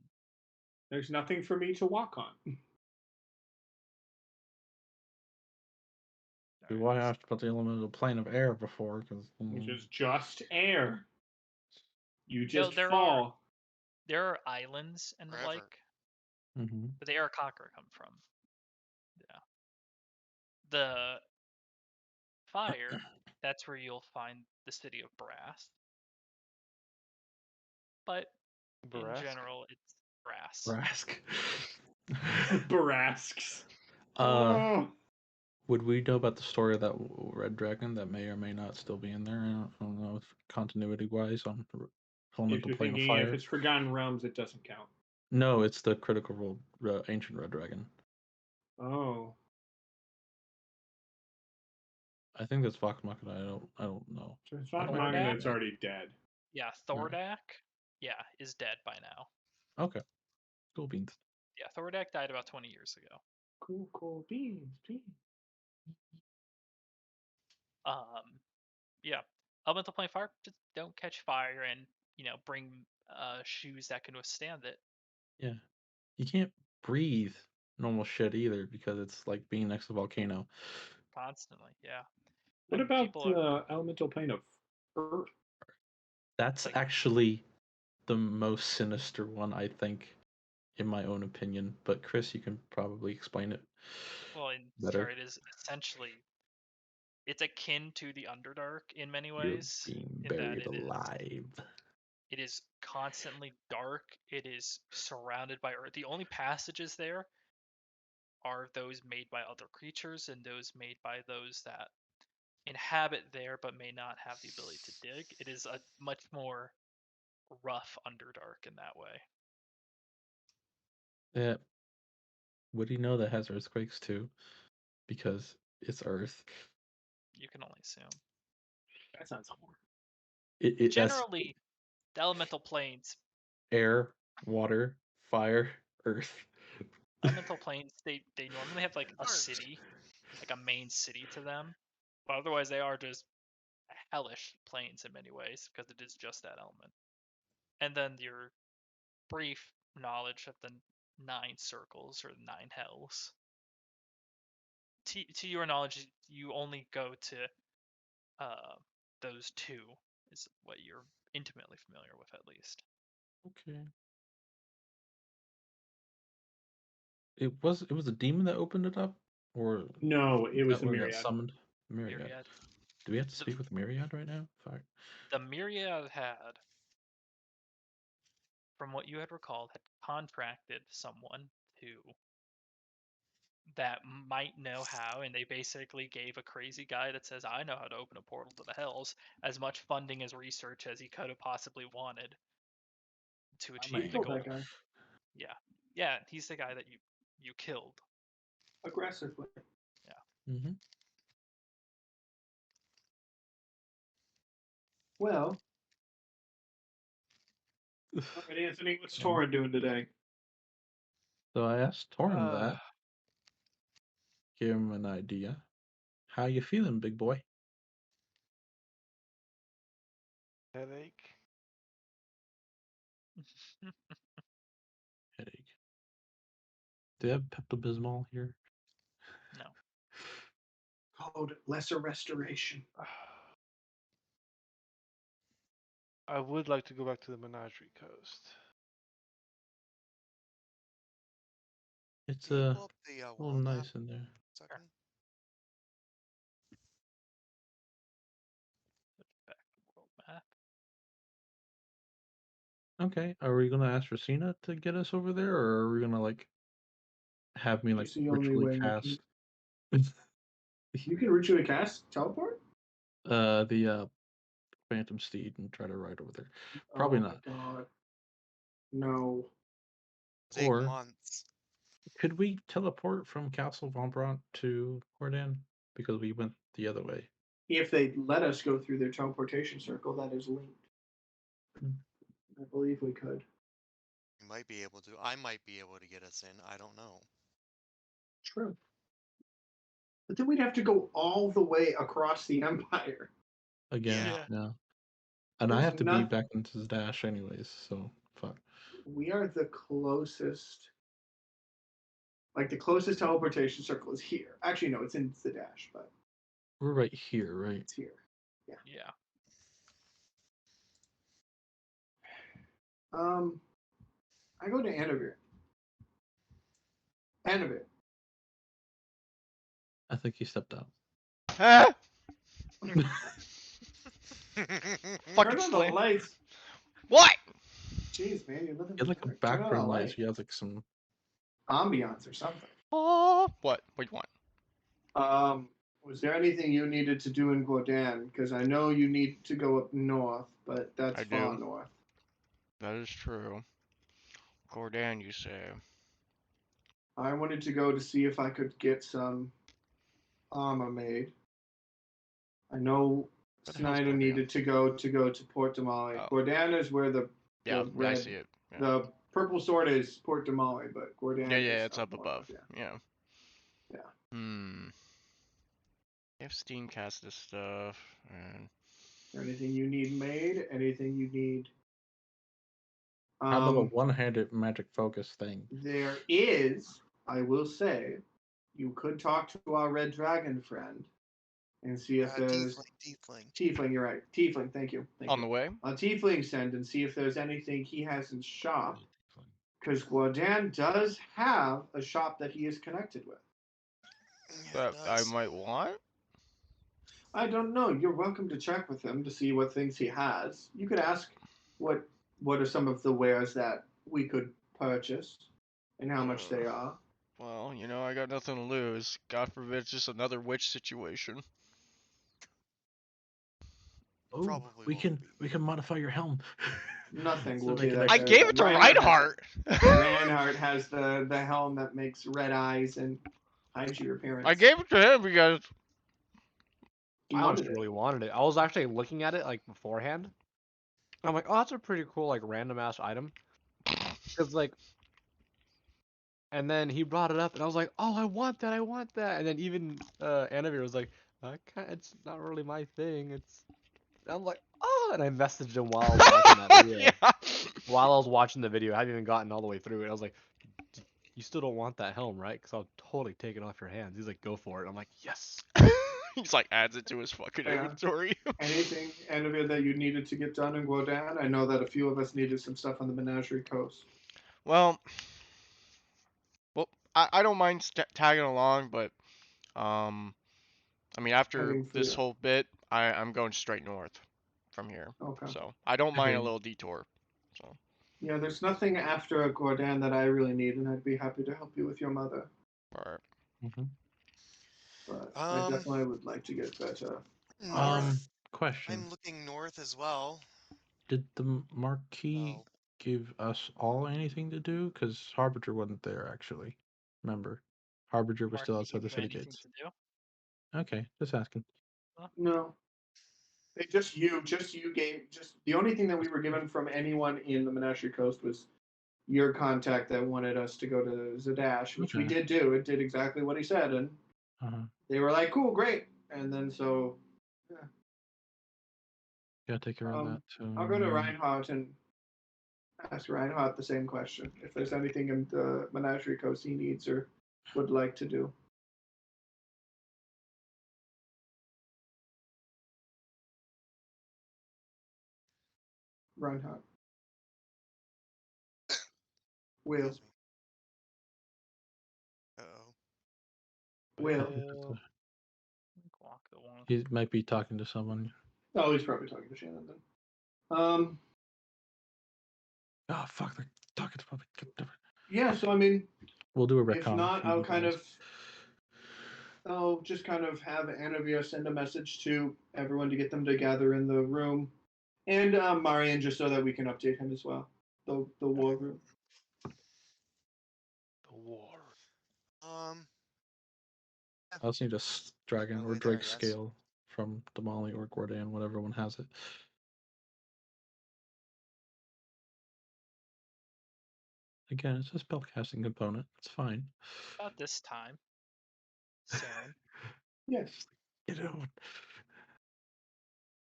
There's nothing for me to walk on. Do I have to put the elemental plane of air before? Because Which is just air. You No, just there fall. there are islands and the Forever. like, hmm but the Arakakra come from. Yeah. The fire, that's where you'll find the city of Brass. But in Barask? general, it's Brass. Rask. Barasks. uh, would we know about the story of that red dragon that may or may not still be in there? I don't know if continuity wise on the If elemental you're plane of thinking if fire. it's Forgotten Realms, it doesn't count. No, it's the critical role, ancient red dragon. Oh. I think that's Vox Machina. I don't know. So it's not Thordak? manga that's already dead. Yeah, Thordak, yeah, is dead by now. Okay, cool beans. Yeah, Thordak died about 20 years ago. Cool beans. Yeah, elemental plane fire, just don't catch fire, and bring shoes that can withstand it. Yeah, you can't breathe normal shit either because it's like being next to a volcano. Constantly. Yeah. What And about people the elemental plane of Earth? That's Like- actually the most sinister one, I think, in my own opinion. But Chris, you can probably explain it better. it is essentially, it's akin to the Underdark in many You're ways, being in that buried alive. it is constantly dark. It is surrounded by earth. The only passages there are those made by other creatures and those made by those that inhabit there but may not have the ability to dig. It is a much more rough Underdark in that way. Yeah. Would he know that has earthquakes too? Because it's Earth. You can only assume. That sounds horrible. That's Generally, the elemental planes, air, water, fire, earth. elemental planes, they normally have like a city, like a main city to them. But otherwise, they are just hellish planes in many ways because it is just that element. And then your brief knowledge of the 9 circles or 9 hells. To your knowledge, you only go to those 2 is what you're intimately familiar with, at least. Okay. It was a demon that opened it up, or No, it was that a one got myriad. summoned. Myriad. Myriad. Do we have to The- speak with Myriad right now? Fuck. The Myriad had, from what you had recalled, had contracted someone to that might know how, and they basically gave a crazy guy that says, I know how to open a portal to the hells, as much funding as research as he could have possibly wanted to I achieve might the Killed goal. that guy Yeah. Yeah, he's the guy that you killed. aggressively. Mm-hmm. Well, all right, Anthony, what's Torin doing today? So I asked Torin that. Give him an idea. How you feeling, big boy? Headache. Headache. Do you have Pepto-Bismol here? No. Called Lesser Restoration. I would like to go back to the Menagerie Coast. It's Can you a pull up the little world map nice in there. second? Back to the world map. Okay, are we gonna ask Rosina to get us over there, or are we gonna like have me like It's the only ritually way you cast You can ritually cast teleport? the Phantom Steed and try to ride over there? Probably Oh not. my god. No. Take Or months. could we teleport from Castle Von Brant to Cordan because we went the other way? If they let us go through their teleportation circle that is linked. Hmm. I believe we could. You might be able to. I might be able to get us in. I don't know. True. But then we'd have to go all the way across the Empire. Again, Yeah. no. And I There's have to be not- back into Dash anyways, so fuck. We are the closest. Like the closest teleportation circle is here. Actually, no, it's in the dash, but We're right here, right? it's here. Yeah. I go to Anavir. Anavir. I think he stepped out. Ah! Turn Fucking on the slam. lights. What? Jeez, man, you're living He had like a dark. Turn on the background light. light. He has like some. Ambiance or something. Oh, what? What do you want? Was there anything you needed to do in Gordon? Because I know you need to go up north, but that's I far do. north. That is true. Cordan, you say? I wanted to go to see if I could get some armor made. I know Where the hell's Snyder Gordon? needed to go to Port Damali. Oh. Gordon is where the Yeah, red, I see it. Yeah. the purple sword is Port Damali, but Gordon Yeah, is it's up north, above. Yeah. Yeah. Yeah. If Steam cast this stuff, and Anything you need made? Anything you need? How about a one-handed magic focus thing? There is, I will say, you could talk to our red dragon friend and see if there's Tiefling. You're right, Tiefling. Thank you. on the way. Tiefling send and see if there's anything he has in shop. Because Guardian does have a shop that he is connected with. That I might want. I don't know. You're welcome to check with him to see what things he has. You could ask what are some of the wares that we could purchase and how much they are. Well, you know, I got nothing to lose. God forbid it's just another witch situation. Oh, we can modify your helm. Nothing So will make be it that I extra- good. gave it to Reinhardt Reinhardt. Reinhardt has the helm that makes red eyes and hides your appearance. I gave it to him because He I wanted honestly it. really wanted it. I was actually looking at it like beforehand. I'm like, oh, that's a pretty cool like random ass item. Cause like, and then he brought it up, and I was like, oh, I want that, I want that. And then even Anavir was like, it's not really my thing. It's. And I'm like, oh, and I messaged him while I was watching that video. yeah. While I was watching the video, I hadn't even gotten all the way through it. I was like, you still don't want that helm, right? Because I'll totally take it off your hands. He's like, go for it. I'm like, yes. He's like adds it to his fucking Yeah. inventory. Anything, Anavir, that you needed to get done in Guodan? I know that a few of us needed some stuff on the Menagerie Coast. Well, I don't mind tagging along, but I mean, after Heading for this you. whole bit, I'm going straight north from here. Okay. So I don't mind a Okay. little detour. So Yeah, there's nothing after Gordon that I really need, and I'd be happy to help you with your mother. all right. Mm-hmm. But I definitely would like to get better. North. Question. I'm looking north as well. Did the Marquis Oh, give us all anything to do? Because Harbinger wasn't there, actually. Remember? Harbinger was still Marquis outside give the you city anything gates. to do? Okay, just asking. No. They just you gave just the only thing that we were given from anyone in the Menagerie Coast was your contact that wanted us to go to Zadash, which we Okay. did do. It did exactly what he said, and Uh-huh. they were like, "Cool, great." And then so, Gotta take care of that too. I'll go to Reinhardt and ask Reinhardt the same question if there's anything in the Menagerie Coast he needs or would like to do. Reinhardt. Will. excuse me. Uh-oh. Will. Will. Walk the one. He might be talking to someone. Oh, he's probably talking to Shannon then. Oh, fuck, they're talking to someone. Yeah, so I mean, We'll do a if retcon. not, if you I'll need kind guys. of I'll just kind of have Anavia send a message to everyone to get them to gather in the room, and Marian just so that we can update him as well. The war room. The war. I also need a dragon My or way there, I drake guess. scale from Damali or Gordon, whatever one has it. Again, it's a spellcasting component. It's fine. About this time, Saren, Yes. You know,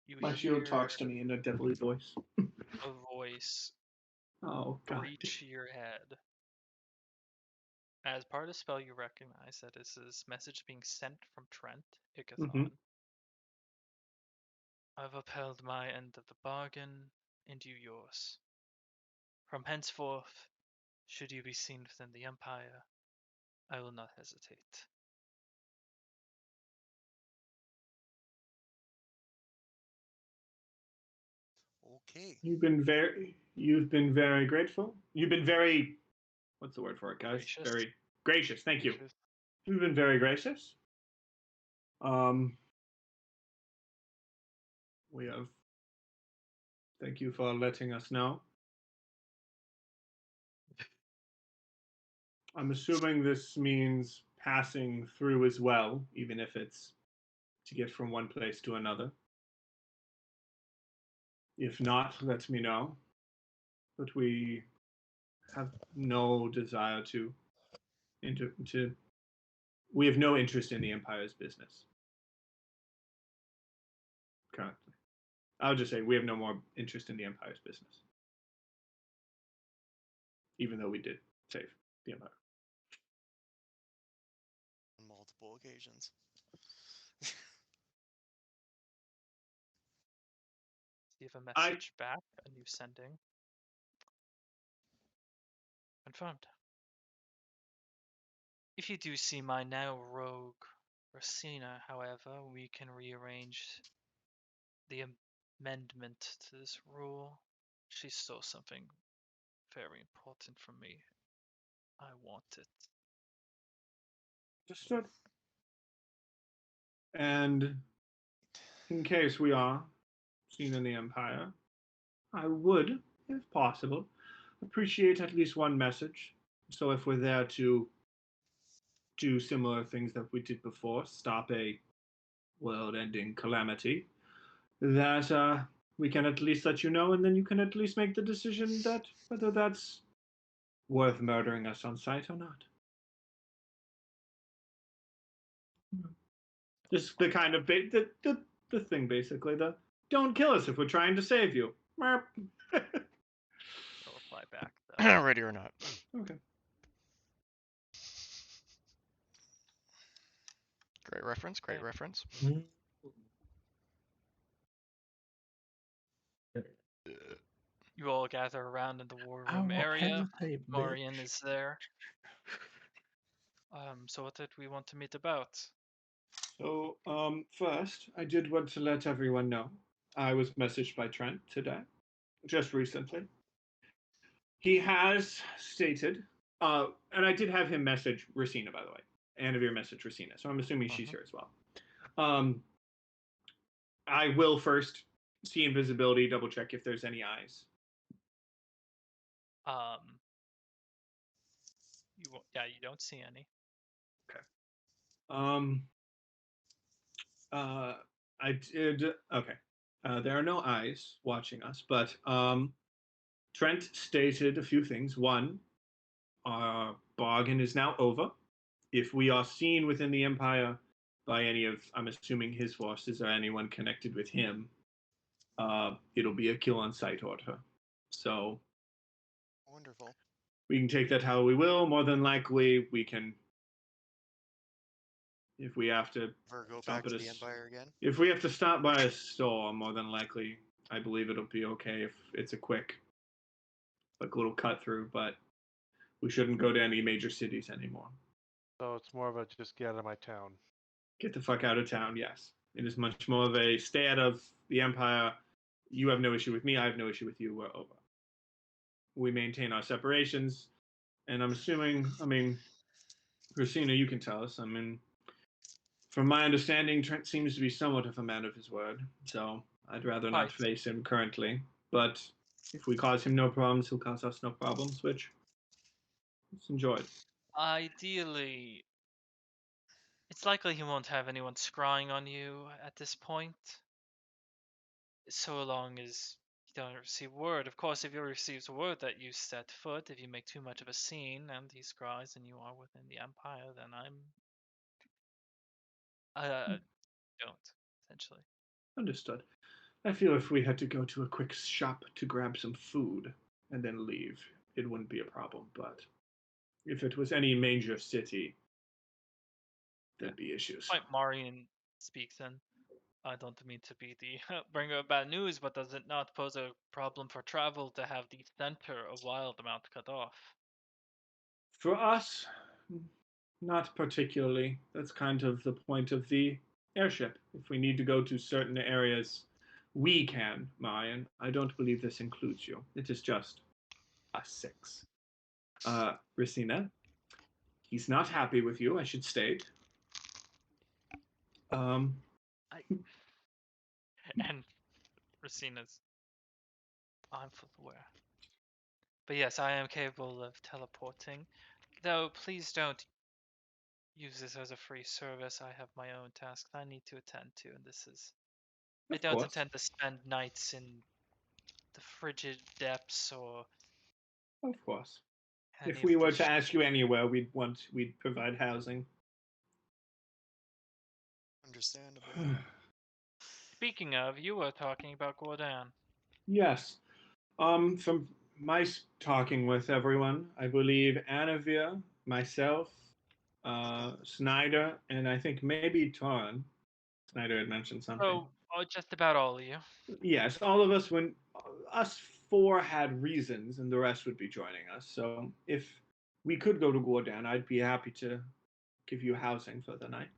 you My hear shield talks to me in a deadly voice. a voice Oh god. reach your head. As part of the spell, you recognize that this is message being sent from Trent Ikathon. Mhm. I've upheld my end of the bargain, and you yours. From henceforth, should you be seen within the Empire, I will not hesitate. Okay. You've been very grateful. You've been very what's the word for it, guys? Gracious. Very gracious. Thank you. Gracious. You've been very gracious. We have thank you for letting us know. I'm assuming this means passing through as well, even if it's to get from one place to another. If not, let me know. But we have no desire to we have no interest in the Empire's business currently. I would just say we have no more interest in the Empire's business, even though we did save the Empire. On multiple occasions. You have a message back, a new sending. Confirmed. If you do see my now rogue Rosina, however, we can rearrange the amendment to this rule. She stole something very important from me. I want it. Understood. And in case we are seen in the Empire, I would, if possible, appreciate at least one message. So if we're there to do similar things that we did before, stop a world-ending calamity, that we can at least let you know, and then you can at least make the decision that whether that's worth murdering us on sight or not. Just the kind of the thing, basically. The don't kill us if we're trying to save you. Merp. I'll reply back though. Ready or not. Okay. Great reference. Great Okay. reference. You all gather around in the war I room won't area. hesitate, Marian bitch. is there. So what did we want to meet about? So, first, I did want to let everyone know I was messaged by Trent today, just recently. He has stated, and I did have him message Racina, by the way. Anavir message Racina, so I'm assuming she's here as well. I will first see invisibility, double check if there's any eyes. You don't see any. Okay. I did. Okay. There are no eyes watching us, but Trent stated a few things. One, our bargain is now over. If we are seen within the Empire by any of, I'm assuming, his forces or anyone connected with him, it'll be a kill on sight order. So Wonderful. we can take that how we will. More than likely, we can, if we have to Go stop back to at the Empire again. if we have to stop by a store, more than likely, I believe it'll be okay if it's a quick, like little cut through. But we shouldn't go to any major cities anymore. So it's more of a just get out of my town. Get the fuck out of town. Yes, it is much more of a stay out of the Empire. You have no issue with me. I have no issue with you. We're over. We maintain our separations, and I'm assuming. I mean, Christina, you can tell us. I mean, from my understanding, Trent seems to be somewhat of a man of his word. So I'd rather not Right. face him currently. But if we cause him no problems, he'll cause us no problems. Which it's enjoyed. Ideally, it's likely he won't have anyone scrying on you at this point. So long as you don't receive word. Of course, if he receives word that you set foot, if you make too much of a scene and he scries and you are within the Empire, then don't, essentially. Understood. I feel if we had to go to a quick shop to grab some food and then leave, it wouldn't be a problem. But if it was any major city, there'd be issues. Right, Marian speaks then. I don't mean to be the bringer of bad news, but does it not pose a problem for travel to have the center of WildeMount cut off? For us, not particularly. That's kind of the point of the airship. If we need to go to certain areas, we can, Marian. I don't believe this includes you. It is just us six. Racina, he's not happy with you, I should state. And Racina's, I'm fully aware. But yes, I am capable of teleporting. Though, please don't use this as a free service. I have my own tasks I need to attend to, and I Of don't course. intend to spend nights in the frigid depths or Of course. any If of we were the to ask you anywhere, we'd provide housing. Understandable. Speaking of, you were talking about Gordon. Yes. From my talking with everyone, I believe Anavir, myself, Snyder, and I think maybe Torn. Snyder had mentioned something. Oh, just about all of you. Yes, all of us, when us four had reasons, and the rest would be joining us. So if we could go to Gordon, I'd be happy to give you housing for the night.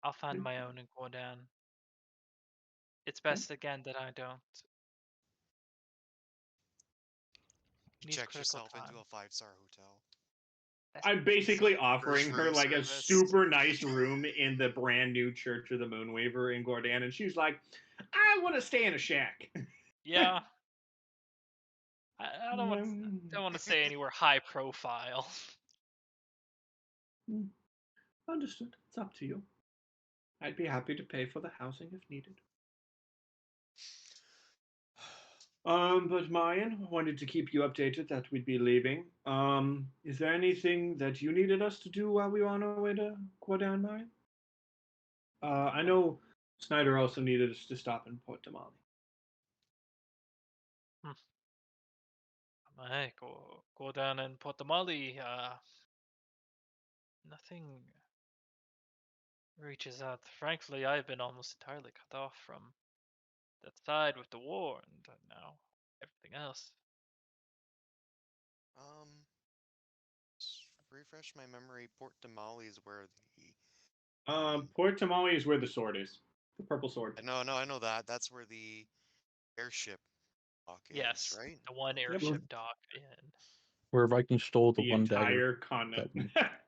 I'll find my own in Gordon. It's best again that I don't You need checked critical yourself time. into a 5-star hotel. I'm basically offering her room like a service. super nice room in the brand new Church of the Moonwaver in Gordon, and she's like, "I want to stay in a shack." Yeah. I don't want to say anywhere high profile. Understood. It's up to you. I'd be happy to pay for the housing if needed. But Marian, wanted to keep you updated that we'd be leaving. Is there anything that you needed us to do while we were on our way to Gordon, Marian? I know Snyder also needed us to stop in Port Damali. Hey, go down and Port Damali. Nothing reaches out. Frankly, I've been almost entirely cut off from that side with the war and now everything else. refresh my memory. Port Damali is where the Port Tamale is where the sword is. The purple sword. no, I know that. That's where the airship dock is, Yes, right? the one airship dock in. Where Vikings stole the The one dagger. entire continent. that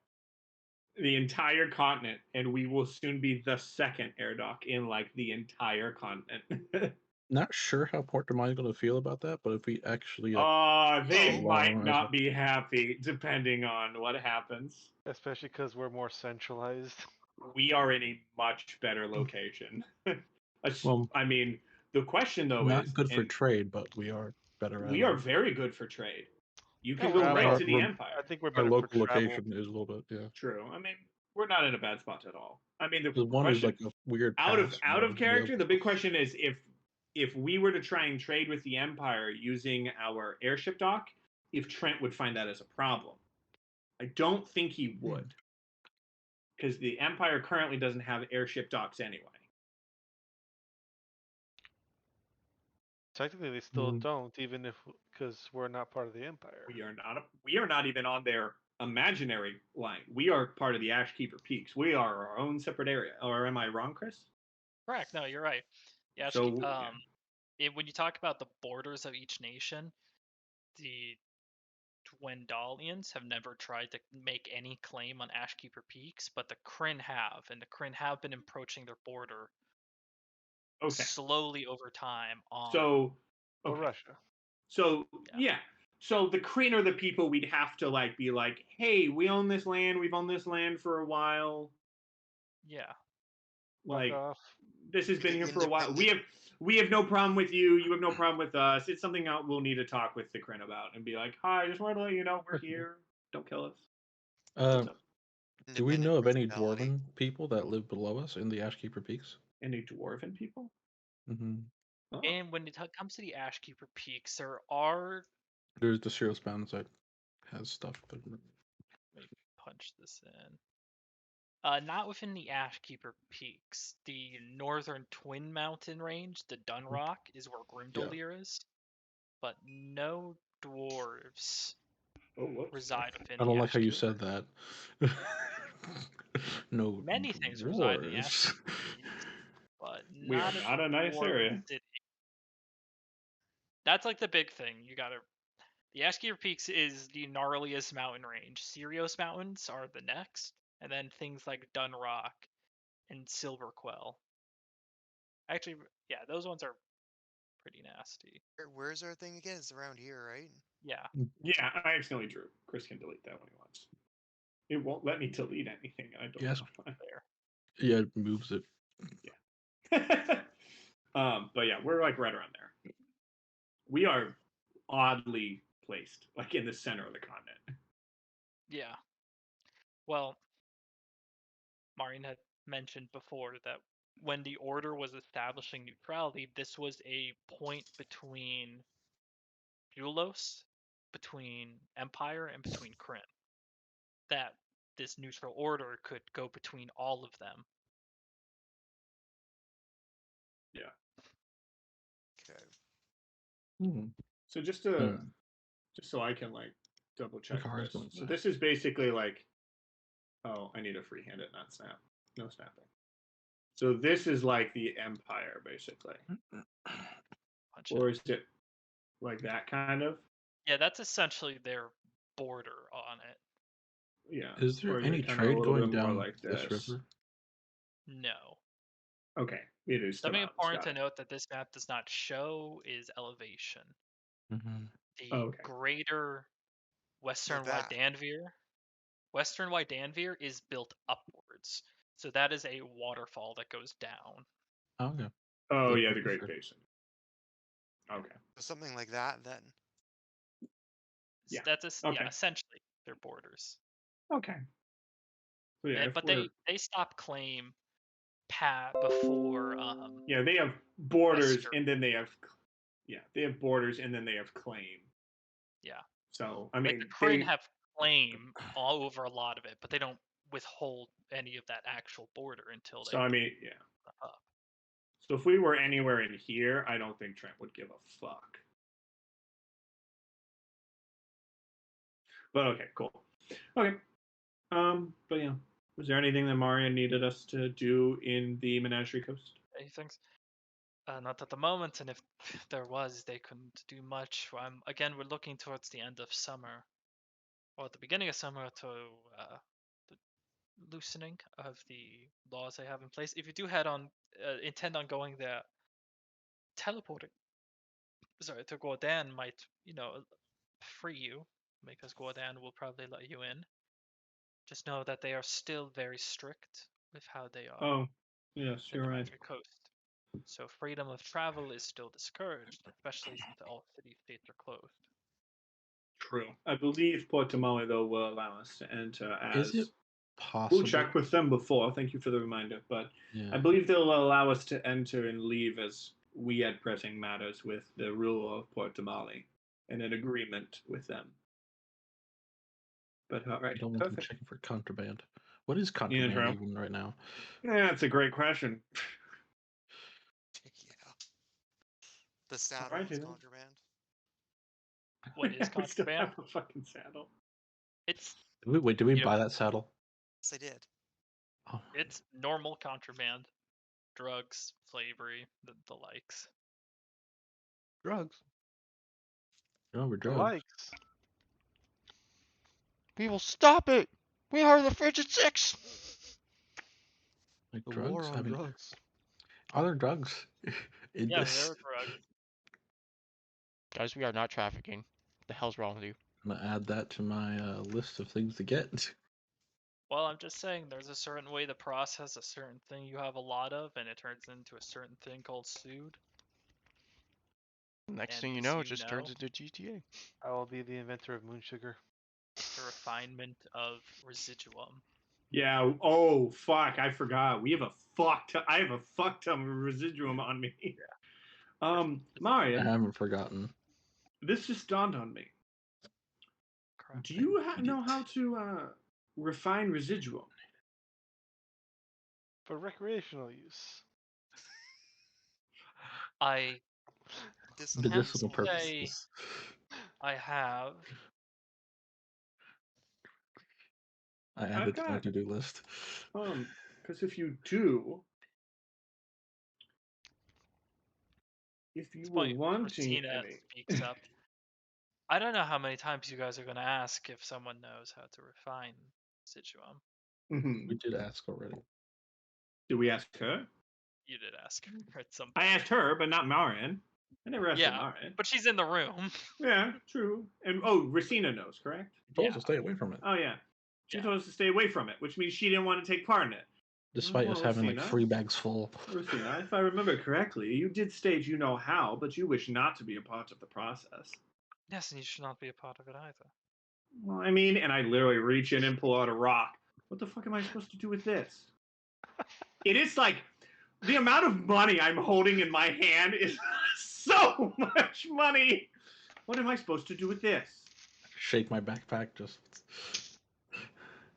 The entire continent, and we will soon be the second air dock in like the entire continent. Not sure how Port Damali is going to feel about that, but if we actually They Oh. might not be happy depending on what happens. Especially because we're more centralized. We are in a much better location. Well, I mean, the question though not is, good for and trade, but we are better at we are very good for trade. You Yeah, can we're go right better- to the we're- Empire. I think we're our better for local travel. location is a little bit, yeah. True. I mean, we're not in a bad spot at all. I mean, the The one is question like a weird out pass of from character, the big question is if we were to try and trade with the Empire using our airship dock, if Trent would find that as a problem. I don't think he would, because the Empire currently doesn't have airship docks anyway. Technically, they still Mhm. don't, even if because we're not part of the Empire. We are not even on their imaginary line. We are part of the Ashkeeper Peaks. We are our own separate area. Or am I wrong, Chris? Correct. No, you're right. Yeah. So, When you talk about the borders of each nation, the Dwendalians have never tried to make any claim on Ashkeeper Peaks, but the Kryn have, and the Kryn have been approaching their border okay. slowly over time. So, Or okay. Russia. So yeah. So the Kryn are the people we'd have to like be like, hey, we own this land. We've owned this land for a while. Yeah. Like Fuck off. this has Be been the here for a while. independent- We have no problem with you. You have no problem with us. It's something that we'll need to talk with the Kryn about and be like, hi, I just wanted to let you know we're here. Don't kill us. Do we independent know of any principality. dwarven people that live below us in the Ashkeeper Peaks? Any dwarven people? Mm-hmm. Oh. And when it comes to the Ashkeeper Peaks, there are. There's the Serial Spans that has stuff. But... Let me punch this in. Not within the Ashkeeper Peaks. The northern Twin Mountain range, the Dunrock, is where Grimdoldir is. But no dwarves reside within I don't the like how you Ashkeeper. said that. No Many things reside in the dwarves. Ashkeeper Peaks, but We are not a nice dwarven area. city. That's like the big thing. The Ashkeeper Peaks is the gnarliest mountain range. Sirios Mountains are the next, and then things like Dunrock and Silverquell. Actually, yeah, those ones are pretty nasty. Where's our thing again? It's around here, right? Yeah. Yeah, I accidentally drew. Chris can delete that when he wants. It won't let me delete anything. I don't Yes. know why. There. Yeah, it moves it. But yeah, we're like right around there. We are oddly placed, like in the center of the continent. Yeah. Well, Marin had mentioned before that when the Order was establishing neutrality, this was a point between Bulos, between Empire, and between Kryn. That this neutral order could go between all of them. Yeah. Okay. Hmm. So just so I can like double check car is this. going So back. this is basically like, oh, I need a free hand it, not snap. No snapping. So this is like the Empire, basically. Punch Or it. is it like that kind of? Yeah, that's essentially their border on it. Yeah. Is there Or is any it kind of a trade little going bit more down like this river? No. Okay. It is. Something mountains, important got to it. note that this map does not show is elevation. Mm-hmm. The Okay. greater Western that- Western Wydanvir is built upwards. So that is a waterfall that goes down. Oh, okay. Oh That's yeah, the pretty Great fair. Basin. Okay. Something like that, then. Yeah. That's Okay. yeah, essentially their borders. Okay. So yeah, But they stop claim before yeah, they have borders Western. and then they have borders and then they have claim. Yeah. So I Like mean the Kryn have claim all over a lot of it, but they don't withhold any of that actual border until they so I mean, yeah. up. So if we were anywhere in here, I don't think Trent would give a fuck. But okay, cool. Okay. But yeah, was there anything that Maria needed us to do in the Menagerie Coast? Anything? Not at the moment, and if there was, they couldn't do much. Again, we're looking towards the end of summer, or at the beginning of summer, to the loosening of the laws they have in place. If you do intend on going there, teleporting, to Gordon might, free you, because Gordon will probably let you in. Just know that they are still very strict with how they are Oh, yes, in you're the right. Magic Coast. So freedom of travel is still discouraged, especially since all city-states are closed. True. I believe Port Tamale, though, will allow us to enter Is it as... possible? We'll check with them before. Thank you for the reminder. But Yeah. I believe they'll allow us to enter and leave as we had pressing matters with the ruler of Port Tamale and an agreement with them. But all right, I don't want them perfect. checking for contraband. What is contraband true. even right now? Yeah, that's a great question. Yeah. The saddle Alright, is then. contraband. What is We still contraband? have a fucking saddle. It's Wait, did we You know- buy that saddle? Yes, I did. Oh, it's normal contraband, drugs, slavery, the likes. Drugs. no, we're The drugs. likes. People, stop it! We are the Frigid Six! Like The drugs. war on I mean, drugs. are there drugs in Yeah, this? there are drugs. Guys, we are not trafficking. What the hell's wrong with you? I'm gonna add that to my list of things to get. Well, I'm just saying, there's a certain way to process a certain thing you have a lot of, and it turns into a certain thing called sued. Next And thing you this know, it just turns into GTA. I will be the inventor of moon sugar. the refinement of residuum. Yeah. Oh fuck! I forgot. I have a fuck ton of residuum on me. Mario, I haven't forgotten. this just dawned on me. Crap. Do you Eat know it. how to refine residuum? For recreational use. I Medicinal useful. purposes. I have. I I've added to my got to-do list. because if you do, if you This were point, wanting Christina any, speaks up. I don't know how many times you guys are going to ask if someone knows how to refine residuum. Mhm. We did ask already. Did we ask her? You did ask her at some point. I asked her, but not Marian. I never asked Yeah, Marian. but she's in the room. Yeah, true. And Racina knows, correct? She told us Yeah. to stay away from it, Oh yeah. She Yeah. told us to stay away from it, which means she didn't want to take part in it. despite us Well, having like Racina. 3 bags full. Racina, if I remember correctly, you did state you know how, but you wish not to be a part of the process. Yes, and you should not be a part of it either. Well, I mean, and I literally reach in and pull out a rock. What the fuck am I supposed to do with this? It is like the amount of money I'm holding in my hand is so much money. What am I supposed to do with this? Shake my backpack, just.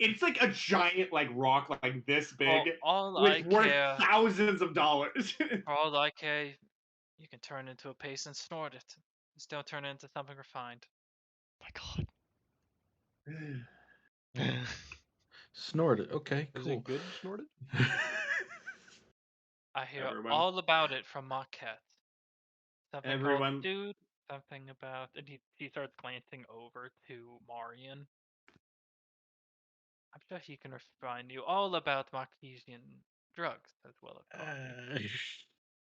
It's like a giant like rock like this big All with I worth care, thousands of dollars. for all I care, you can turn into a paste and snort it. Just don't turn it into something refined. Oh my god. Snort it. Okay, Is cool. it good snorted? I hear Everyone. all about it from Marquette. Something Everyone. called dude. Something about, and he starts glancing over to Marian. I'm sure he can refine you all about Marquesian drugs as well as coffee.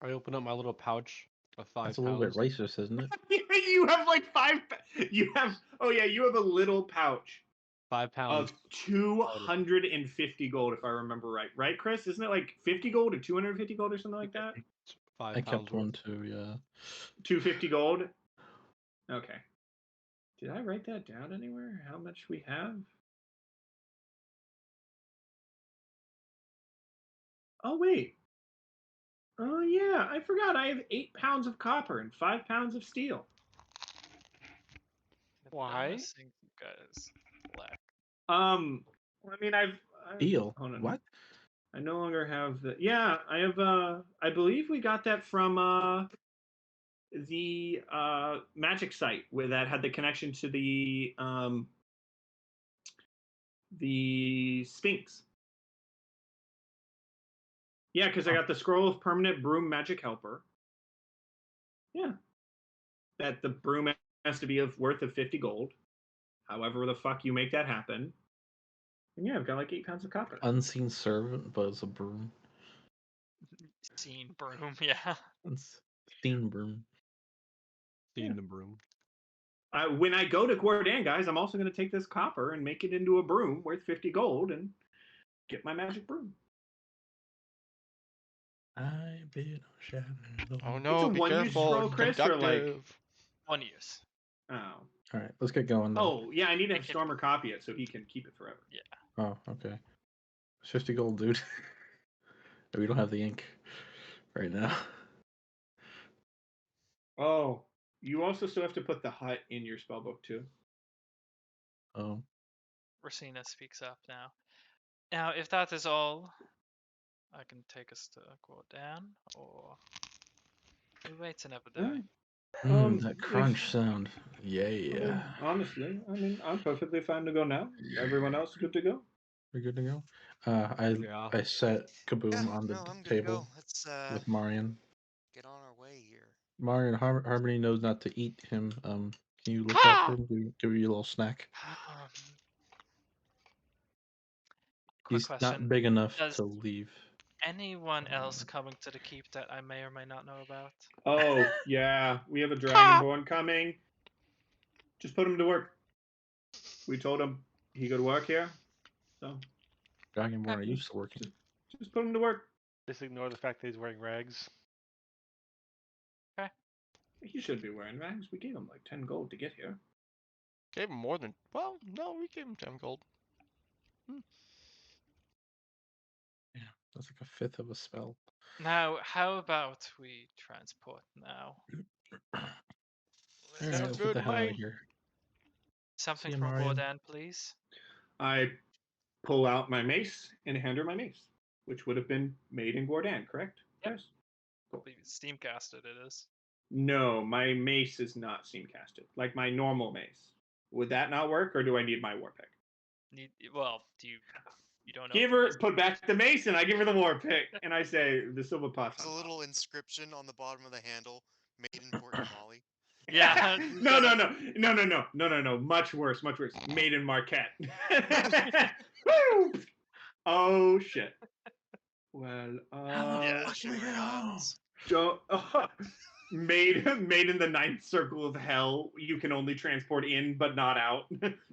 I open up my little pouch of 5 That's a little bit pounds. racist, isn't it? You have like you have you have a little pouch 5 pounds. of 250 gold if I remember right, Chris? Isn't it like 50 gold or 250 gold or something like that? 5 I pounds kept one worth. too, yeah. 250 gold. Okay. Did I write that down anywhere? How much we have? Oh wait. Oh yeah, I forgot. I have 8 pounds of copper and 5 pounds of steel. The Why? dumbest thing you guys lack. I mean, Steel? hold on. What? I no longer have the. Yeah, I have. I believe we got that from the magic site where that had the connection to the Sphinx. Yeah, because I got the Scroll of Permanent Broom Magic Helper. Yeah. That the broom has to be worth of 50 gold. However the fuck you make that happen. And yeah, I've got like 8 pounds of copper. Unseen servant, but it's a broom. Seen broom, yeah. Unseen broom. Seen the broom. When I go to Guardan, guys, I'm also going to take this copper and make it into a broom worth 50 gold and get my magic broom. I've been shadowed. Oh no, a be one-use careful. scroll, It's Chris, or, like- conductive. 1 use. Oh. All right, let's get going. Then. Oh, yeah, I need to have Make it- Stormer copy it so he can keep it forever. Oh, okay. 50 gold, dude. We don't have the ink right now. Oh, you also still have to put the hut in your spellbook too. Oh, Rosina speaks up now. Now, if that is all, I can take us to Guardan, or we wait another day. that crunch sound. Yeah. I mean, honestly, I'm perfectly fine to go now. Everyone else good to go? We're good to go. Yeah. I set Kaboom Yeah, on the no, I'm good to table go. Let's with Marion. get on our way here. Marion, Harmony knows not to eat him. Can you look out for him? Give you a little snack. Quick He's question. not big enough Does to leave. anyone else coming to the keep that I may or may not know about? Oh, yeah, we have a Dragonborn coming. Just put him to work. We told him he could work here, so Dragonborn are used to working. just put him to work. Just ignore the fact that he's wearing rags. He should be wearing rags. We gave him like 10 gold to get here. Gave him more than. Well, no, we gave him 10 gold. Yeah, that's like a fifth of a spell. Now, how about we transport now? All right, Sounds let's get good, the hell out mate. of here. Something ya, from Marion. Guardan, please. I pull out my mace and hand her my mace, which would have been made in Guardan, correct? Yep. Yes. I believe it's Steamcasted, it is. No, my mace is not steamcasted. Like my normal mace. Would that not work, or do I need my war pick? Well, you don't know? Give her, put back the mace, and I give her the war pick, and I say the silver puff. There's a little inscription on the bottom of the handle, made in Port Jamali. Yeah. No. Much worse. Made in Marquette. Woo! Oh shit. Well, Yeah, Shimmer Isles. made in the ninth circle of hell. You can only transport in, but not out.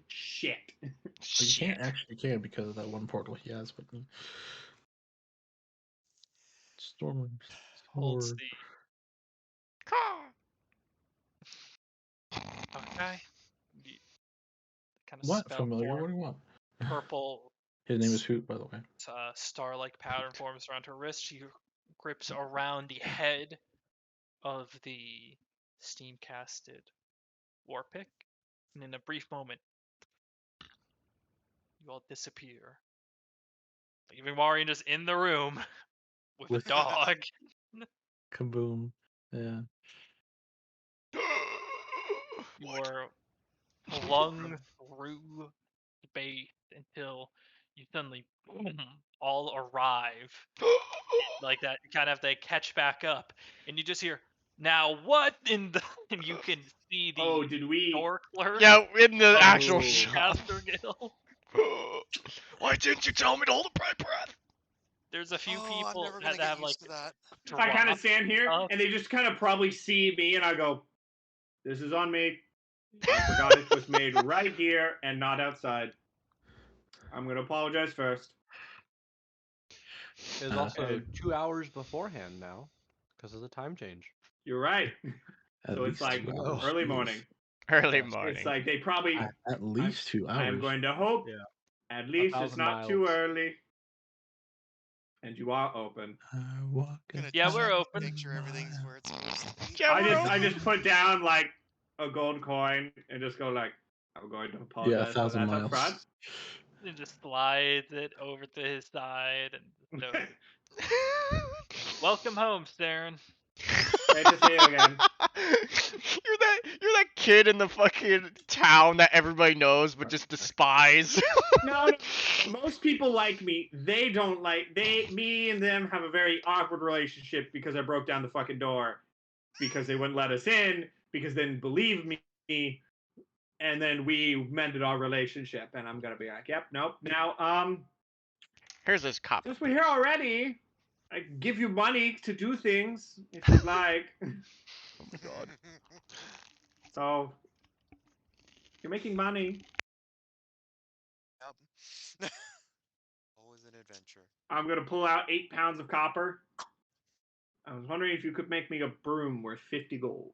Shit. You can't actually can because of that one portal he has, but Stormers. Holds the. Okay. Kind of What? spell Familiar? form, What do you want? purple His name is Hoot, by the way. star-like pattern forms around her wrist. She grips around the head of the steam-casted war pick, and in a brief moment, you all disappear, leaving Marion just in the room with a With- dog. Kaboom. Yeah. You were flung through debate until you suddenly boom, all arrive like that. You kind of have to catch back up, and you just hear, "Now what?" And you can see the Oh, did we? door clerk. Yeah, in the Oh. actual shop. Caster Guild. Why didn't you tell me to hold a breath? There's a few I'm people never that gonna get have like used to that. I kind of drop stand here, stuff. and they just kind of probably see me, and I go, "This is on me. I forgot it was made right here and not outside. I'm gonna apologize first." It's also 2 hours beforehand now because of the time change. You're right. At So it's least like 2 hours. early Jeez. morning. Early Yes. morning. It's like they probably. At least 2 hours. I am going to hope. Yeah. At least it's 1,000 not too miles. early. And you are open. I walk Gonna Yeah, check we're to open. Make sure everything's where it's supposed to be. Yeah, I just put down like a gold coin and just go like, "I'm going to apologize Yeah, for 1,000 that up miles. front." And just slides it over to his side and no. Welcome home, Saren. Great to see you again. You're that kid in the fucking town that everybody knows but just despise. No, most people like me. They don't like me and them have a very awkward relationship because I broke down the fucking door because they wouldn't let us in because they didn't believe me, and then we mended our relationship. And I'm gonna be like, yep, nope. Now, Here's this cop. since we're here already, I give you money to do things if you'd like. Oh my god. So you're making money. Yep. Always an adventure. I'm gonna pull out 8 pounds of copper. I was wondering if you could make me a broom worth 50 gold.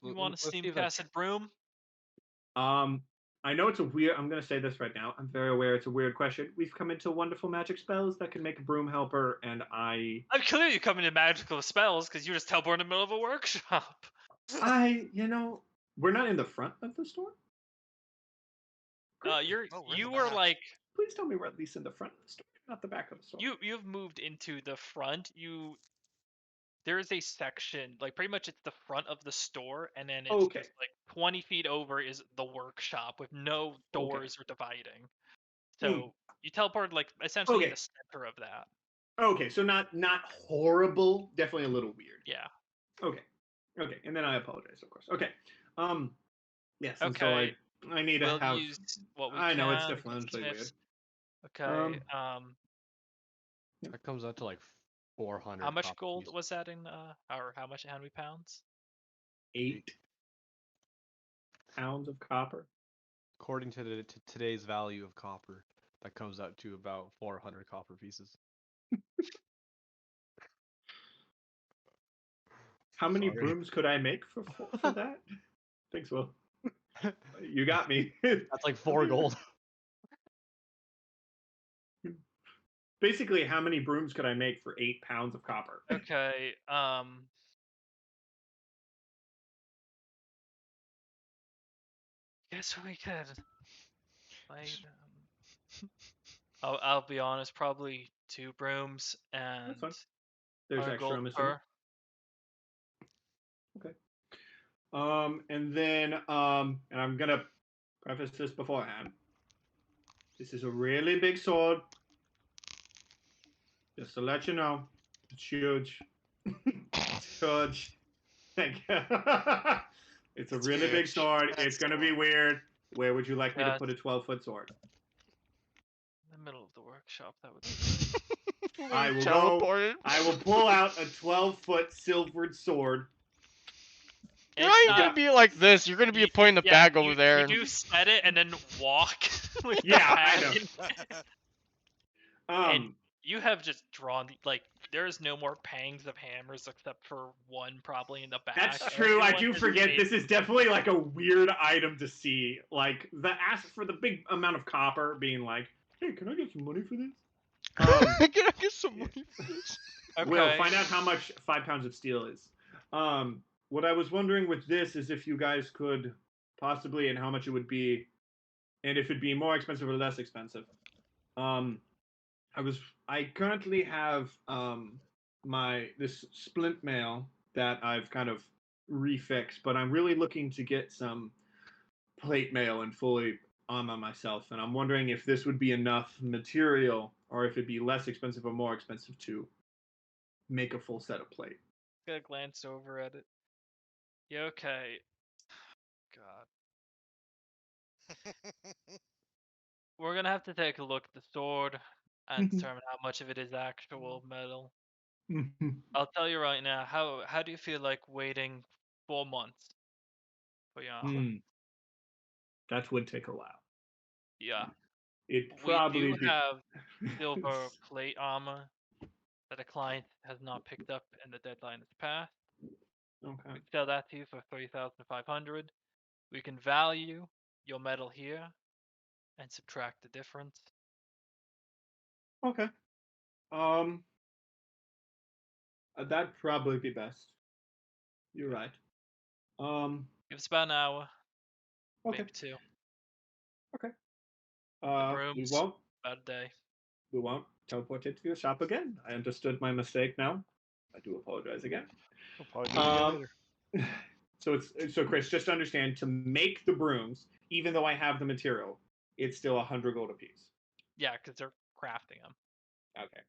You want a Let's see steam if that- casted broom? I know it's a weird. I'm gonna say this right now. I'm very aware it's a weird question. We've come into wonderful magic spells that can make a broom helper, and I'm clearly coming to magical spells because you just teleport in the middle of a workshop. we're not in the front of the store. You're Oh, we're in you the were back. like Please tell me we're at least in the front of the store, not the back of the store. you've moved into the front. There is a section, like pretty much it's the front of the store, and then it's Okay. just like 20 feet over is the workshop with no doors or dividing. So you teleport like essentially in Okay. the center of that. Okay, so not horrible, definitely a little weird. Yeah. Okay, and then I apologize, of course. Okay, yes, and so Okay. I need to We'll have. use what we I know it's can definitely against weird. Smiths. Okay. That comes out to like 400. How much copper gold pieces. was that in or how many pounds? 8 pounds of copper. According to today's value of copper, that comes out to about 400 copper pieces. How many Sorry. brooms could I make for that? Thanks, Will. You got me. That's like 4 gold. Basically, how many brooms could I make for 8 pounds of copper? Okay. Guess we could. Like, I'll be honest. Probably 2 brooms and That's fine. There's 100 extra, gold I'm assuming. per. Okay. And then, and I'm gonna preface this beforehand. This is a really big sword. Just to let you know, it's huge. It's huge. Thank you. It's a It's really big huge. sword. That It's gonna be sword. weird. Where would you like me to That's- put a 12-foot sword? In the middle of the workshop. That would be great. I will Teleported. I will pull out a 12-foot silvered sword. You're not even gonna be like this. You're gonna be putting the bag over there. You do set it and then walk. With Yeah, the I bag. know. And you have just drawn like there's no more pangs of hammers except for one probably in the back. That's true. I Everyone do has forget made- this is definitely like a weird item to see. Like the ask for the big amount of copper being like, hey, can I get some money for this? Can I get some money for this? Okay. Will, find out how much 5 pounds of steel is. What I was wondering with this is if you guys could possibly, and how much it would be, and if it'd be more expensive or less expensive. I currently have this splint mail that I've kind of refixed, but I'm really looking to get some plate mail and fully armor myself, and I'm wondering if this would be enough material or if it'd be less expensive or more expensive to make a full set of plate. Gonna glance over at it. Yeah, okay. God. We're gonna have to take a look at the sword and determine how much of it is actual metal. I'll tell you right now. How do you feel like waiting 4 months for your armor? That would take a while. Yeah. It'd We probably do be have silver plate armor that a client has not picked up and the deadline has passed. Okay. We can sell that to you for 3,500. We can value your metal here and subtract the difference. Okay. That'd probably be best. You're right. Give us about an hour, Okay. maybe 2. Okay. The brooms, about a day. We won't teleport it to your shop again. I understood my mistake now. I do apologize again. We'll probably do it again Um, later. so Chris, just understand, to make the brooms, even though I have the material, it's still 100 gold apiece. Yeah, because they're crafting them. Okay.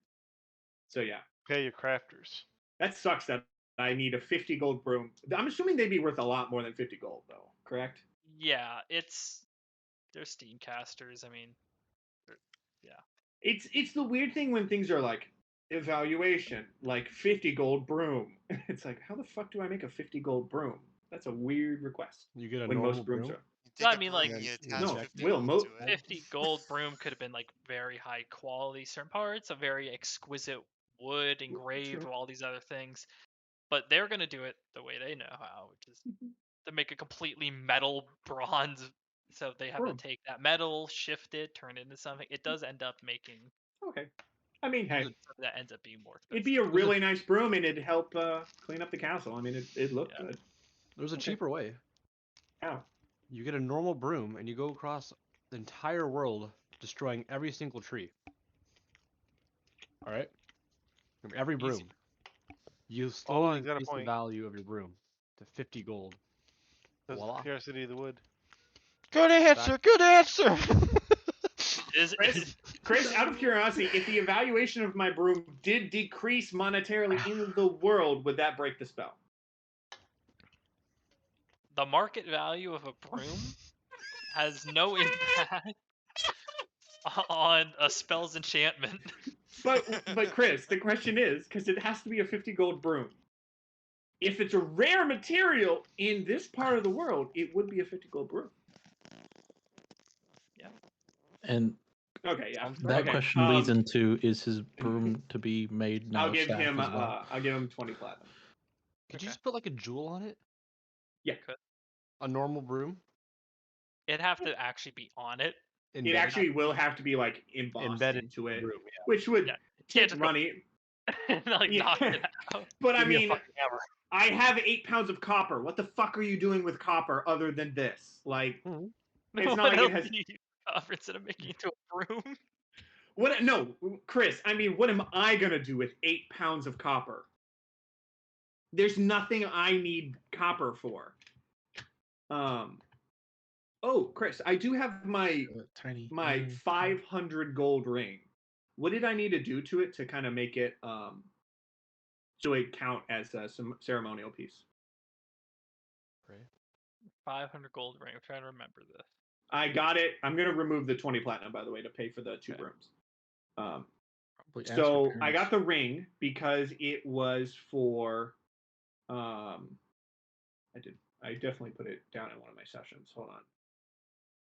So yeah, Pay your crafters. that sucks that I need a 50 gold broom. I'm assuming they'd be worth a lot more than 50 gold, though. Correct? Yeah, they're steam casters. I mean, yeah. It's the weird thing when things are like evaluation, like 50 gold broom. It's like, how the fuck do I make a 50 gold broom? That's a weird request. You get a When normal most brooms broom. are. You take I a mean, broom, like, you Yeah, attach no, 50 Will, gold to it. 50 gold broom could have been like very high quality. Certain parts, a very exquisite wood engraved, Sure. all these other things. But they're gonna do it the way they know how, which is to make a completely metal bronze. So they have Broom. to take that metal, shift it, turn it into something. It does end up making Okay. I mean, hey, something that ends up being more it'd expensive. be a really nice broom, and it'd help clean up the castle. I mean, it looked Yeah. good. There's a Okay. cheaper way. How? You get a normal broom and you go across the entire world, destroying every single tree. All right. From every Easy. broom. You Hold slowly on, he's got a increase the point. value of your broom to 50 gold. That's Voila. the scarcity of the wood. Good answer. Good answer. Is Chris, out of curiosity, if the evaluation of my broom did decrease monetarily in the world, would that break the spell? the market value of a broom has no impact on a spell's enchantment. But Chris, the question is, because it has to be a 50 gold broom. If it's a rare material in this part of the world, it would be a 50 gold broom. And Okay, yeah. that Okay, question leads into: is his broom to be made now I'll give staff him as well? I'll give him 20 platinum. Could you Okay. just put like a jewel on it? Yeah. Could. A normal broom? It'd have to actually be on it. It Embedded- actually will have to be like embossed embedded into it, broom, which would Yeah. You take can't just go money. like Yeah. knock it out. But I Give me a mean, fucking hammer. I have 8 pounds of copper. What the fuck are you doing with copper other than this? Like, it's not What like else it has. do you use copper instead of making it into a broom? What? No, Chris. I mean, what am I gonna do with 8 pounds of copper? There's nothing I need copper for. Oh, Chris, I do have my Tiny. 500 gold ring. What did I need to do to it to kind of make it so it count as a ceremonial piece? 500 gold ring. I'm trying to remember this. I got it. I'm gonna remove the 20 platinum, by the way, to pay for the 2 Okay. brooms. Probably ask So your I got parents. the ring because it was for I definitely put it down in one of my sessions. Hold on.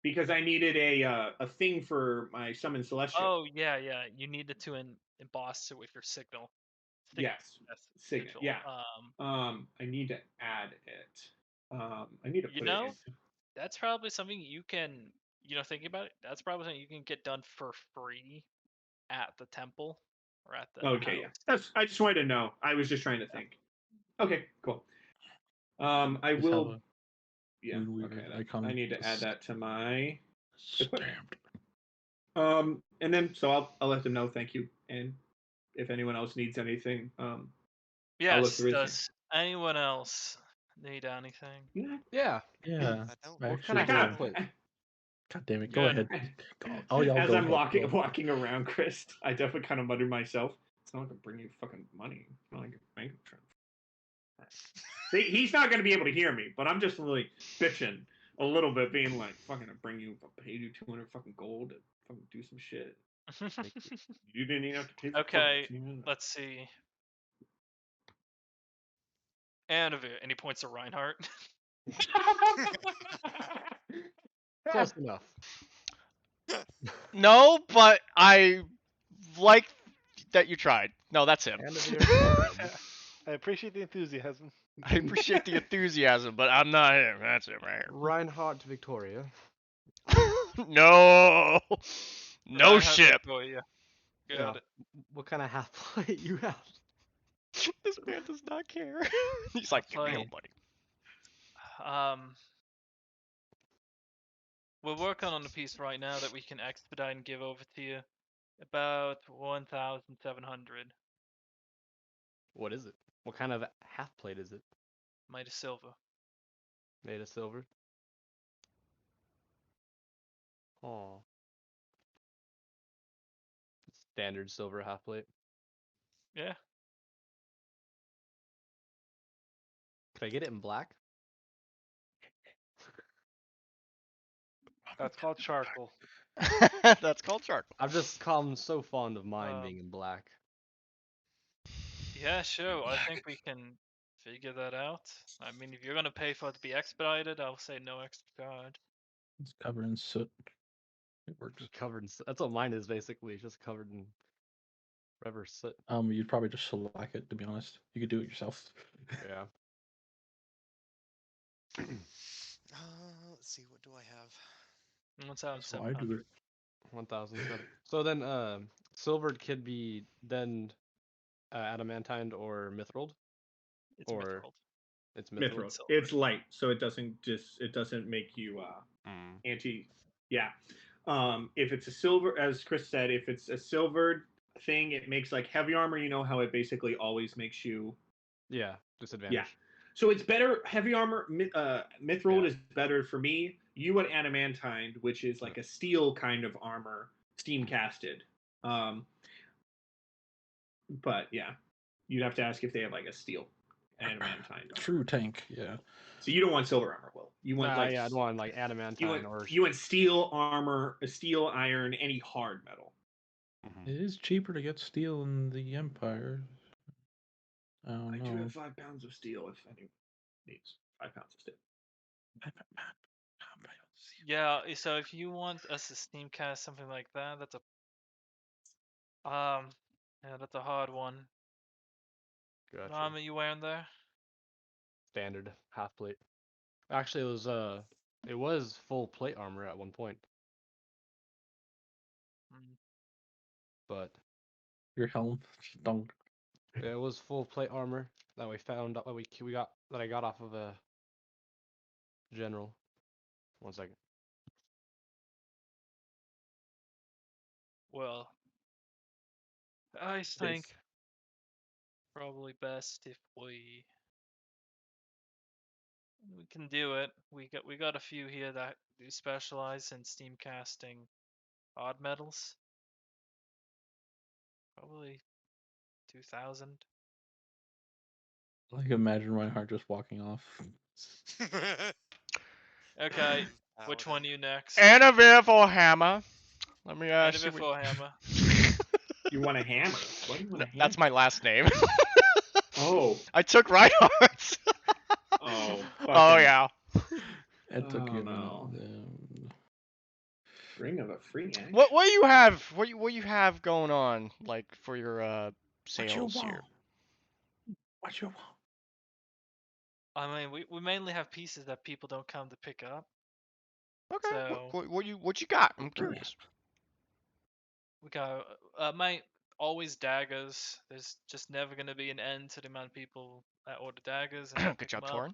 Because I needed a thing for my summon celestial. Oh yeah. You needed to emboss it with your signal. Yes. Signet. Sigil. Yeah. I need to add it. I need to You put know, it in. that's probably something you can, thinking about it, that's probably something you can get done for free at the temple or at the Okay, yeah. house. I just wanted to know. I was just trying to think. Okay, cool. I Just have will. a Yeah. weird Okay. icon I need to add that to my equipment. stamped. And then so I'll let them know. Thank you. And if anyone else needs anything, I'll look Yes. through it. Does anyone else need anything? Yeah. Yeah. I don't. What Actually, kind of I half kinda- plate? God damn it! Go Good. ahead. Oh, y'all As go I'm ahead. walking around, Chris, I definitely kind of muttered myself. It's not like I'm bringing you fucking money. It's not like a bank transfer. See, he's not going to be able to hear me, but I'm just really bitching a little bit, being like, "Fucking, I paid you 200 fucking gold to fucking do some shit. You didn't even have to pay for Okay, fucking let's see. And any points to Reinhardt? Close enough. No, but I like that you tried. No, that's him. Hand of your I appreciate the enthusiasm. I appreciate the enthusiasm, but I'm not him. That's it right Reinhardt to Victoria. here. No. No Reinhardt ship. Victoria. Got Yeah. it. What kind of half plate you have? This man does not care. He's like, give me Play. your money. We're working on a piece right now that we can expedite and give over to you. About 1,700. What is it? What kind of half plate is it? Made of silver. Made of silver? Oh. Standard silver half plate. Yeah. Could I get it in black? That's called charcoal. That's called charcoal. I've just come so fond of mine Um, being in black. Yeah, sure. I Black. think we can figure that out. I mean, if you're gonna pay for it to be expedited, I'll say no extra charge. It's covered in soot. It works. Covered in that's what mine is basically. It's just covered in rubber soot. You'd probably just shellac it, to be honest. You could do it yourself. Yeah. Let's see, what do I have? 1,700. 1,007. So then silvered could be then adamantine or mithril, It's or mithril. it's mithril. Mithril. silver. It's light, so it doesn't make you Mm. anti. Yeah. If it's a silver, as Chris said, if it's a silvered thing, it makes like heavy armor. You know how it basically always makes you. Yeah, disadvantage. So it's better. Heavy armor, mithril Yeah. is better for me. You want adamantine, which is like a steel kind of armor, steam casted. But yeah, you'd have to ask if they have like a steel adamantine. armor. True tank, yeah. So you don't want silver armor, Will. You want like yeah, I'd want like adamantine you want steel armor, a steel iron, any hard metal. Mhm. It is cheaper to get steel in the Empire. I don't I know. do have 5 pounds of steel if anyone needs 5 pounds of steel. Yeah, so if you want us to steam cast something like that, that's a that's a hard one. What Gotcha. armor you wearing there? Standard half plate. Actually, it was full plate armor at one point, Mm. but Your helm stunk. it was full plate armor that we found that we got that I got off of a general. 1 second. Well, I think probably best if we can do it. We got a few here that do specialize in steam casting odd metals. Probably 2,000. Like imagine Reinhardt just walking off. Okay, which Paladin. one are you next? And a Veriful hammer. Let me And a see. before hammer. You want a hammer? What do you want a hammer? That's my last name. Oh. I took Reinhardt's. Oh. Oh yeah. It took Oh, you a no. minute. Ring of a free axe. What do you have? What you have going on like for your What you sales want? here? What you want? I mean, we mainly have pieces that people don't come to pick up. Okay. So What you got? I'm curious. we got always daggers. There's just never gonna be an end to the amount of people that order daggers and Good pick job, them up. Torin.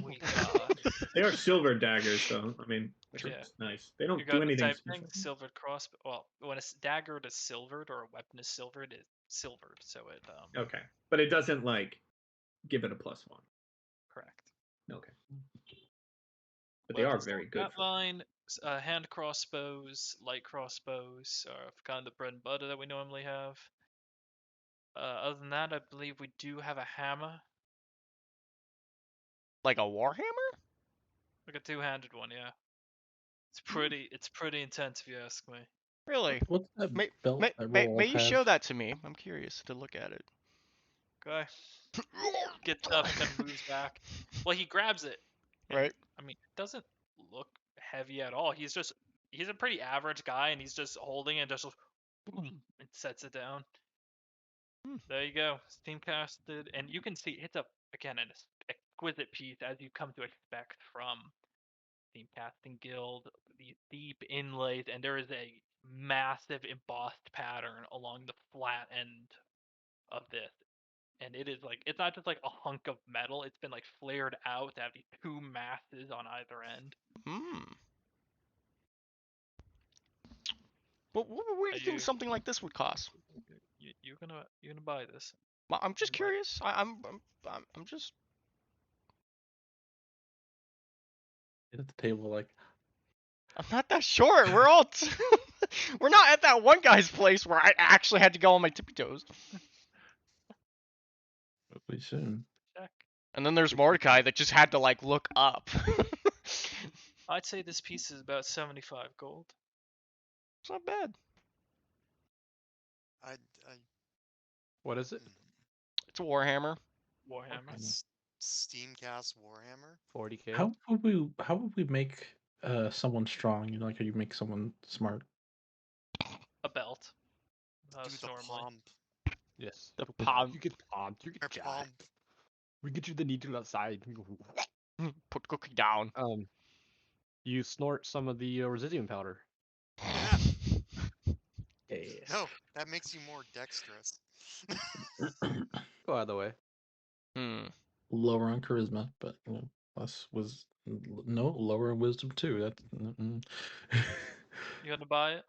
We got They are silver daggers, though. I mean, which Yeah. is nice. They don't you do got the anything type special. thing, silvered crossbow. Well, when a dagger is silvered or a weapon is silvered, it's silvered, so it Okay, but it doesn't like give it a +1. correct. Okay, but they are Weapons very like good. that line. Hand crossbows, light crossbows are kind of the bread and butter that we normally have. Other than that, I believe we do have a hammer, Like a warhammer? like a two-handed one. Yeah, it's pretty intense if you ask me. Really? What's that May, belt may, that may, Rolf may you has? show that to me? I'm curious to look at it. Okay, gets up and kind of moves back. Well, he grabs it. And, Right. I mean, it doesn't look heavy at all. He's a pretty average guy, and he's just holding it and just boom, and sets it down. There you go, steam casted, and you can see it's again an exquisite piece as you come to expect from Steam Casting Guild. These deep inlays, and there is a massive embossed pattern along the flat end of this. And it is like it's not just like a hunk of metal; it's been like flared out to have these two masses on either end. Hmm. But what do you think something like this would cost? You're gonna buy this. I'm just Right. curious. I'm just. At the table, like, I'm not that short. We're all. We're not at that one guy's place where I actually had to go on my tippy toes. hopefully soon. Check. And then there's Mordecai that just had to like look up. I'd say this piece is about 75 gold. It's not bad. I What is it? It's a Warhammer. Warhammer. Steamcast Warhammer. 40k. How would we make someone strong? You know, like how you make someone smart. A belt. Do That's the normally. pomp. Yes. The palm. You get pumped. You Or get jacked. pomp. We get you the needle outside. Put cookie down. You snort some of the residuum powder. Yeah. No, that makes you more dexterous. Go out of the way. Lower on charisma, but you know, less was lower in wisdom too. That You gonna buy it?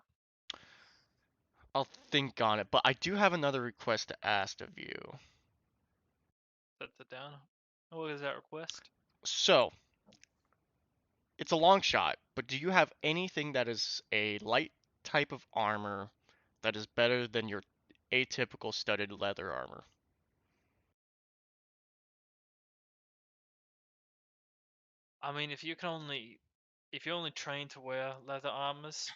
I'll think on it, but I do have another request to ask of you. Set it down. What is that request? So, it's a long shot, but do you have anything that is a light type of armor that is better than your atypical studded leather armor? I mean, if you only train to wear leather armors,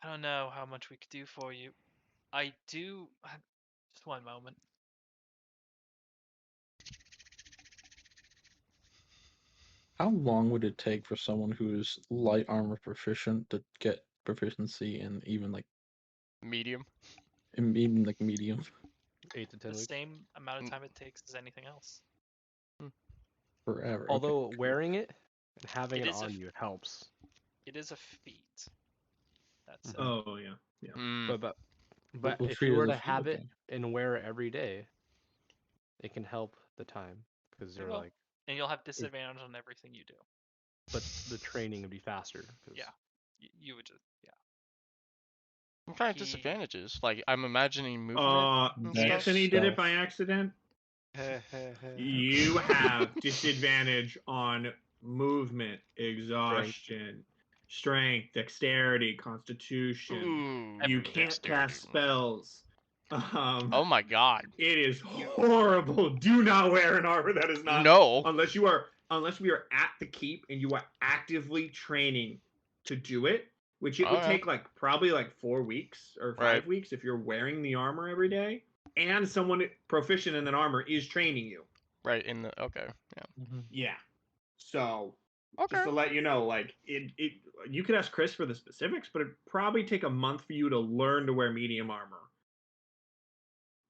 I don't know how much we could do for you. I do. Just one moment. how long would it take for someone who is light armor proficient to get proficiency in even like Medium? even like medium? 8 to 10 The weeks. same amount of time it takes as anything else. Forever. Okay, Although cool. wearing it and having It it is a on you helps. It is a feat. That's it. Oh yeah, yeah. Mm. But We'll if treat you it were as a to feat, have it okay. and wear it every day, it can help the time because It you're will. like, And you'll have disadvantage on everything you do. but the training would be faster. 'Cause Yeah. You would just What kind of He- disadvantages? Like, I'm imagining movement and That stuff. Anthony did it by stuff. accident. You have disadvantage on movement, exhaustion, strength, dexterity, constitution. Ooh, You can't dexterity. cast spells. Oh my god. It is horrible. Do not wear an armor that is not No. unless we are at the keep and you are actively training to do it, which it would Okay. take like probably like 4 weeks or 5 Right. weeks if you're wearing the armor every day and someone proficient in that armor is training you. Right, in the... Okay, yeah. Yeah. So Okay. just to let you know, like it you could ask Chris for the specifics, but it'd probably take a month for you to learn to wear medium armor.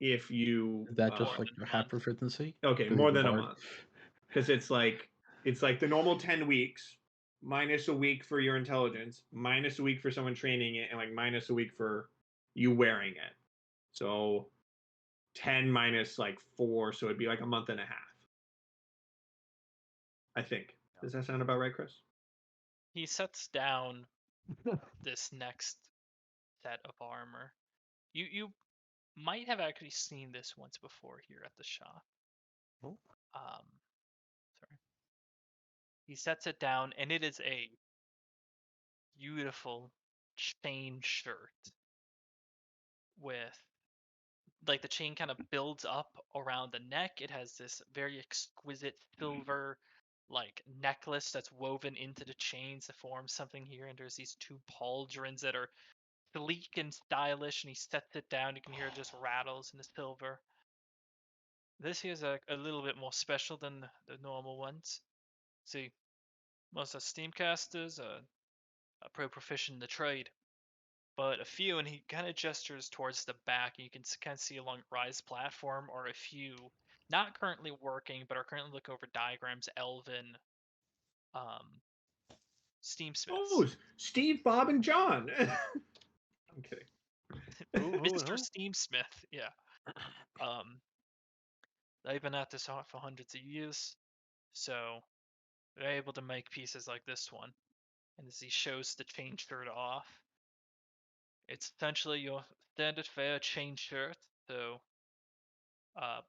If you Is that just More like than your a half month. proficiency? okay, Because more he's a than a bard. month. Because it's like the normal 10 weeks minus a week for your intelligence, minus a week for someone training it, and like minus a week for you wearing it. So 10 minus like 4, so it'd be like a month and a half. I think. Does that sound about right, Chris? He sets down this next set of armor. You might have actually seen this once before here at the shop. Oh. Sorry. He sets it down, and it is a beautiful chain shirt with like the chain kind of builds up around the neck. It has this very exquisite silver like necklace that's woven into the chains to form something here, and there's these two pauldrons that are sleek and stylish, and he sets it down. You can hear it just rattles in the silver. This here is a little bit more special than the normal ones. See, most of Steamcasters are proficient in the trade, but a few, and he kind of gestures towards the back, and you can kind of see along Rise platform are a few not currently working, but are currently looking over diagrams, elven steamsmiths. Oh, Steve, Bob, and John. I'm kidding. Who and Mr. who? Steamsmith, yeah. They've been at this art for hundreds of years, so they're able to make pieces like this one. And as he shows the chain shirt off, It's essentially your standard fare chain shirt, so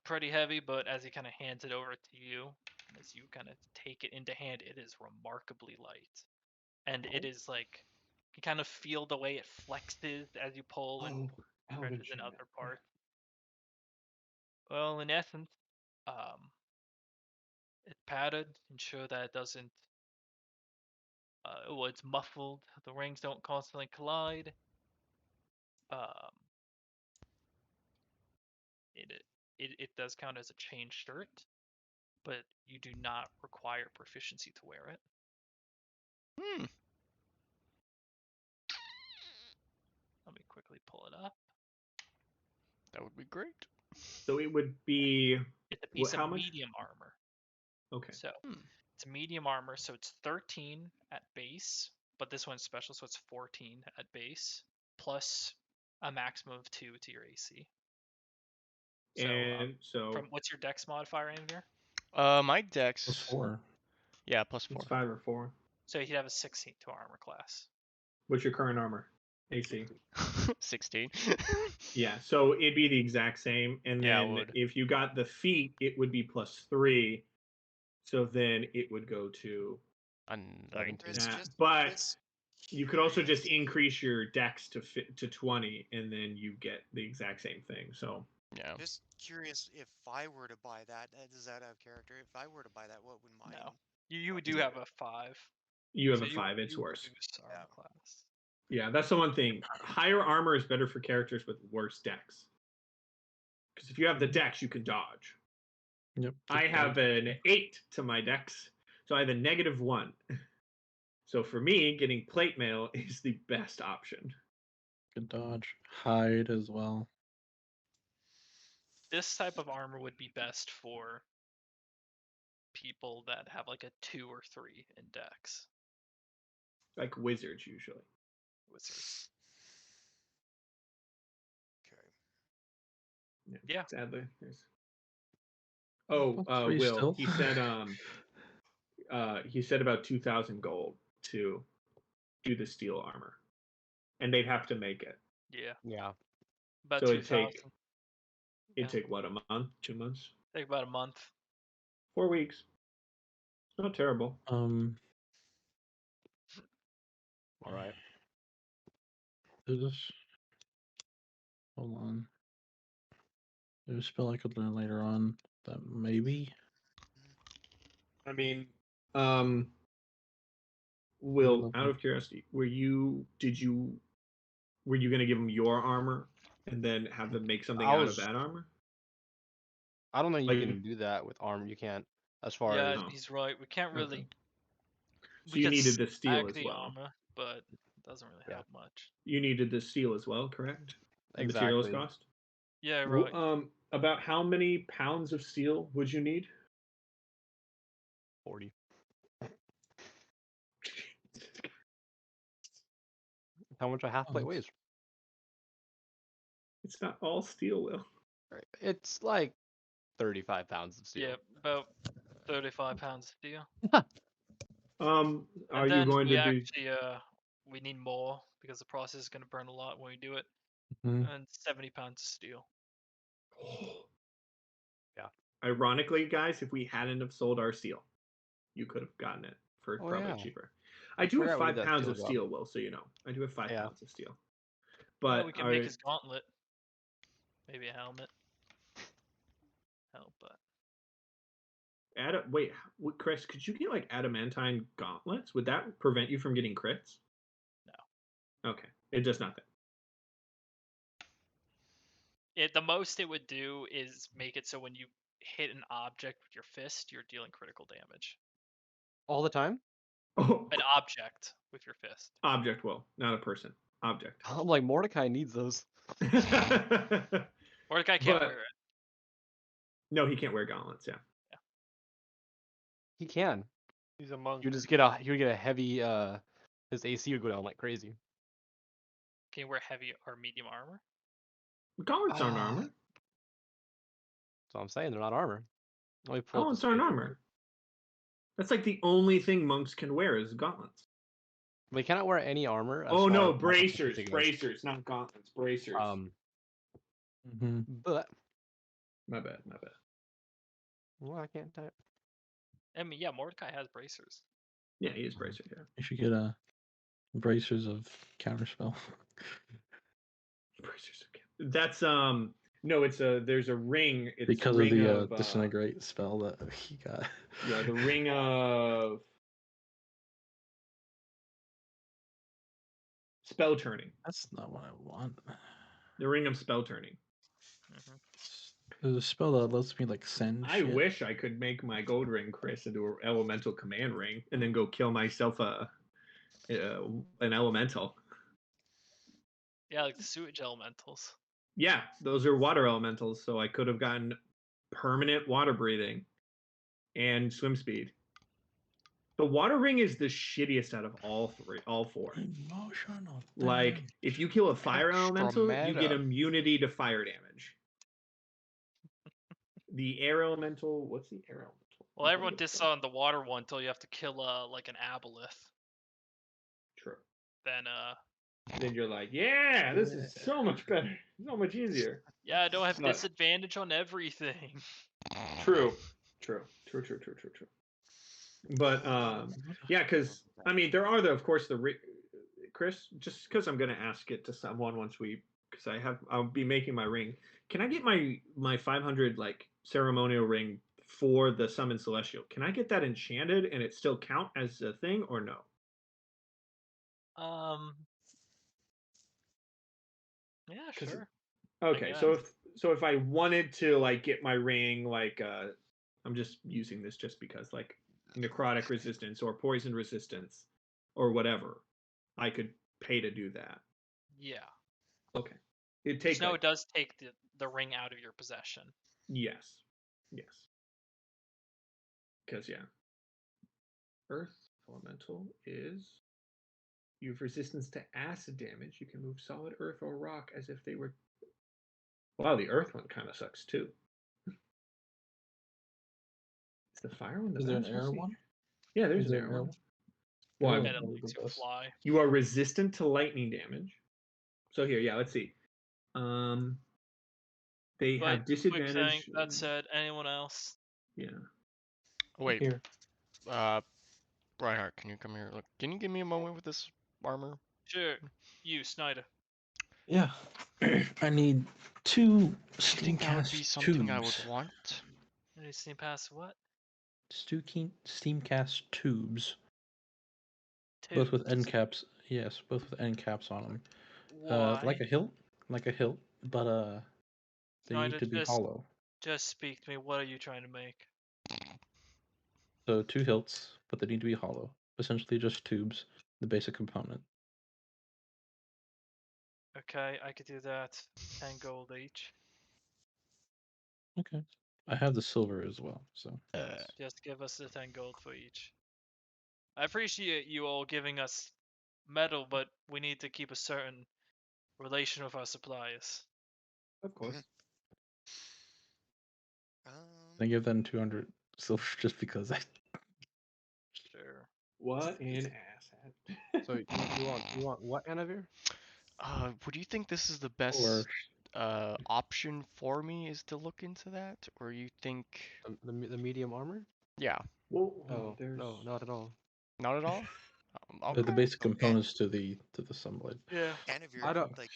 pretty heavy, but as he kind of hands it over to you, as you kind of take it into hand, it is remarkably light. And it is like, you kind of feel the way it flexes as you pull and stretches in other parts. Well, in essence, it's padded, ensure that it doesn't, well, it's muffled, the rings don't constantly collide. It does count as a chain shirt, but you do not require proficiency to wear it. Hmm. Let me quickly pull it up. That would be great. So it would be It's a piece how of much? medium armor. Okay. So Hmm. it's medium armor, so it's 13 at base, but this one's special, so it's 14 at base, plus a maximum of 2 to your AC. So, And so from what's your dex modifier, Anvir? My dex. +4. Yeah, +4. it's 5 or 4. So he'd have a 16 to armor class. What's your current armor? AC. 16. Yeah, so it'd be the exact same. And Yeah, it then would. if you got the feet, it would be +3. So then it would go to I'm Chris, that. just But just you could also just curious. increase your dex to 20, and then you get the exact same thing. So Yeah. Just curious, if I were to buy that, does that have character? If I were to buy that, what would mine? No. You do No. have a 5. you have So a 5. It's you worse. reduce armor Yeah. class. Yeah, that's the one thing. Higher armor is better for characters with worse dex. Because if you have the dex, you can dodge. Yep. I have an 8 to my dex, so I have a -1. So for me, getting plate mail is the best option. Good dodge. Hide as well. This type of armor would be best for people that have like a 2 or 3 in dex. Like wizards, usually. Wizards. Okay. Yeah. Sadly. Oh, +3 Will, still. he said about 2,000 gold to do the steel armor. And they'd have to make it. Yeah. Yeah. About So 2,000. it'd take what, a month, 2 months? Take about a month. 4 weeks. Not terrible. All right. There's this. Hold on. There's a spell I could learn later on that maybe. I mean, Maybe Will, level- out of curiosity, were you going to give him your armor and then have them make something out of that armor? I don't know. You Like- can do that with armor. You can't. As far Yeah, as Oh. he's right. We can't really. Okay. So We you could needed the steel stack as the well. armor, but it doesn't really Yeah. help much. You needed the steel as well, correct? The materials exactly cost? Yeah, right. About how many pounds of steel would you need? 40. How much a half plate weighs? It's not all steel, Will. Right. It's like 35 pounds of steel. Yeah, about 35 pounds of steel. Are And you then going we to do? actually we need more because the process is going to burn a lot when we do it. Mhm. And 70 pounds of steel. Yeah. Ironically, guys, if we hadn't have sold our steel, you could have gotten it for Oh, probably yeah. cheaper. I do have forgot we 5 did that pounds steel of drop. steel, Will, so you know. I do have 5 Yeah. pounds of steel. Well, But we can make his gauntlet. Maybe a helmet. But wait, Chris, could you get like adamantine gauntlets? Would that prevent you from getting crits? No. Okay, it does nothing. the most it would do is make it so when you hit an object with your fist, you're dealing critical damage. All the time? Oh, An object with your fist. object, Will, not a person. Object. I'm like, Mordecai needs those. Mordecai can't wear it. No, he can't wear gauntlets. Yeah. He can. He's a monk. You would get a heavy. His AC would go down like crazy. Can you wear heavy or medium armor? Gauntlets aren't armor. So I'm saying they're not armor. Let me pull up the Gauntlets aren't spec. armor. That's like the only thing monks can wear is gauntlets. They cannot wear any armor. As Oh far no, as my bracers, proficiency goes. bracers, not gauntlets, bracers. But My bad, my bad. well, I can't type. I mean, yeah, Mordecai has bracers. Yeah, he is bracer. Yeah, You should get bracers of counterspell. bracers. Okay. That's no, it's a there's a ring. It's Because ring of the of disintegrate spell that he got. yeah, the ring of spell turning. That's not what I want. The ring of spell turning. There's a spell that lets me like send. I shit. wish I could make my gold ring, Chris, into an elemental command ring, and then go kill myself an elemental. Yeah, like the sewage elementals. Yeah, those are water elementals, so I could have gotten permanent water breathing and swim speed. The water ring is the shittiest out of all four. Emotional. Like, if you kill a fire Extra elemental, you get meta. immunity to fire damage. The air elemental, what's the air elemental? Well, everyone diss on the water one until you have to kill like an aboleth. True. Then Then you're like, yeah, this is so much better, so much easier. yeah, I don't have But- disadvantage on everything. True. But yeah, because I mean, there are of course Chris. Just because I'm gonna ask it to someone once because I'll be making my ring. Can I get my 500 like ceremonial ring for the summon celestial? Can I get that enchanted and it still count as a thing or no? Yeah, 'Cause- sure. Okay, so if I wanted to like get my ring like I'm just using this just because like necrotic resistance or poison resistance or whatever, I could pay to do that. Yeah. Okay. It takes No, it does take the ring out of your possession. Yes. Because yeah. Earth elemental is you have resistance to acid damage. You can move solid earth or rock as if they were. Wow, the earth one kind of sucks too. Is the fire one the Is there an best? air Let's see. one? Yeah, there's Is an there air an air one. one? Well, Air And one's it probably lets the you best. fly. you are resistant to lightning damage. So here, yeah, let's see. They But have disadvantage. quick thing, that said, anyone else? Yeah. Wait, Here. Reinhardt, can you come here? Look, can you give me a moment with this armor? Sure. You, Snyder. Yeah. I need 2 Do you think that would be steamcast something I would tubes. want? Any seen past what? Steamcast tubes. Both with end caps. Yes, both with end caps on them. Why? Like a hilt, but they Snyder, need to be hollow. Just speak to me. What are you trying to make? So 2 hilts, but they need to be hollow. Essentially just tubes, the basic component. Okay, I could do that. 10 gold each. Okay. I have the silver as well, so. Just give us the 10 gold for each. I appreciate you all giving us metal, but we need to keep a certain relation with our suppliers. Of course. I give them 200 silver just because I. Sure. What an asshat. So you want what, Anavir? Would you think this is the best Or option for me is to look into that, or you think? The medium armor? Yeah, Well, Oh, there's no, not at all. not at all. the Okay. basic components to the sunblade. Yeah. And if I you're don't- like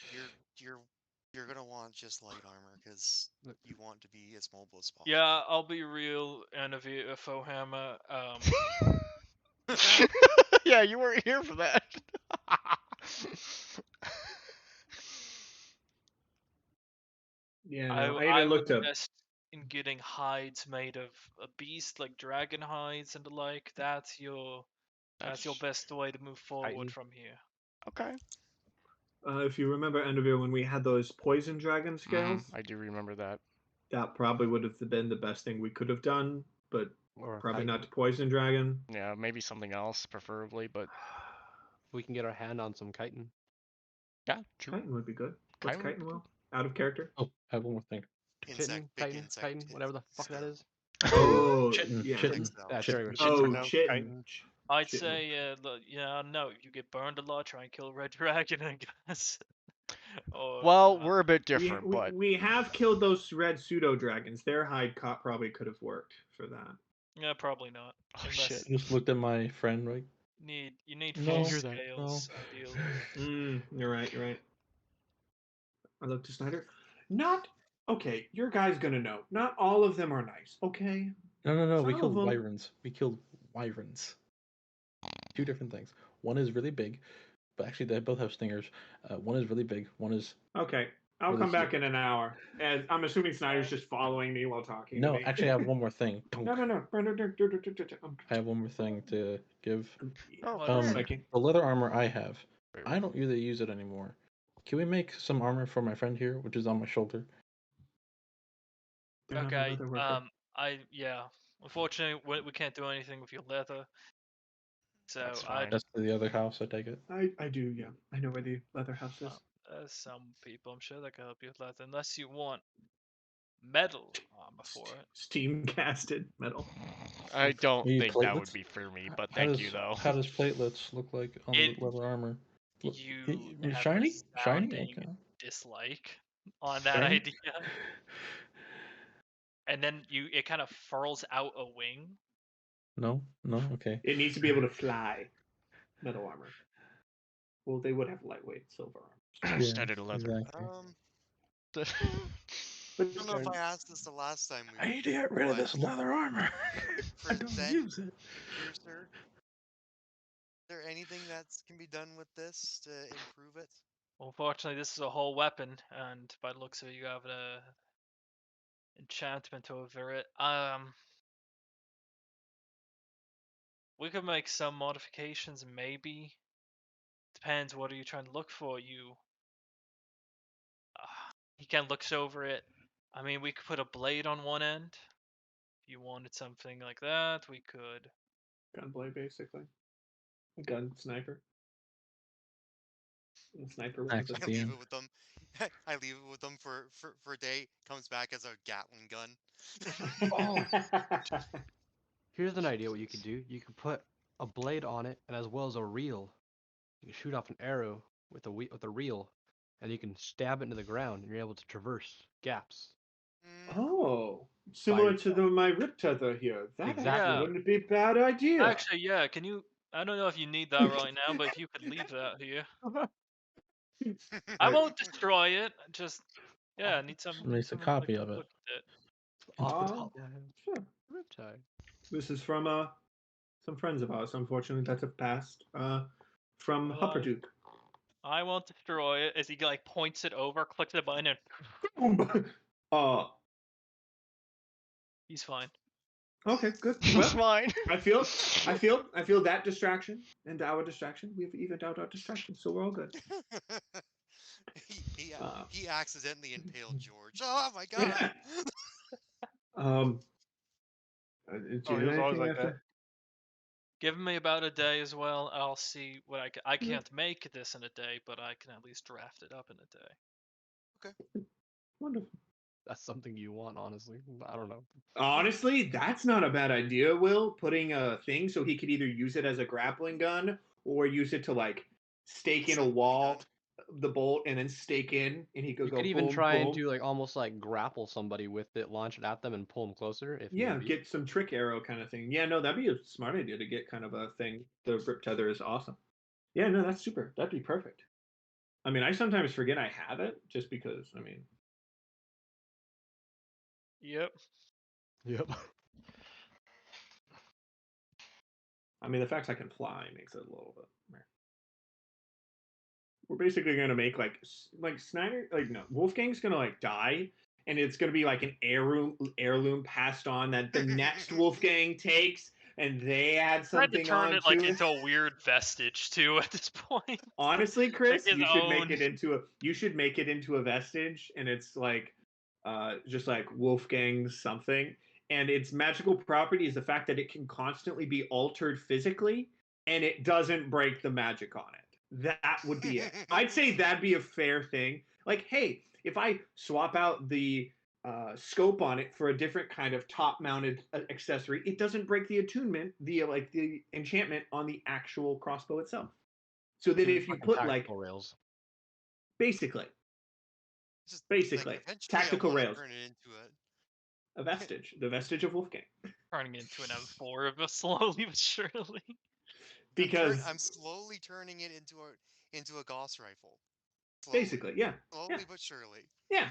you're gonna want just light armor because you want to be as mobile as possible. Yeah, I'll be real, Anavir Fohammer. Yeah, you weren't here for that. yeah. No, I I even would looked up. invest in getting hides made of a beast, like dragon hides and the like. That's your best way to move forward Titan. from here. Okay. If you remember, Endovir, when we had those poison dragon scales, I do remember that. that probably would have been the best thing we could have done, but Or a probably Titan. not to poison dragon. Yeah, maybe something else, preferably, but We can get our hand on some chitin. yeah, true. Chitin would be good. What's Chitin would be chitin, Will? Out of character? Oh, I have one more thing. Insect, big Chitin, insect. Titan, whatever the fuck that is. Oh, Chitin, yeah. chitin. Yeah, sure. Oh, Pronounced chitin. chitin. I'd Shit. say, no, if you get burned a lot, try and kill a red dragon, I guess. Or, Well, we're a bit We, different, we, but we have killed those red pseudo dragons. Their hide probably could have worked for that. yeah, probably not. oh Unless shit. I just looked at my friend like, you need No. full Can't hear that, scales, ideally. You're right. You're right. I look to Snyder. Not okay. Your guy's gonna know. Not all of them are nice. Okay. no, we Some killed of 'em- wyverns. We killed wyverns. Two different things. One is really big, but actually they both have stingers. One is really big. One is Okay. I'll really come back cute. in an hour. And I'm assuming Snyder's just following me while talking to No, me. actually, I have one more thing. No. I have one more thing to give. Oh, What Um, is great. it? the leather armor I have, Wait, I don't really use it anymore. Can we make some armor for my friend here, which is on my shoulder? They're not a Okay, leather worker. unfortunately, we can't do anything with your leather. So That's I fine. That's the other house, I take it. I do, yeah. I know where the leather house is. there's some people I'm sure that can help you with leather, unless you want metal armor for it. Steam casted metal. I don't Maybe think that would platelets? be for me, but How thank does you though. how does platelets look like on It- the leather armor? Look, You have shiny, a shiny. sounding Okay. dislike on that Shiny? idea, and then it kind of furls out a wing. No, okay. It needs to be able to fly. Metal armor. Well, they would have lightweight silver armor. Yeah, Studded leather. exactly. But I don't know if I asked this the last time we I need to get rid of but this leather armor. for I don't Zen use it. here, sir, is there anything that can be done with this to improve it? Unfortunately, this is a whole weapon, and by the looks of it, you have an enchantment over it. We could make some modifications, maybe. Depends. What are you trying to look for? He kind of looks over it. I mean, we could put a blade on one end. If you wanted something like that, we could. gunblade, basically. A gun sniper. A sniper with Axe a at I the leave end. it with them. I leave it with them for a day. Comes back as a Gatling gun. Oh. Here's an idea what you could do. You could put a blade on it, and as well as a reel. You can shoot off an arrow with a reel, and you can stab it into the ground, and you're able to traverse gaps. Mm, Oh, similar to yourself. my rip tether here. That actually Exactly. wouldn't be a bad idea. Actually, yeah. Can you? I don't know if you need that right now, but if you could leave that here, I won't destroy it. Just I need some. Makes a someone copy to of it. look at it. Sure. Riptide. This is from some friends of ours. Unfortunately, that have passed. From Well, Hupperduke. I won't destroy it. As he like points it over, clicks the button, and he's fine. Okay, good. It's Well, fine. I feel that distraction and our distraction. We've evened out our distraction, so we're all good. he accidentally impaled George. Oh my god! Oh, he was always like that. Give me about a day as well. I'll see what I can't make this in a day, but I can at least draft it up in a day. Wonderful. That's something you want, honestly. I don't know. Honestly, that's not a bad idea, Will. Putting a thing so he could either use it as a grappling gun or use it to like stake in a wall, the bolt, and then stake in, and he could You go could even boom, try and boom. do like almost like grapple somebody with it, launch it at them, and pull them closer if Yeah, need be. get some trick arrow kind of thing. Yeah, no, that'd be a smart idea to get kind of a thing. The rip tether is awesome. Yeah, no, that's super. That'd be perfect. I mean, I sometimes forget I have it just because, I mean, Yep. Yep. the fact I can fly makes it a little bit. We're basically gonna make like Snyder, like no, Wolfgang's gonna like die, and it's gonna be like an heirloom passed on that the next Wolfgang takes, and they add Tried to something turn on it like to it. into a weird vestige too at this point. Honestly, Chris, his you should make own- it into a vestige, and it's like just like Wolfgang's something, and its magical property is the fact that it can constantly be altered physically, and it doesn't break the magic on it. That would be it. I'd say that'd be a fair thing. Like, hey, if I swap out the scope on it for a different kind of top-mounted accessory, it doesn't break the attunement, the enchantment on the actual crossbow itself. So that if you Fucking put tactical rails. basically Just Basically, like, eventually tactical I want rails. to turn it into A vestige, the vestige of Wolfgang. Turning into an M4 of a slowly but surely. Because I'm slowly turning it into a Gauss rifle. basically, yeah, Slowly but surely. yeah.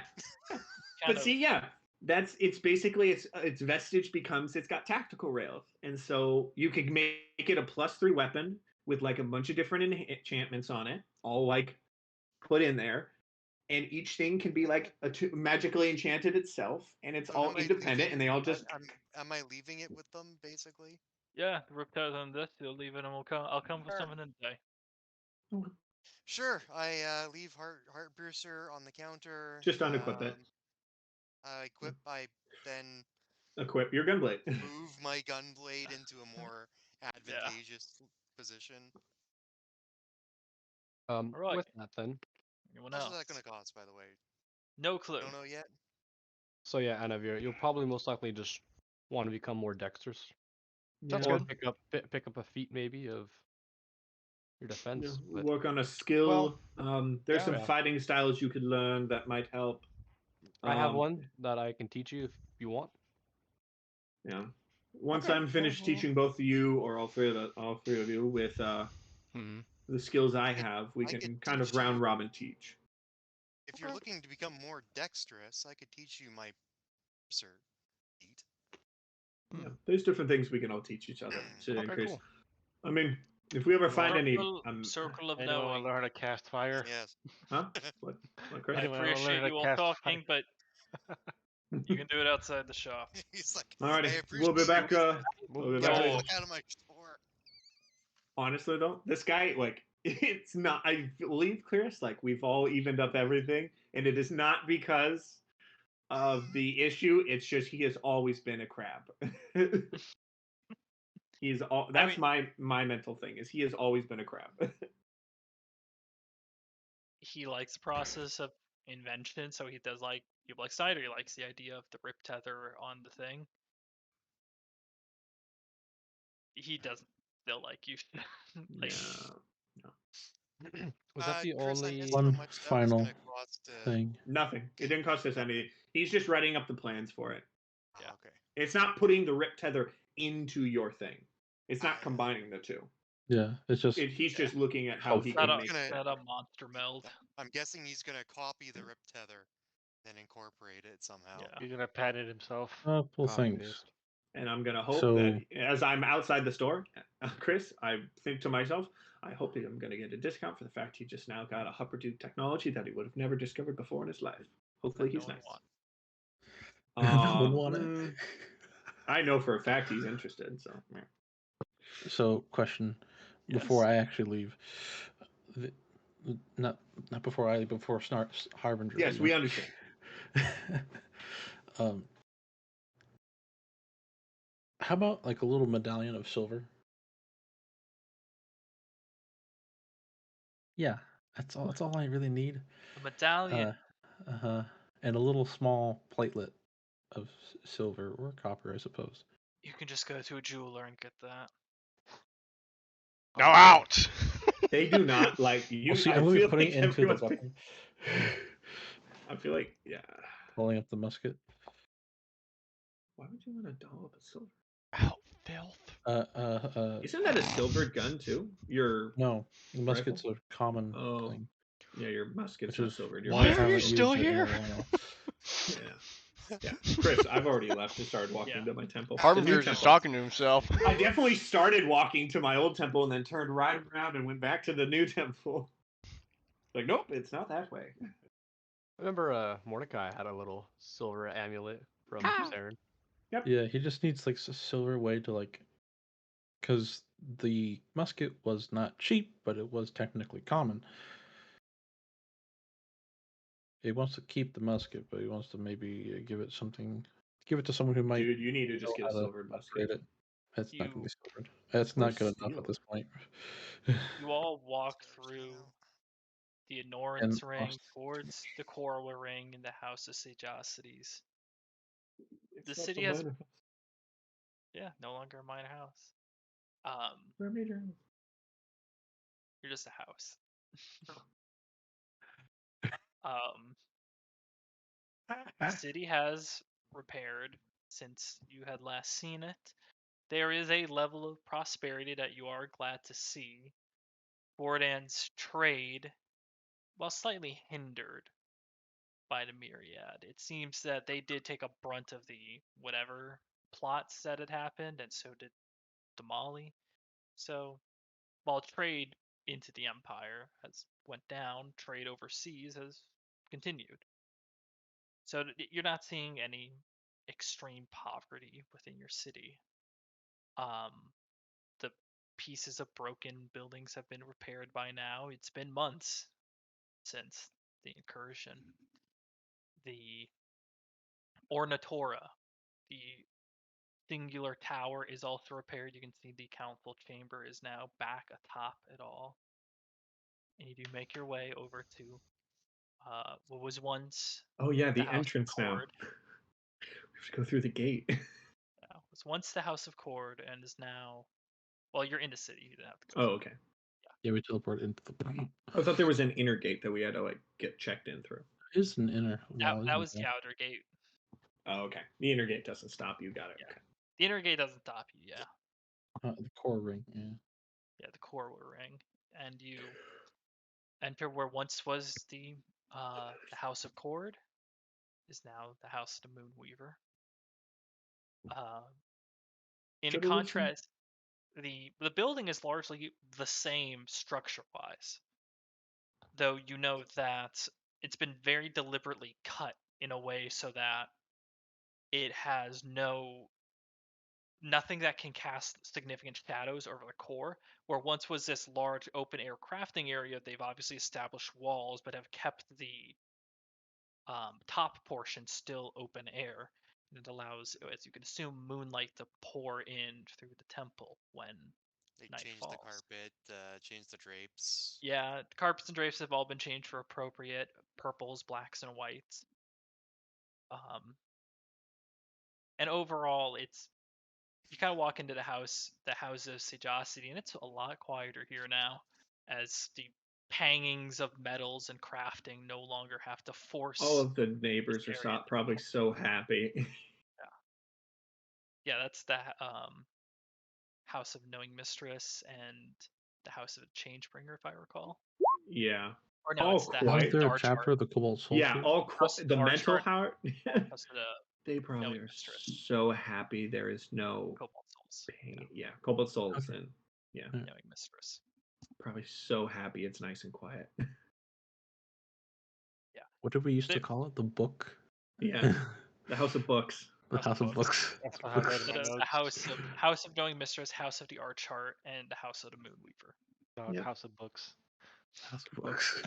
But see, yeah, it's basically its vestige becomes it's got tactical rails, and so you can make it a +3 weapon with like a bunch of different enchantments on it, all like put in there, and each thing can be like magically enchanted itself, and it's So all independent, and they all just. Am I leaving it with them basically? Yeah, the Riptide on this, you'll leave it and I'll come for Sure. something in the day. Sure. I leave Heartpiercer on the counter. Just unequip it. I equip. I then Equip your gunblade. move my gunblade into a more advantageous position. Alright. With that then. Anyone How much else? is that going to cost, by the way? No clue. Don't know yet. So yeah, Anavir, you'll probably most likely just want to become more dexterous. That's Or good. pick up a feat maybe of your defense. But Work on a skill. There's some yeah. fighting styles you could learn that might help. I have one that I can teach you if you want. Yeah. Once Okay. I'm finished teaching both of you or all three of you with the skills I have, we I can could kind of teach round you- robin teach. If you're looking to become more dexterous, I could teach you my Piercer feat. Yeah, there's different things we can all teach each other to Okay, increase. cool. I mean, if we ever find any, Circle of Anyone want knowing. to learn how to cast fire? Yes. huh? What, Chris? I Anyone wanna learn appreciate how to you all cast talking, but you can do it outside the shop. He's like, Alrighty, I we'll be appreciate back. you. We'll be Get back the later. fuck out of my store. Honestly, though, this guy, like, it's not. I believe, Chris, like, we've all evened up everything, and it is not because of the issue. It's just he has always been a crab. He's all. That's my mental thing. Is he has always been a crab. He likes the process of invention, so he does like people like Cider. He likes the idea of the rip tether on the thing. He doesn't still like you. Like, Was that the Chris, I only missed how One much that was final gonna cost. thing. Nothing. It didn't cost us anything. He's just writing up the plans for it. Yeah. Okay. It's not putting the rip tether into your thing. It's not combining the two. Yeah, it's just He's just looking at how he set can up, make set up monster meld. I'm guessing he's gonna copy the rip tether, then incorporate it somehow. Yeah. He's gonna pat it himself. well, copy thanks. paste? And I'm gonna hope So- that as I'm outside the store, Chris, I think to myself, I hope that I'm gonna get a discount for the fact he just now got a Hupperdook technology that he would have never discovered before in his life. Hopefully, he's No one nice. No one want it. I know for a fact he's interested. So, yeah. So, question before I actually leave. Not before I leave, before Harbinger. Yes, we understand. How about like a little medallion of silver? Yeah, that's all. That's all I really need. A medallion. And a little small platelet of silver or copper, I suppose. You can just go to a jeweler and get that. Now out! They do not like you. Well, see, I I'm feel putting like it into the everyone's. weapon. I feel like, yeah. Pulling up the musket. Why would you want a dollop of silver? Out, filth. Isn't that a silver gun too? Your No, the musket's a common Oh. thing. Yeah, your musket's Which not is silver. why I Why are you haven't still used it in a here? while. Yeah. Chris, I've already left and started walking to my temple. The new Harbinger's just temple. talking to himself. I definitely started walking to my old temple and then turned right around and went back to the new temple. Like, nope, it's not that way. I remember Mordecai had a little silver amulet from Saren. Yep. Yeah, he just needs like a silver way to like, because the musket was not cheap, but it was technically common. He wants to keep the musket, but he wants to maybe give it something, give it to someone who might. Dude, you need to just know get a how to silver upgrade musket. it. That's not gonna You- be silvered. That's Or not good enough steel. at this point. You all walk through the Anorans ring towards the Korwa ring and the House of Sagacity. The Except city for has minor house. no longer a minor house. We're a major house. You're just a house. The city has repaired since you had last seen it. There is a level of prosperity that you are glad to see. Bordan's trade, while slightly hindered by the Myriad, it seems that they did take a brunt of the whatever plots that had happened, and so did Damali. So while trade into the Empire has went down, trade overseas has continued. So you're not seeing any extreme poverty within your city. The pieces of broken buildings have been repaired by now. It's been months since the incursion. The Ornatora, the singular tower, is also repaired. You can see the council chamber is now back atop it all. And you do make your way over to what was once Oh yeah, the House of entrance now. Cord. We have to go through the gate. Was once the House of Cord and is now, well, you're in the city. You didn't have to go. Oh, through. okay. Yeah, we teleport into the plane. I thought there was an inner gate that we had to like get checked in through. There is an inner wall. That isn't was the there? outer gate. Oh, okay. The inner gate doesn't stop you. Got it. Yeah. Okay. The inner gate doesn't stop you. Yeah. The core ring. Yeah. Yeah, the core ring, and you enter where once was the House of Cord, is now the House of the Moonweaver. In So do we see- contrast, the building is largely the same structure-wise, though you know that it's been very deliberately cut in a way so that it has nothing that can cast significant shadows over the core. Where once was this large open air crafting area, they've obviously established walls, but have kept the top portion still open air. And it allows, as you can assume, moonlight to pour in through the temple when They night changed falls. the carpet, changed the drapes. Yeah, carpets and drapes have all been changed for appropriate purples, blacks, and whites. And overall, you kind of walk into the house of Sagacity, and it's a lot quieter here now, as the pangings of metals and crafting no longer have to force. All of the neighbors this are area to probably be so happy. Yeah, that's the House of Knowing Mistress and the House of Changebringer, if I recall. Yeah. Or no, All it's the quiet. House Wasn't of there a Dark chapter of the Cobalt Soul? Yeah, Shield? all House of the Dark mental Chart. heart. House of the They probably Knowing are Mistress. so happy there is no Cobalt Souls. pain. Yeah, Cobalt Souls Okay. and yeah, Knowing Mistress. probably so happy it's nice and quiet. What did we used to call it? The book? Yeah, the House of Books. The House of Books. That's what I had in my The notes. House of Knowing Mistress, House of the Arch Heart, and the House of the Moonweaver. No, Yep. House of Books. House of Books.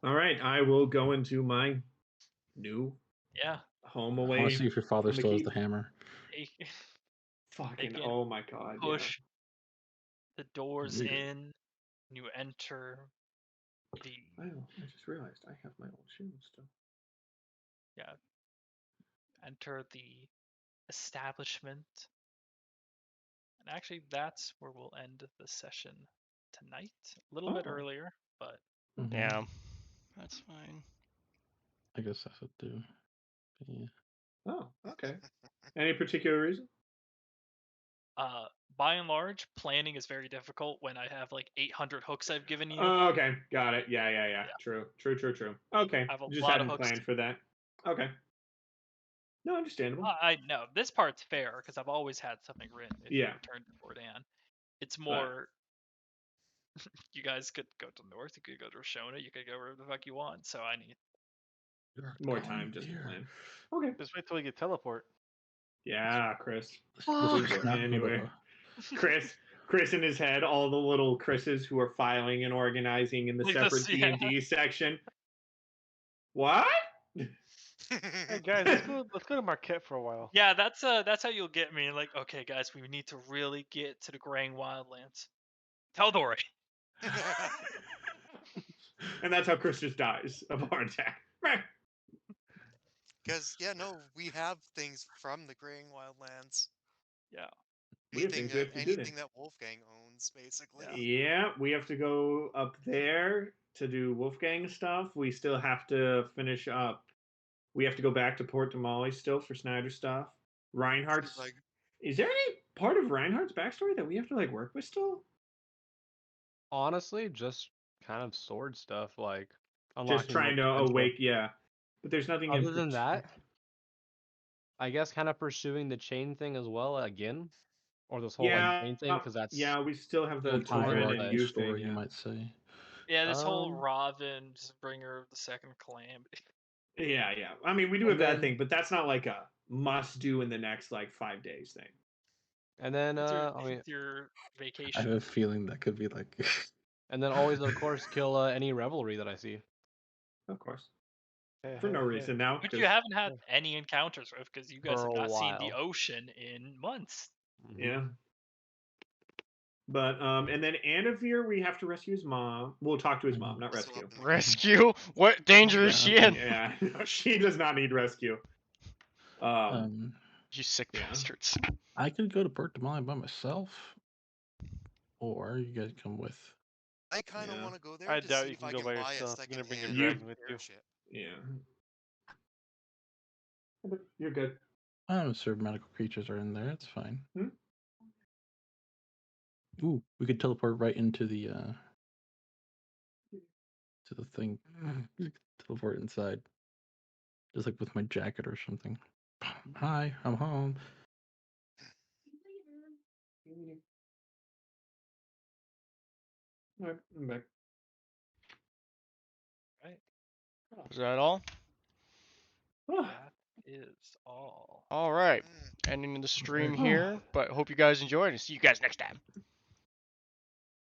All right, I will go into my new Yeah. home I away. want to see if your father from the still has keep. the hammer. Fucking Again, oh my god! push the doors Yeah. in. You enter the Yeah. Oh, I just realized I have my old shoes still. enter the establishment. And actually, that's where we'll end the session tonight. A little bit Oh. earlier, but Mhm. Yeah, that's fine. I guess that's what do. Yeah. Oh, okay. Any particular reason? by and large, planning is very difficult when I have like 800 hooks I've given you. Oh, okay, got it. Yeah. True. Okay, I have a just lot of hadn't hooks. planned for that. Okay. No, understandable. I know this part's fair because I've always had something written. If Yeah. you return to Bordan, it's more. You guys could go to the north. You could go to Rashona. You could go wherever the fuck you want. So I need More time just to here. plan. Okay. Just wait till we get teleport. Yeah, Chris. Let's Go not go anywhere. to Chris in his head, all the little Chris's who are filing and organizing in the Like separate this, yeah. D&D section. What? Hey guys, let's go to Marquette for a while. Yeah, that's how you'll get me. Like, okay, guys, we need to really get to the Graying Wildlands. Tell Dory. And that's how Chris just dies of a heart attack. Because yeah, no, we have things from the Graying Wildlands. Yeah. We have Anything things we have to do anything then. that Wolfgang owns, basically. Yeah, we have to go up there to do Wolfgang stuff. We still have to finish up. We have to go back to Port Damali still for Snyder stuff. Reinhardt's. Like, Is there any part of Reinhardt's backstory that we have to like work with still? Honestly, just kind of sword stuff, like Just unlocking more trying to potential. awake, yeah. But there's nothing in Other than that, particular. I guess kind of pursuing the chain thing as well again, or this whole Yeah, like chain thing, because that's yeah, we still have the full time, Torin but and Overarching you thing. story, Yeah. you might say. Yeah, this whole Um, Robin, bringer of the second calamity. Yeah, yeah. I mean, we do And have that then- thing, but that's not like a must do in the next like 5 days thing. and then I mean, It's your I vacation. have a feeling that could be like. and then always of course kill any revelry that I see. Of course, Hey, for no hey, hey. reason now. Which 'cause- you haven't had any encounters with because you guys For have a not seen the while. ocean in months. Mhm. Yeah. But and then Anavir, we have to rescue his mom. We'll talk to his mom, not still rescue. up in the Rescue? What danger is she in? Yeah, no, she does not need rescue. You sick Yeah. bastards. I could go to Port Damali by myself, or you guys come with. I kind of Yeah. want to go there I to doubt see you if can I go can by buy a yourself. You're gonna bring your secondhand dragon with you. airship. Yeah. But you're good. I'm sure medical creatures are in there. It's fine. Hmm? Ooh, we could teleport right into the to the thing. Teleport inside, just like with my jacket or something. Hi, I'm home. All right, I'm back. Right. Is that all? That is all. All right. Mm. Ending the stream Okay. here, but hope you guys enjoyed and see you guys next time.